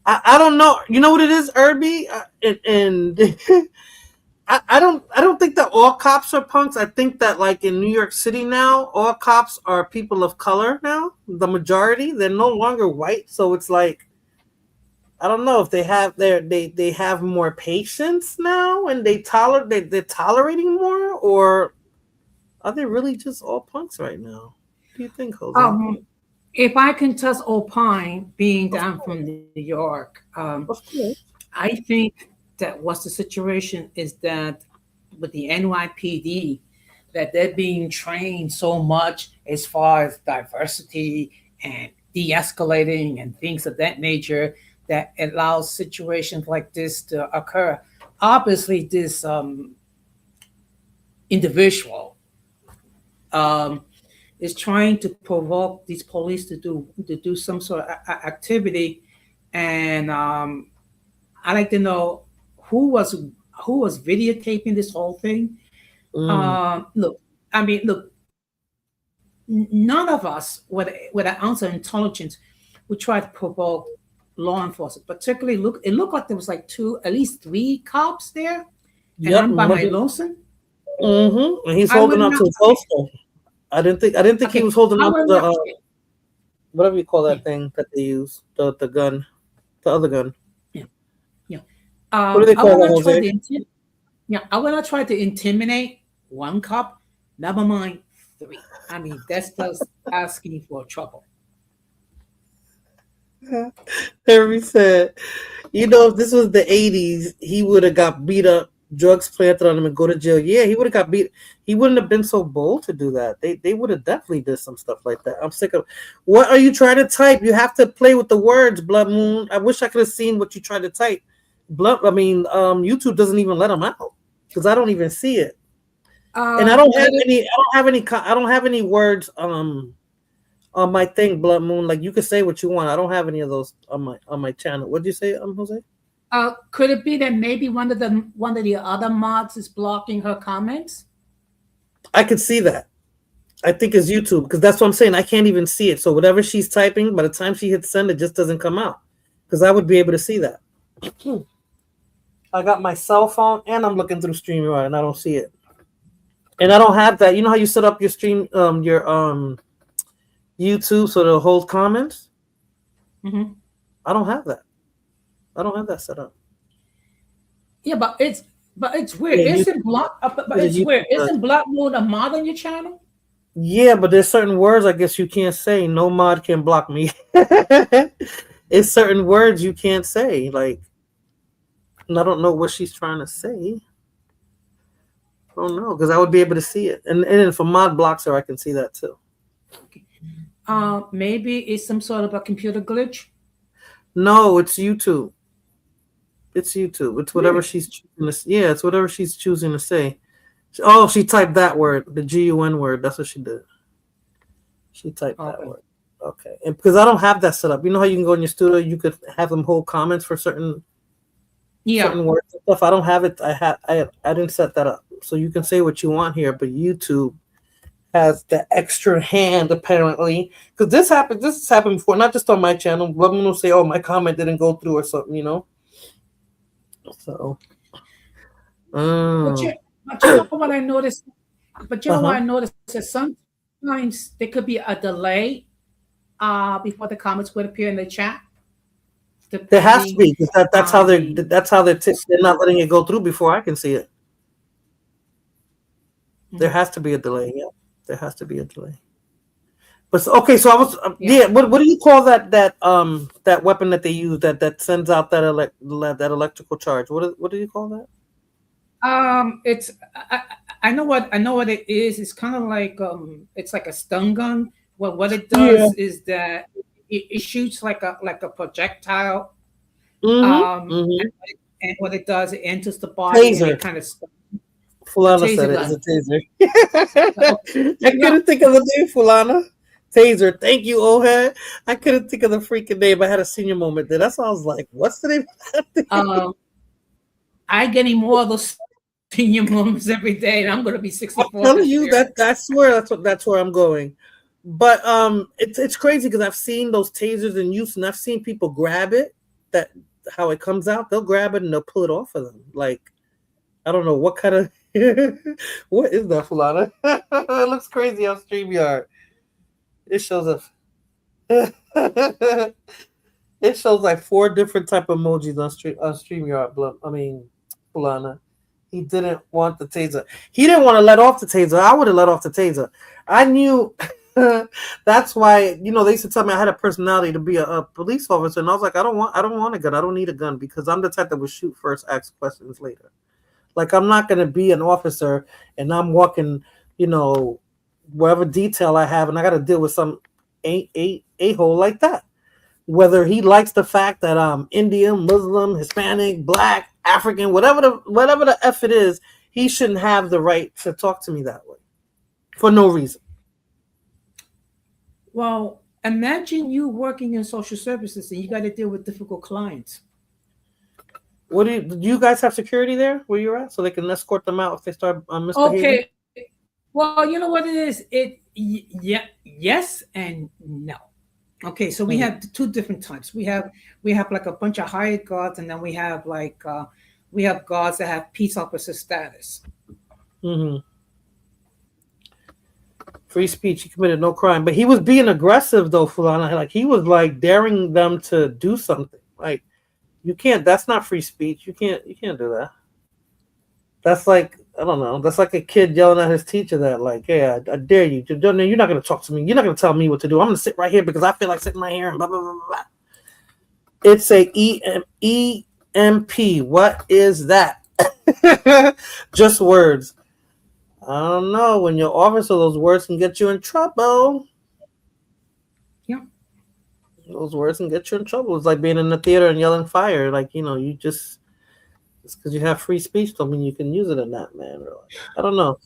I don't know. You know what it is, Irby, and I don't think that all cops are punks. I think that, like, in New York City now, all cops are people of color now. The majority, they're no longer white, so it's like, I don't know if they have more patience now and they're tolerating more, or are they really just all punks right now? What do you think, Jose?
If I can just opine, being down from New York, I think that what's the situation is that with the NYPD, that they're being trained so much as far as diversity and de-escalating and things of that nature, that allows situations like this to occur. Obviously, this individual is trying to provoke these police to do some sort of activity, and I'd like to know who was videotaping this whole thing. Look, none of us with an ounce of intelligence would try to provoke law enforcement. Particularly, it looked like there was like at least 3 cops there, and I'm by my lonesome.
And he's holding up to a poster. I didn't think he was holding
I
on to
will
the
not-
whatever you call that thing that they use, the gun, the other gun. What do they
I
call
will
that,
not try
Jose?
to I will not try to intimidate one cop. Never mind 3. I mean, that's just asking for trouble.
Harry said, you know, if this was the 80s, he would have got beat up, drugs planted on him, and go to jail. Yeah, he would have got beat. He wouldn't have been so bold to do that. They would have definitely did some stuff like that. I'm sick of. What are you trying to type? You have to play with the words, Blood Moon. I wish I could have seen what you tried to type. YouTube doesn't even let them out because I don't even see it, and I don't have any words on my thing, Blood Moon. Like you can say what you want. I don't have any of those on my channel. What did you say, Jose?
Could it be that maybe one of the other mods is blocking her comments?
I could see that. I think it's YouTube because that's what I'm saying. I can't even see it. So whatever she's typing, by the time she hits send, it just doesn't come out because I would be able to see that. I got my cell phone and I'm looking through StreamYard and I don't see it. And I don't have that. You know how you set up your stream, your YouTube so it'll hold comments?
Mm-hmm.
I don't have that. I don't have that set up.
Yeah, but it's weird.
Yeah,
Isn't block? But it's weird. Isn't Block Moon a mod on your channel?
Yeah, but there's certain words I guess you can't say. No mod can block me. It's certain words you can't say. Like, and I don't know what she's trying to say. I don't know because I would be able to see it. And if a mod blocks her, I can see that too.
Maybe it's some sort of a computer glitch.
No, it's YouTube. It's YouTube. It's whatever she's choosing to. Yeah, it's whatever she's choosing to say. Oh, she typed that word, the GUN word. That's what she did. She typed that word. Okay, and because I don't have that set up, you know how you can go in your studio, you could have them hold comments for certain words and stuff. I don't have it. I didn't set that up, so you can say what you want here, but YouTube has the extra hand apparently because this happened. This has happened before, not just on my channel. Someone will say, "Oh, my comment didn't go through" or something, you know. So,
But you know what I noticed? But you know what I noticed is sometimes there could be a delay before the comments would appear in the chat.
there has to be because that's how they're not letting it go through before I can see it. There has to be a delay. Yeah, there has to be a delay. But okay, so I was What do you call that weapon that they use that sends out that electrical charge? What do you call that?
It's I know what it is. It's kind of like it's like a stun gun. What it does is that it shoots like a projectile. And what it does, it enters the body and it kind of
Fulana said it. It's a taser. I couldn't think of the name, Fulana. Taser. Thank you, Ohead. I couldn't think of the freaking name. I had a senior moment there. That's why I was like, what's the name of that thing?
I getting more of those senior moments every day, and I'm going to be 64.
I'm telling you I swear that's where I'm going. But it's crazy because I've seen those tasers in use, and I've seen people grab it. That how it comes out, they'll grab it and they'll pull it off of them. Like, I don't know what kind of what is that, Fulana? It looks crazy on StreamYard. It shows up. It shows like 4 different type of emojis on StreamYard. I mean, Fulana. He didn't want the taser. He didn't want to let off the taser. I would have let off the taser. I knew. That's why, you know, they used to tell me I had a personality to be a police officer, and I was like, I don't want a gun. I don't need a gun because I'm the type that would shoot first, ask questions later. Like, I'm not going to be an officer and I'm walking, you know, wherever detail I have, and I got to deal with some a-hole like that. Whether he likes the fact that I'm Indian, Muslim, Hispanic, Black, African, whatever the F it is, he shouldn't have the right to talk to me that way for no reason.
Well, imagine you working in social services and you got to deal with difficult clients.
Do you guys have security there where you're at so they can escort them out if they start misbehaving?
Okay. Well, you know what it is? Yes and no. Okay, so we have 2 different types. We have like a bunch of hired guards, and then we have guards that have peace officer status.
Free speech. He committed no crime, but he was being aggressive though, Fulana. Like he was like daring them to do something. Like you can't. That's not free speech. You can't do that. That's like I don't know. That's like a kid yelling at his teacher that like, "Hey, I dare you. You're not going to talk to me. You're not going to tell me what to do. I'm going to sit right here because I feel like sitting right here." And blah blah blah blah. It's a EMP. What is that? Just words. I don't know. When you're officer, those words can get you in trouble.
Yeah.
Those words can get you in trouble. It's like being in the theater and yelling fire. Like, you just, it's because you have free speech don't mean you can use it in that, man. Really. I don't know.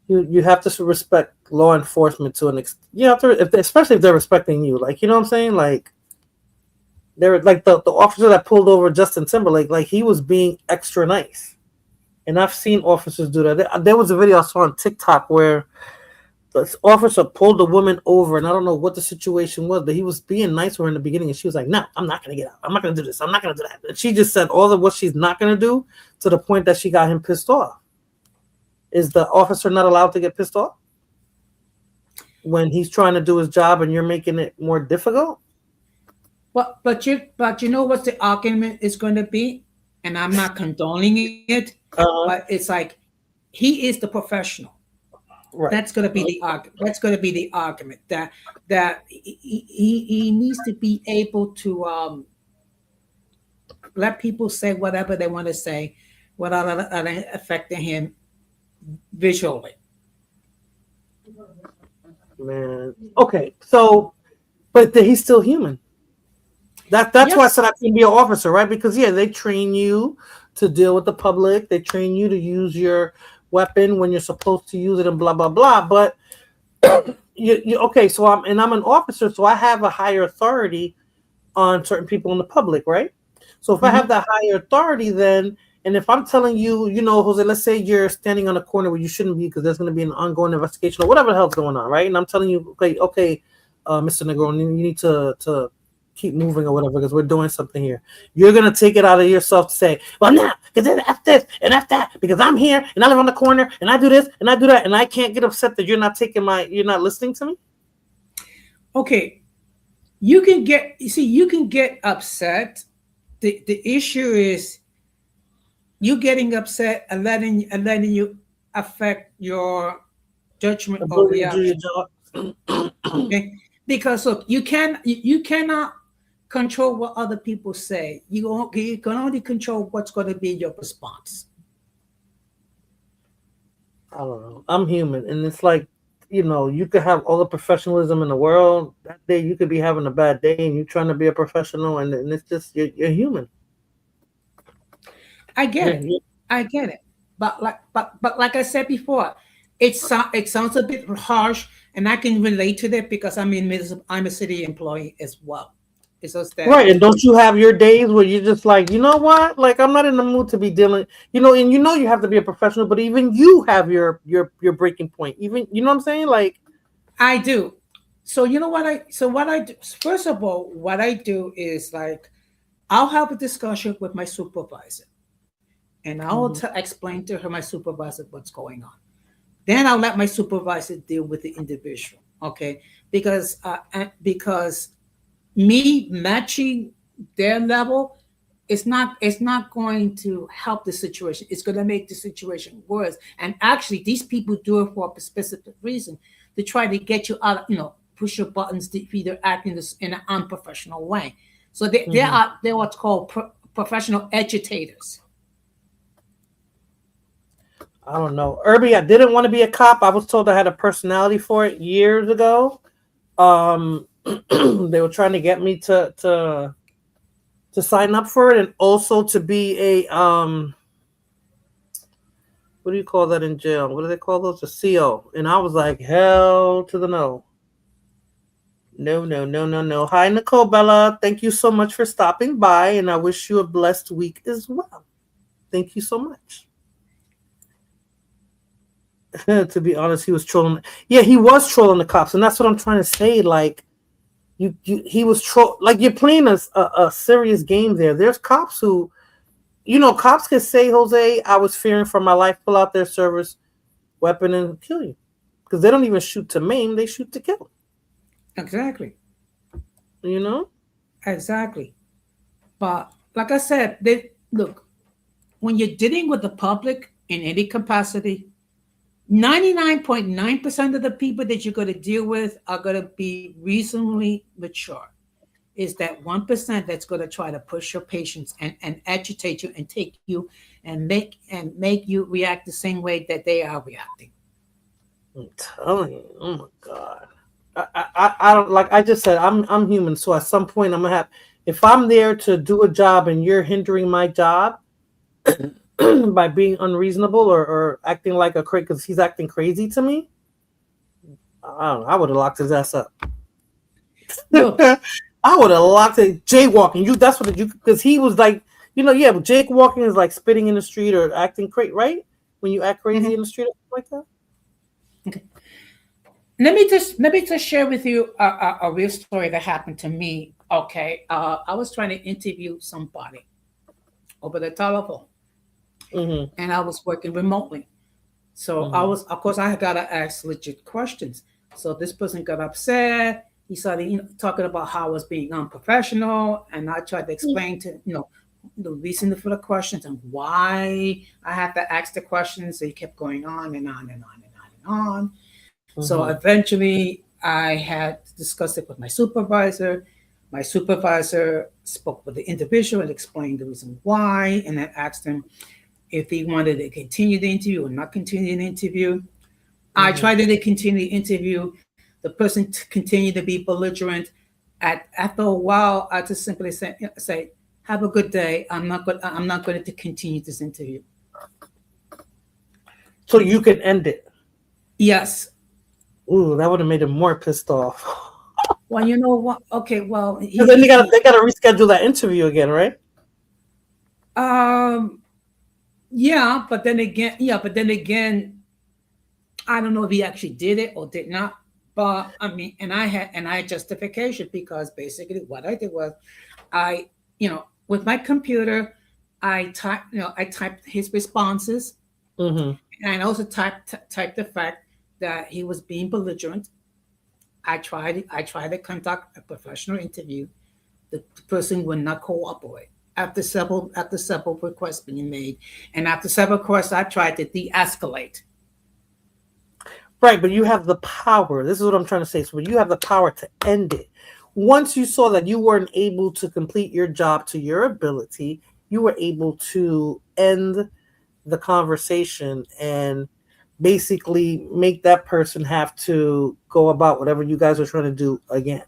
You have to respect law enforcement to an extent. You have to, especially if they're respecting you. Like, you know what I'm saying? Like, they're like the officer that pulled over Justin Timberlake, like he was being extra nice. And I've seen officers do that. There was a video I saw on TikTok where the officer pulled the woman over, and I don't know what the situation was, but he was being nice to her in the beginning, and she was like, "No, I'm not going to get out. I'm not going to do this. I'm not going to do that." And she just said all of what she's not going to do to the point that she got him pissed off. Is the officer not allowed to get pissed off when he's trying to do his job and you're making it more difficult?
But you know what the argument is going to be? And I'm not condoning it, but it's like he is the professional.
Right.
That's going to be the argument. That's going to be the argument that he needs to be able to let people say whatever they want to say without affecting him visually.
Man, okay, so, but he's still human. That's why I said I can be an officer, right? Because they train you to deal with the public. They train you to use your weapon when you're supposed to use it, and blah blah blah. But okay, so I'm an officer, so I have a higher authority on certain people in the public, right? So if I have that higher authority, then, and if I'm telling you, Jose, let's say you're standing on a corner where you shouldn't be because there's going to be an ongoing investigation or whatever the hell's going on, right? And I'm telling you, okay, Mr. Negron, you need to keep moving or whatever because we're doing something here. You're going to take it out of yourself to say, well, no, because F this and F that because I'm here and I live on the corner and I do this and I do that and I can't get upset that you're not listening to me? Okay.
You can get upset. The issue is you getting upset and letting you affect your judgment or reaction. Okay? Because look, you cannot control what other people say. You can only control what's going to be your response.
I don't know. I'm human, and it's like, you could have all the professionalism in the world. That day, you could be having a bad day, and you're trying to be a professional, and it's just you're human.
I get it. I get it. But like I said before, it sounds a bit harsh, and I can relate to that because I'm a city employee as well. It's just that,
right? And don't you have your days where you're just like, you know what? Like, I'm not in the mood to be dealing, and you have to be a professional, but even you have your breaking point. Even, you know what I'm saying? Like,
I do. So what I do, first of all, what I do is like, I'll have a discussion with my supervisor, and I'll explain to her, my supervisor, what's going on. Then I'll let my supervisor deal with the individual, okay? Because me matching their level is not going to help the situation. It's going to make the situation worse. And actually, these people do it for a specific reason, to try to get you out, push your buttons to either act in an unprofessional way. So they're what's called professional agitators.
I don't know. Irby, I didn't want to be a cop. I was told I had a personality for it years ago. They were trying to get me to sign up for it, and also to be a what do you call that in jail? What do they call those? A CO. And I was like, hell to the no. No. Hi, Nicole Bella. Thank you so much for stopping by, and I wish you a blessed week as well. Thank you so much. To be honest, he was trolling. Yeah, he was trolling the cops, and that's what I'm trying to say. Like, he was like, you're playing a serious game there. There's cops who, cops can say, Jose, I was fearing for my life, pull out their service weapon and kill you. because they don't even shoot to maim; they shoot to kill.
Exactly.
You know?
Exactly. But like I said, look, when you're dealing with the public in any capacity, 99.9% of the people that you're going to deal with are going to be reasonably mature. Is that 1% that's going to try to push your patience and agitate you and take you and make you react the same way that they are reacting.
I'm telling you, oh my God. I don't, like I just said, I'm human, so at some point I'm gonna have, if I'm there to do a job and you're hindering my job by being unreasonable or acting like a crazy, because he's acting crazy to me, I don't know, I would have locked his ass up. I would have locked it. Jaywalking, that's what you, because he was like, but jaywalking is like spitting in the street or acting crazy, right? When you act crazy in the street or something like that.
Okay. Let me just share with you a real story that happened to me. Okay, I was trying to interview somebody over the telephone, and I was working remotely. So I gotta ask legit questions. So this person got upset. He started, talking about how I was being unprofessional, and I tried to explain to the reason for the questions and why I had to ask the questions. So he kept going on and on and on and on and on. So eventually I had to discuss it with my supervisor. My supervisor spoke with the individual and explained the reason why, and I asked him if he wanted to continue the interview or not continue the interview. I tried to continue the interview. The person continued to be belligerent. After a while, I just simply say, "Have a good day. I'm not going to continue this interview."
So you can end it.
Yes.
Ooh, that would have made him more pissed off.
Well, you know what? Okay, well,
then they gotta reschedule that interview again, right?
Yeah, but then again, I don't know if he actually did it or did not. But I mean, and I had justification, because basically what I did was, with my computer, I typed his responses, and I also typed the fact that he was being belligerent. I tried to conduct a professional interview. The person would not cooperate. After several requests being made, and after several requests, I tried to de-escalate.
Right, but you have the power. This is what I'm trying to say. So you have the power to end it. Once you saw that you weren't able to complete your job to your ability, you were able to end the conversation and basically make that person have to go about whatever you guys are trying to do again.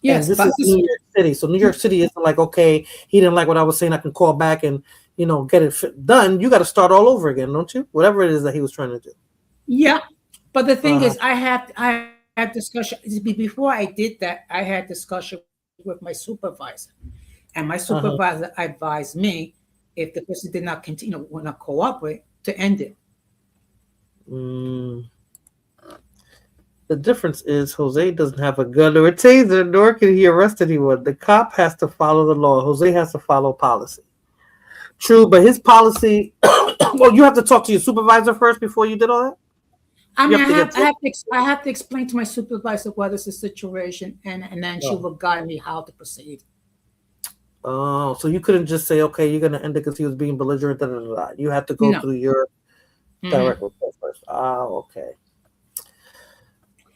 Yes, and this is New York City. So New York City isn't like, okay, he didn't like what I was saying, I can call back and get it done. You got to start all over again, don't you? Whatever it is that he was trying to do.
Yeah, but the thing is, I had discussion before I did that. I had discussion with my supervisor, and my supervisor advised me, if the person did not continue, would not cooperate, to end it.
The difference is Jose doesn't have a gun or a taser, nor can he arrest anyone. The cop has to follow the law. Jose has to follow policy. True, but his policy. Well, you have to talk to your supervisor first before you did all that.
I mean, I have to explain to my supervisor what is the situation, and then she will guide me how to proceed.
Oh, so you couldn't just say, okay, you're gonna end it because he was being belligerent. You had to go through your direct report first. Oh, okay.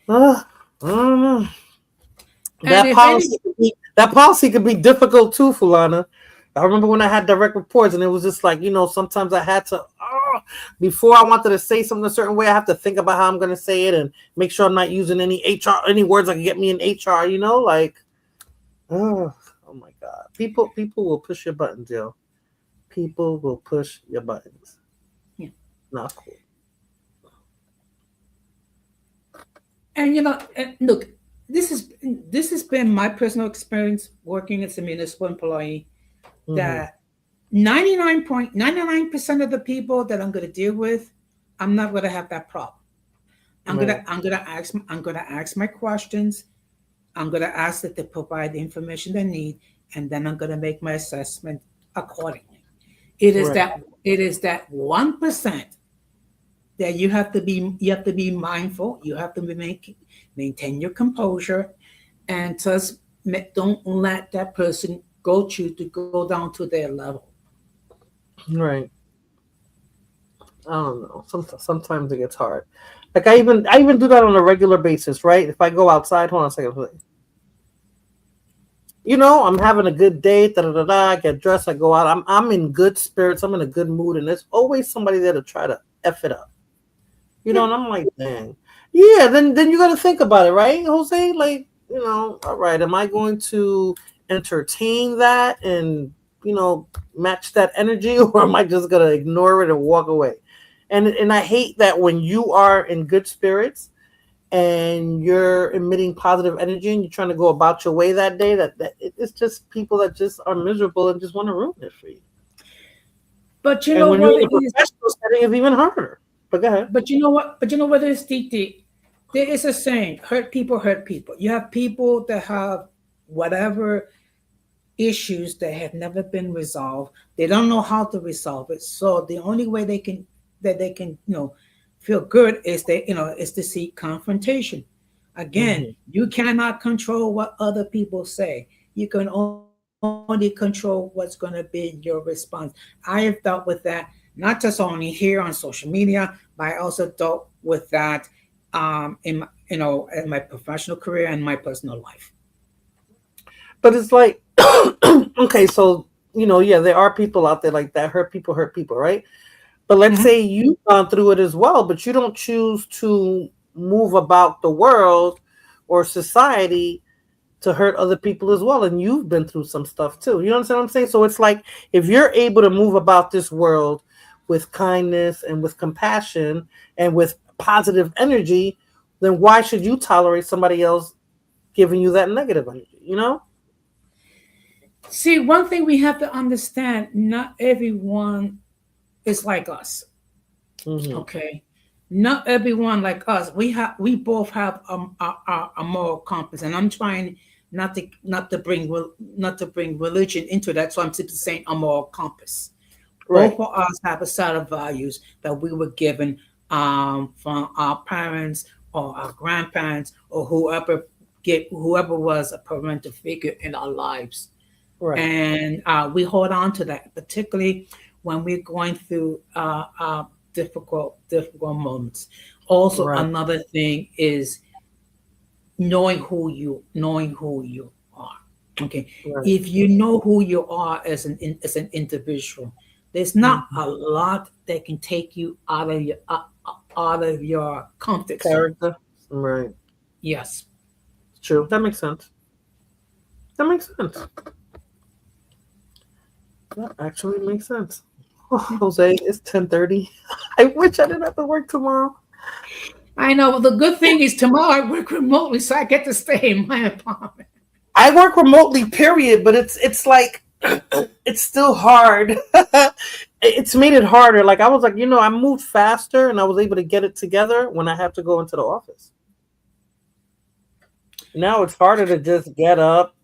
I don't know. That policy could be difficult too, Fulana. I remember when I had direct reports, and it was just like, sometimes I had to, before I wanted to say something a certain way, I have to think about how I'm going to say it and make sure I'm not using any words that can get me in HR, oh my God. People will push your buttons, yo. People will push your buttons.
Yeah.
Not cool.
And look, this has been my personal experience working as a municipal employee. That 99% of the people that I'm going to deal with, I'm not going to have that problem. I'm going to ask my questions. I'm going to ask that they provide the information they need, and then I'm going to make my assessment accordingly. It is that 1% that you have to be mindful. You have to maintain your composure, and just don't let that person to go down to their level.
Right. I don't know. Sometimes it gets hard. Like I even do that on a regular basis, right? If I go outside, hold on a second, please. You know, I'm having a good day, I get dressed, I go out. I'm in good spirits, I'm in a good mood, and there's always somebody there to try to F it up. You know, and I'm like, dang. Yeah, then you gotta think about it, right, Jose? Like, you know, all right, am I going to entertain that and, you know, match that energy, or am I just gonna ignore it and walk away? And I hate that when you are in good spirits and you're emitting positive energy and you're trying to go about your way that day, that it's just people that just are miserable and just want to ruin it for you.
But you know what?
You're in a professional setting, it's even harder. But go ahead.
But you know what? There's Titi. There is a saying: hurt people hurt people. You have people that have whatever issues that have never been resolved. They don't know how to resolve it. So the only way they can feel good is to seek confrontation. Again, you cannot control what other people say. You can only control what's going to be your response. I have dealt with that, not just only here on social media, but I also dealt with that in my professional career and my personal life.
But it's like, okay, so, there are people out there like that. Hurt people, right? But let's say you've gone through it as well, but you don't choose to move about the world or society to hurt other people as well. And you've been through some stuff too. You know what I'm saying? So it's like, if you're able to move about this world with kindness and with compassion and with positive energy, then why should you tolerate somebody else giving you that negative energy, you know?
See, one thing we have to understand, not everyone is like us. Okay, not everyone like us. We both have a moral compass, and I'm trying not to bring religion into that. So I'm simply saying a moral compass. Right. Both of us have a set of values that we were given from our parents or our grandparents or whoever was a parental figure in our lives. Right. And we hold on to that, particularly when we're going through difficult moments. Also, another thing is knowing who you are. Okay, if you know who you are as an individual, there's not a lot that can take you out of your comfort
character. Right.
Yes.
True. That makes sense. That actually makes sense. Oh, Jose, it's 10:30. I wish I didn't have to work tomorrow.
I know. Well, the good thing is tomorrow I work remotely, so I get to stay in my apartment.
I work remotely, period, but it's like it's still hard. It's made it harder. Like I was like, I moved faster and I was able to get it together when I have to go into the office. Now it's harder to just get up,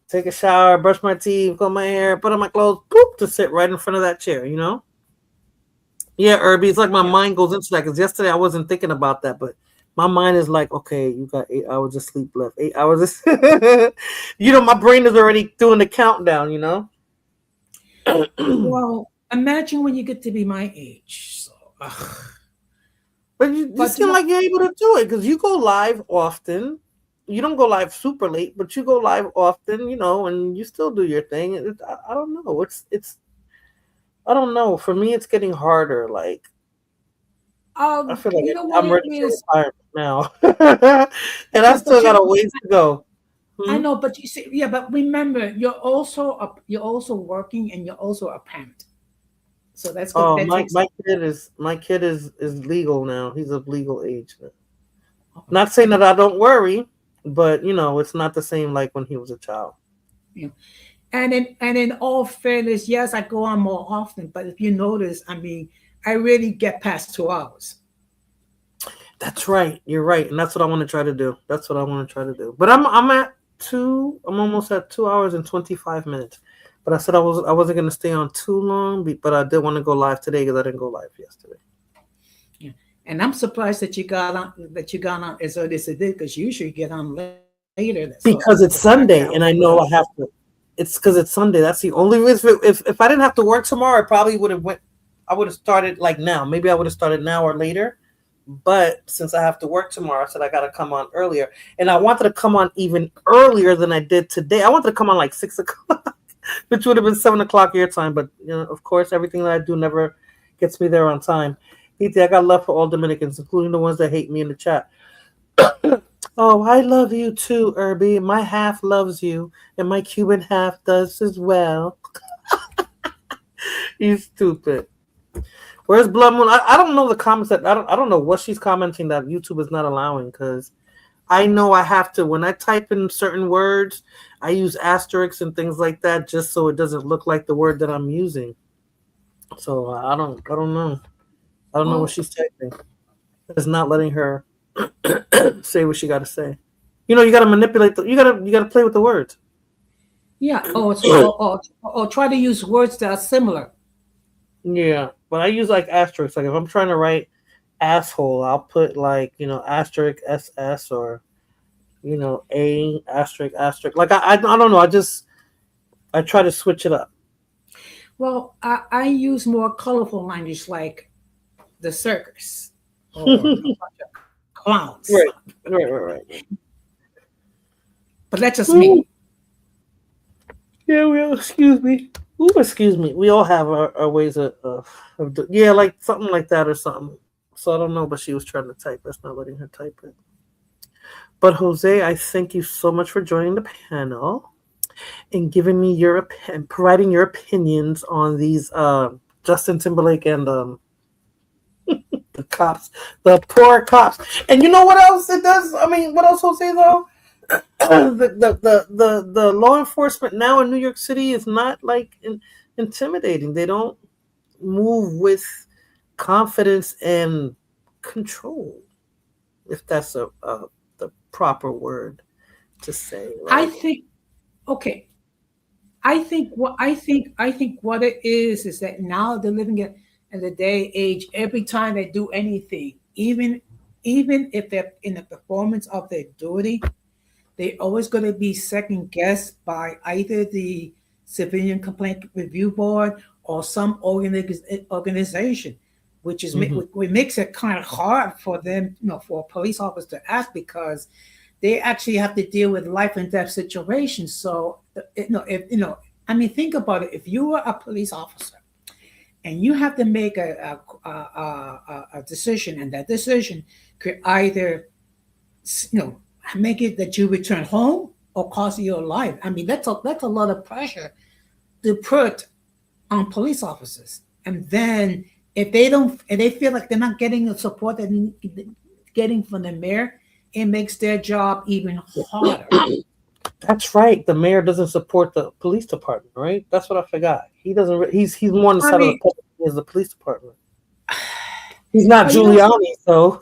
take a shower, brush my teeth, comb my hair, put on my clothes, boop, to sit right in front of that chair, Yeah, Irby, it's like my mind goes into that because yesterday I wasn't thinking about that, but my mind is like, okay, you got 8 hours of sleep left. 8 hours of my brain is already doing the countdown,
Well, imagine when you get to be my age. So,
But you seem like you're able to do it because you go live often. You don't go live super late, but you go live often, and you still do your thing. I don't know. I don't know. For me, it's getting harder. Like, I feel like I'm ready for retirement now, and I still got a ways to go.
I know, but you see, but remember, you're also working, and you're also a parent. So that's good.
Oh, my kid is legal now. He's of legal age now. Not saying that I don't worry. But it's not the same like when he was a child.
Yeah, and in all fairness, yes, I go on more often. But if you notice, I really get past 2 hours.
That's right. You're right, and that's what I want to try to do. But I'm almost at 2 hours and 25 minutes. But I said I wasn't going to stay on too long. But I did want to go live today because I didn't go live yesterday.
And I'm surprised that you got on as early as it did, because usually you get on later.
Because it's Sunday, and I know I have to. It's because it's Sunday. That's the only reason. If I didn't have to work tomorrow, I probably would have went. I would have started like now. Maybe I would have started now or later. But since I have to work tomorrow, I said I got to come on earlier. And I wanted to come on even earlier than I did today. I wanted to come on like 6 o'clock, which would have been 7 o'clock your time. But, you know, of course, everything that I do never gets me there on time. I got love for all Dominicans, including the ones that hate me in the chat. Oh, I love you too, Irby. My half loves you, and my Cuban half does as well. You stupid. Where's Blood Moon? I don't know the comments that I don't know what she's commenting that YouTube is not allowing, because I know I have to, when I type in certain words, I use asterisks and things like that just so it doesn't look like the word that I'm using. So I don't know. I don't know what she's typing. It's not letting her say what she got to say. You know, you got to manipulate. You got to play with the words.
Yeah. Or try to use words that are similar.
Yeah, but I use like asterisks. Like if I'm trying to write asshole, I'll put like, you know, asterisk SS or, you know, A asterisk asterisk. Like I don't know. I try to switch it up.
Well, I use more colorful language, like the circus or a bunch of clowns.
Right.
But that's just me.
Yeah, excuse me. Ooh, excuse me. We all have our ways of yeah, like something like that or something. So I don't know, but she was trying to type. That's not letting her type it. But Jose, I thank you so much for joining the panel and giving me providing your opinions on these Justin Timberlake and the cops, the poor cops. And you know what else it does? I mean, what else, Jose, though? The law enforcement now in New York City is not like intimidating. They don't move with confidence and control, if that's the proper word to say. Right?
I think what it is that now they're living in the day age. Every time they do anything, even if they're in the performance of their duty, they're always going to be second guessed by either the Civilian Complaint Review Board or some organization, which makes it kind of hard for them, you know, for a police officer to act, because they actually have to deal with life and death situations. So, I mean, think about it. If you were a police officer and you have to make a decision, and that decision could either, you know, make it that you return home or cost you your life. I mean, that's a lot of pressure to put on police officers. And then if they feel like they're not getting the support that they're getting from the mayor, it makes their job even harder.
That's right. The mayor doesn't support the police department, right? That's what I forgot. He doesn't. He's more on the side of the public as the police department. He's not Giuliani, so.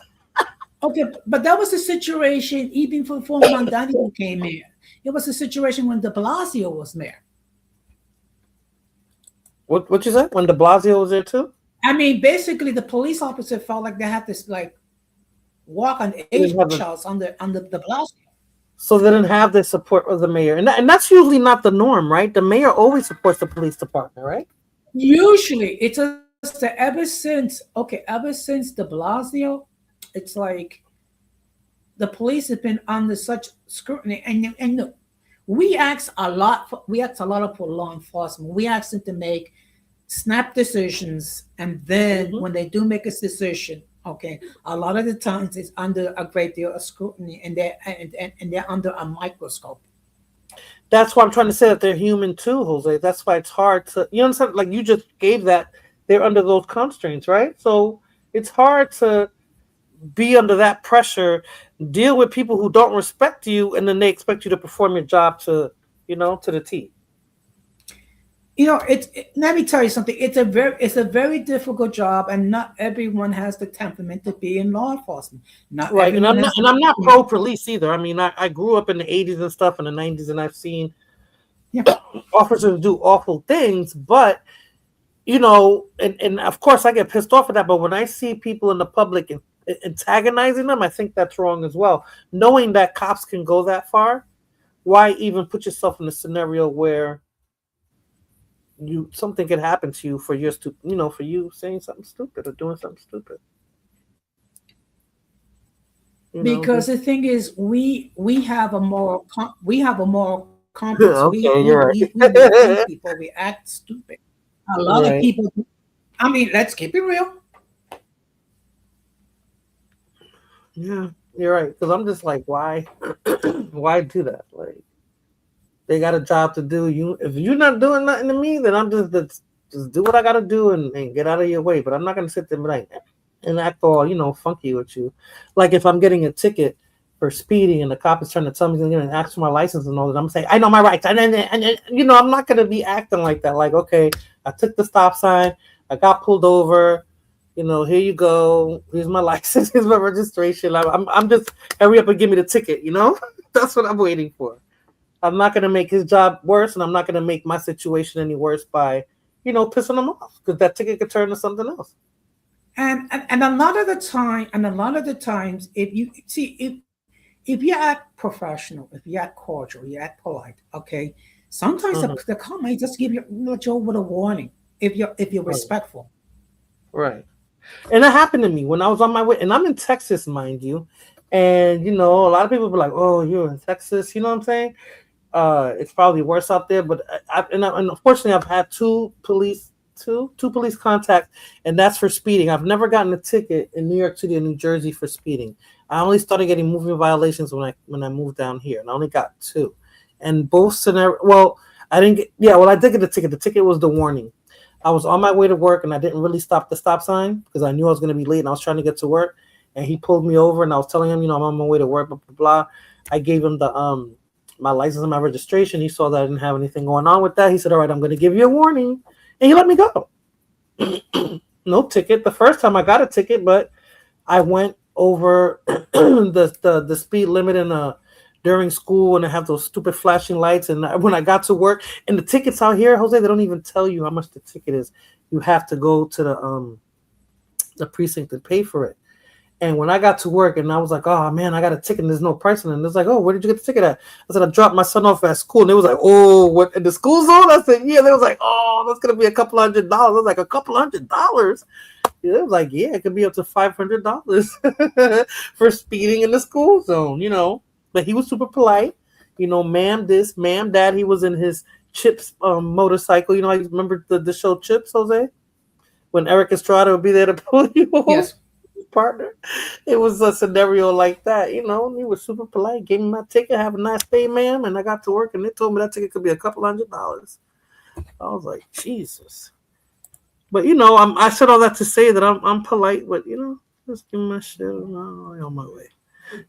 Okay, but that was the situation even before Mandani became mayor. It was a situation when de Blasio was mayor.
What you said? When de Blasio was there too?
I mean, basically, the police officer felt like they had to like walk on eggshells under de Blasio.
So they didn't have the support of the mayor, and that's usually not the norm, right? The mayor always supports the police department, right?
Usually, it's ever since de Blasio. It's like the police have been under such scrutiny, and we ask a lot for law enforcement. We ask them to make snap decisions, and then when they do make a decision, okay, a lot of the times it's under a great deal of scrutiny, and they're under a microscope.
That's why I'm trying to say that they're human too, Jose. That's why it's hard to, you understand? Like you just gave that, they're under those constraints, right? So it's hard to be under that pressure, deal with people who don't respect you, and then they expect you to perform your job to the T.
Let me tell you something. It's a very difficult job, and not everyone has the temperament to be in law enforcement.
Right, and I'm not pro police either. I mean, I grew up in the 80s and stuff, in the 90s, and I've seen officers do awful things, but and of course I get pissed off at that. But when I see people in the public antagonizing them, I think that's wrong as well. Knowing that cops can go that far, why even put yourself in a scenario where something could happen to you for your for you saying something stupid or doing something stupid?
Because the thing is, we have a moral compass.
Okay, you're right.
We people, we act stupid. A lot of people. I mean, let's keep it real.
Yeah, you're right. Because I'm just like, why, why do that? Like, they got a job to do. If you're not doing nothing to me, then I'm just do what I got to do and get out of your way. But I'm not gonna sit there and act all funky with you. Like if I'm getting a ticket for speeding and the cop is trying to tell me and ask for my license and all that, I'm saying I know my rights, and I'm not gonna be acting like that. Like, okay, I took the stop sign, I got pulled over. Here you go. Here's my license. Here's my registration. I'm just hurry up and give me the ticket. That's what I'm waiting for. I'm not gonna make his job worse, and I'm not gonna make my situation any worse by, pissing him off, because that ticket could turn to something else.
And a lot of the times, if you act professional, if you act cordial, you act polite, okay. Sometimes the cop may just give you with a warning if you're respectful. Right.
And that happened to me when I was on my way, and I'm in Texas, mind you. And a lot of people be like, "Oh, you're in Texas," you know what I'm saying? It's probably worse out there, but unfortunately, I've had two police contacts, and that's for speeding. I've never gotten a ticket in New York City or New Jersey for speeding. I only started getting moving violations when I moved down here, and I only got 2. And both scenarios, I did get the ticket. The ticket was the warning. I was on my way to work, and I didn't really stop the stop sign because I knew I was going to be late, and I was trying to get to work. And he pulled me over, and I was telling him, I'm on my way to work, blah, blah, blah. I gave him the my license and my registration. He saw that I didn't have anything going on with that. He said, "All right, I'm going to give you a warning." And he let me go. No ticket. The first time I got a ticket, but I went over the speed limit during school, and I have those stupid flashing lights. And when I got to work, and the tickets out here, Jose, they don't even tell you how much the ticket is. You have to go to the precinct to pay for it. And when I got to work, and I was like, "Oh man, I got a ticket and there's no price on it." And it's like, "Oh, where did you get the ticket at?" I said, "I dropped my son off at school." And they was like, "Oh, what, in the school zone?" I said, "Yeah." They was like, "Oh, that's gonna be a couple $100." I was like, $200? Yeah, it was like, "Yeah, it could be up to $500 for speeding in the school zone." But he was super polite. Ma'am this, ma'am that. He was in his Chips motorcycle. I remember the show Chips, Jose, when Eric Estrada would be there to pull you over. Yes. Partner. It was a scenario like that, He was super polite, gave me my ticket, "Have a nice day, ma'am," and I got to work, and they told me that ticket could be $200. I was like, Jesus. But I said all that to say that I'm polite, but just give me my shit on my way.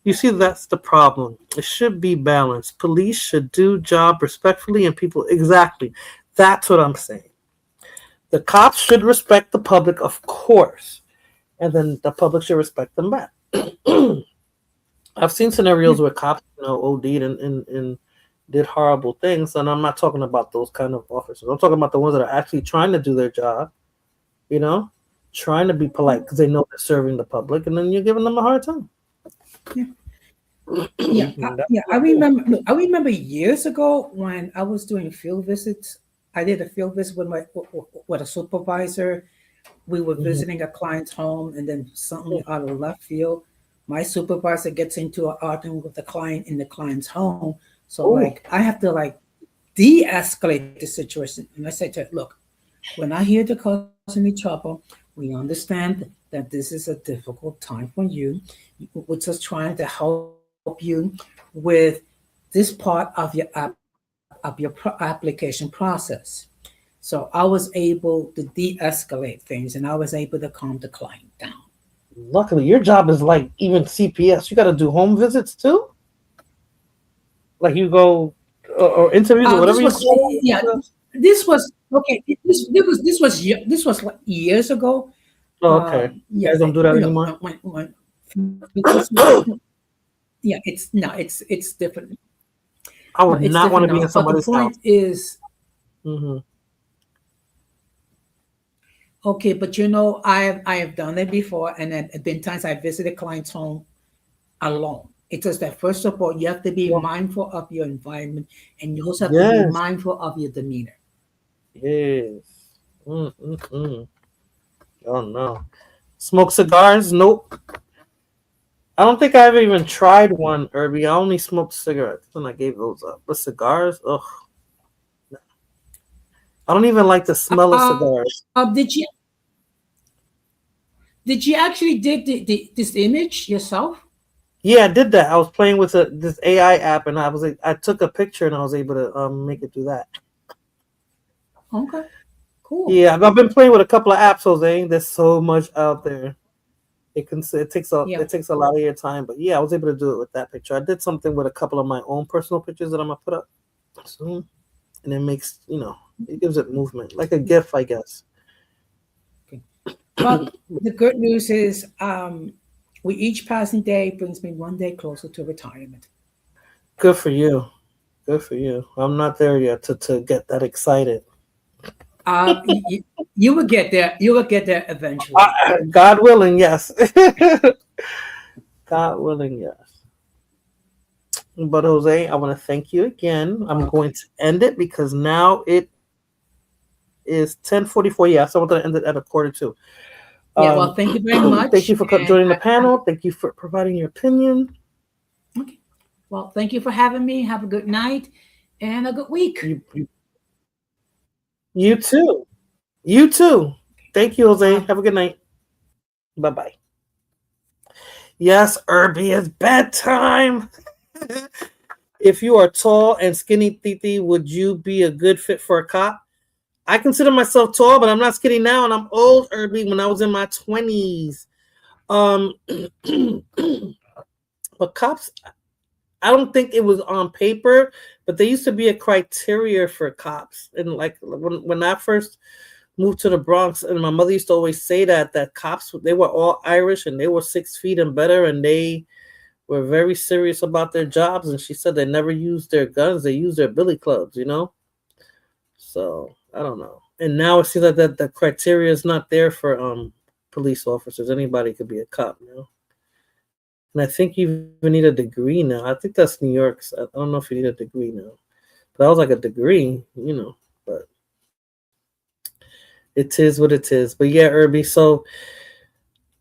You see, that's the problem. It should be balanced. Police should do job respectfully, and people exactly. That's what I'm saying. The cops should respect the public, of course. And then the public should respect them back. I've seen scenarios where cops, OD'd and did horrible things, and I'm not talking about those kind of officers. I'm talking about the ones that are actually trying to do their job, trying to be polite because they know they're serving the public, and then you're giving them a hard time.
Yeah. I remember years ago when I was doing field visits. I did a field visit with a supervisor. We were visiting a client's home, and then something out of left field, my supervisor gets into an argument with the client in the client's home. So I have to de-escalate the situation. And I say to her, "Look, we're not here to cause any trouble. We understand that this is a difficult time for you. We're just trying to help you with this part of your application process." So I was able to de-escalate things, and I was able to calm the client down.
Luckily, your job is like even CPS. You got to do home visits too? Like you go or interviews or whatever you call it?
Yeah, this was okay. This was like years ago.
Oh, okay. You guys don't do that anymore?
It's different.
I would not want to be in somebody's house.
The point is, Okay, but I have done it before, and then there been times I visited clients' home alone. It's just that first of all, you have to be mindful of your environment, and you also have to be
Yes.
mindful of your demeanor.
Yes. Mm-mm-mm. Oh no. Smoke cigars? Nope. I don't think I ever even tried one, Irby. I only smoked cigarettes and I gave those up. But cigars? Ugh. I don't even like the smell of cigars.
Did you actually did this image yourself?
Yeah, I did that. I was playing with this AI app, and I took a picture, and I was able to make it do that.
Okay, cool.
Yeah, I've been playing with a couple of apps, Jose. There's so much out there. It takes a lot of your time, but yeah, I was able to do it with that picture. I did something with a couple of my own personal pictures that I'm gonna put up soon, and it makes it gives it movement, like a GIF, I guess.
Well, the good news is, with each passing day brings me one day closer to retirement.
Good for you. Good for you. I'm not there yet to get that excited.
You will get there. You will get there eventually.
God willing, yes. God willing, yes. But Jose, I want to thank you again. I'm going to end it because now it is 10:44. Yeah, so I'm going to end it at 1:45.
Yeah, well, thank you very much.
Thank you for joining the panel. Thank you for providing your opinion.
Okay. Well, thank you for having me. Have a good night and a good week.
You too. You too. Thank you, Jose. Have a good night. Bye-bye. Yes, Irby, it's bedtime. If you are tall and skinny, Titi, would you be a good fit for a cop? I consider myself tall, but I'm not skinny now, and I'm old, Irby, when I was in my 20s. But cops, I don't think it was on paper, but there used to be a criteria for cops. And like when I first moved to the Bronx, and my mother used to always say that cops, they were all Irish and they were 6 feet and better, and they were very serious about their jobs. And she said they never used their guns, they used their billy clubs, So I don't know. And now it seems like that the criteria is not there for police officers. Anybody could be a cop now. And I think you even need a degree now. I think that's New York. I don't know if you need a degree now. But that was like a degree, but it is what it is. But yeah, Irby, so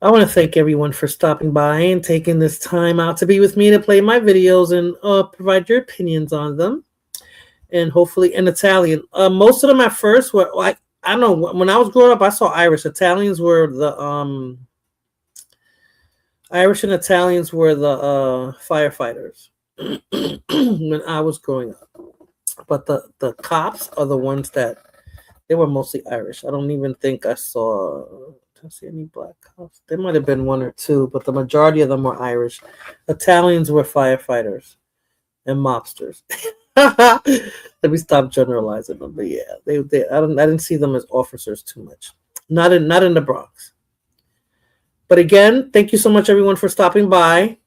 I want to thank everyone for stopping by and taking this time out to be with me to play my videos and provide your opinions on them. And hopefully in Italian. Most of them at first were like, I don't know, when I was growing up, I saw Irish. Italians were the Irish and Italians were the firefighters when I was growing up. But the cops are the ones that they were mostly Irish. I don't even think I saw any black cops. There might have been one or two, but the majority of them were Irish. Italians were firefighters and mobsters. Let me stop generalizing them, but yeah, they I didn't see them as officers too much. Not in the Bronx. But again, thank you so much, everyone, for stopping by.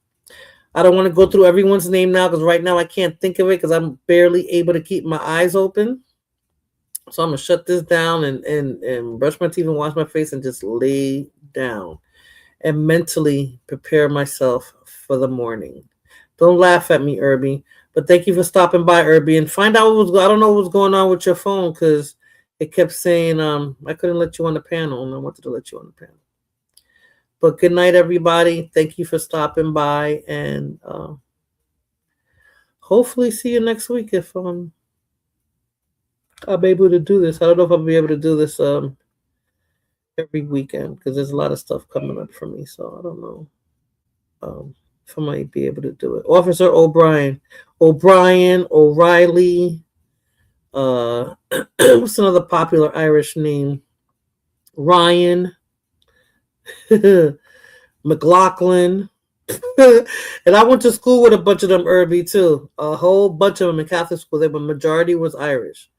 I don't want to go through everyone's name now because right now I can't think of it because I'm barely able to keep my eyes open. So I'm gonna shut this down and brush my teeth and wash my face and just lay down and mentally prepare myself for the morning. Don't laugh at me, Irby. But thank you for stopping by, Irby, and find out I don't know what was going on with your phone because it kept saying I couldn't let you on the panel, and I wanted to let you on the panel. But good night, everybody. Thank you for stopping by, and hopefully see you next week if I'm able to do this. I don't know if I'll be able to do this every weekend because there's a lot of stuff coming up for me, so I don't know if I might be able to do it. Officer O'Brien, O'Reilly, what's another popular Irish name? Ryan, McLaughlin. And I went to school with a bunch of them, Irby, too. A whole bunch of them in Catholic school. The majority was Irish.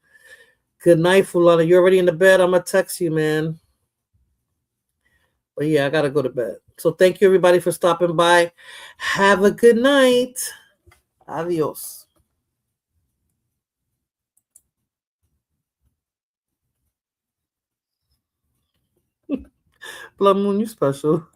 Good night, Fulana. You already in the bed? I'm going to text you, man. But yeah, I got to go to bed. So thank you, everybody, for stopping by. Have a good night. Adios. Blood Moon, you special.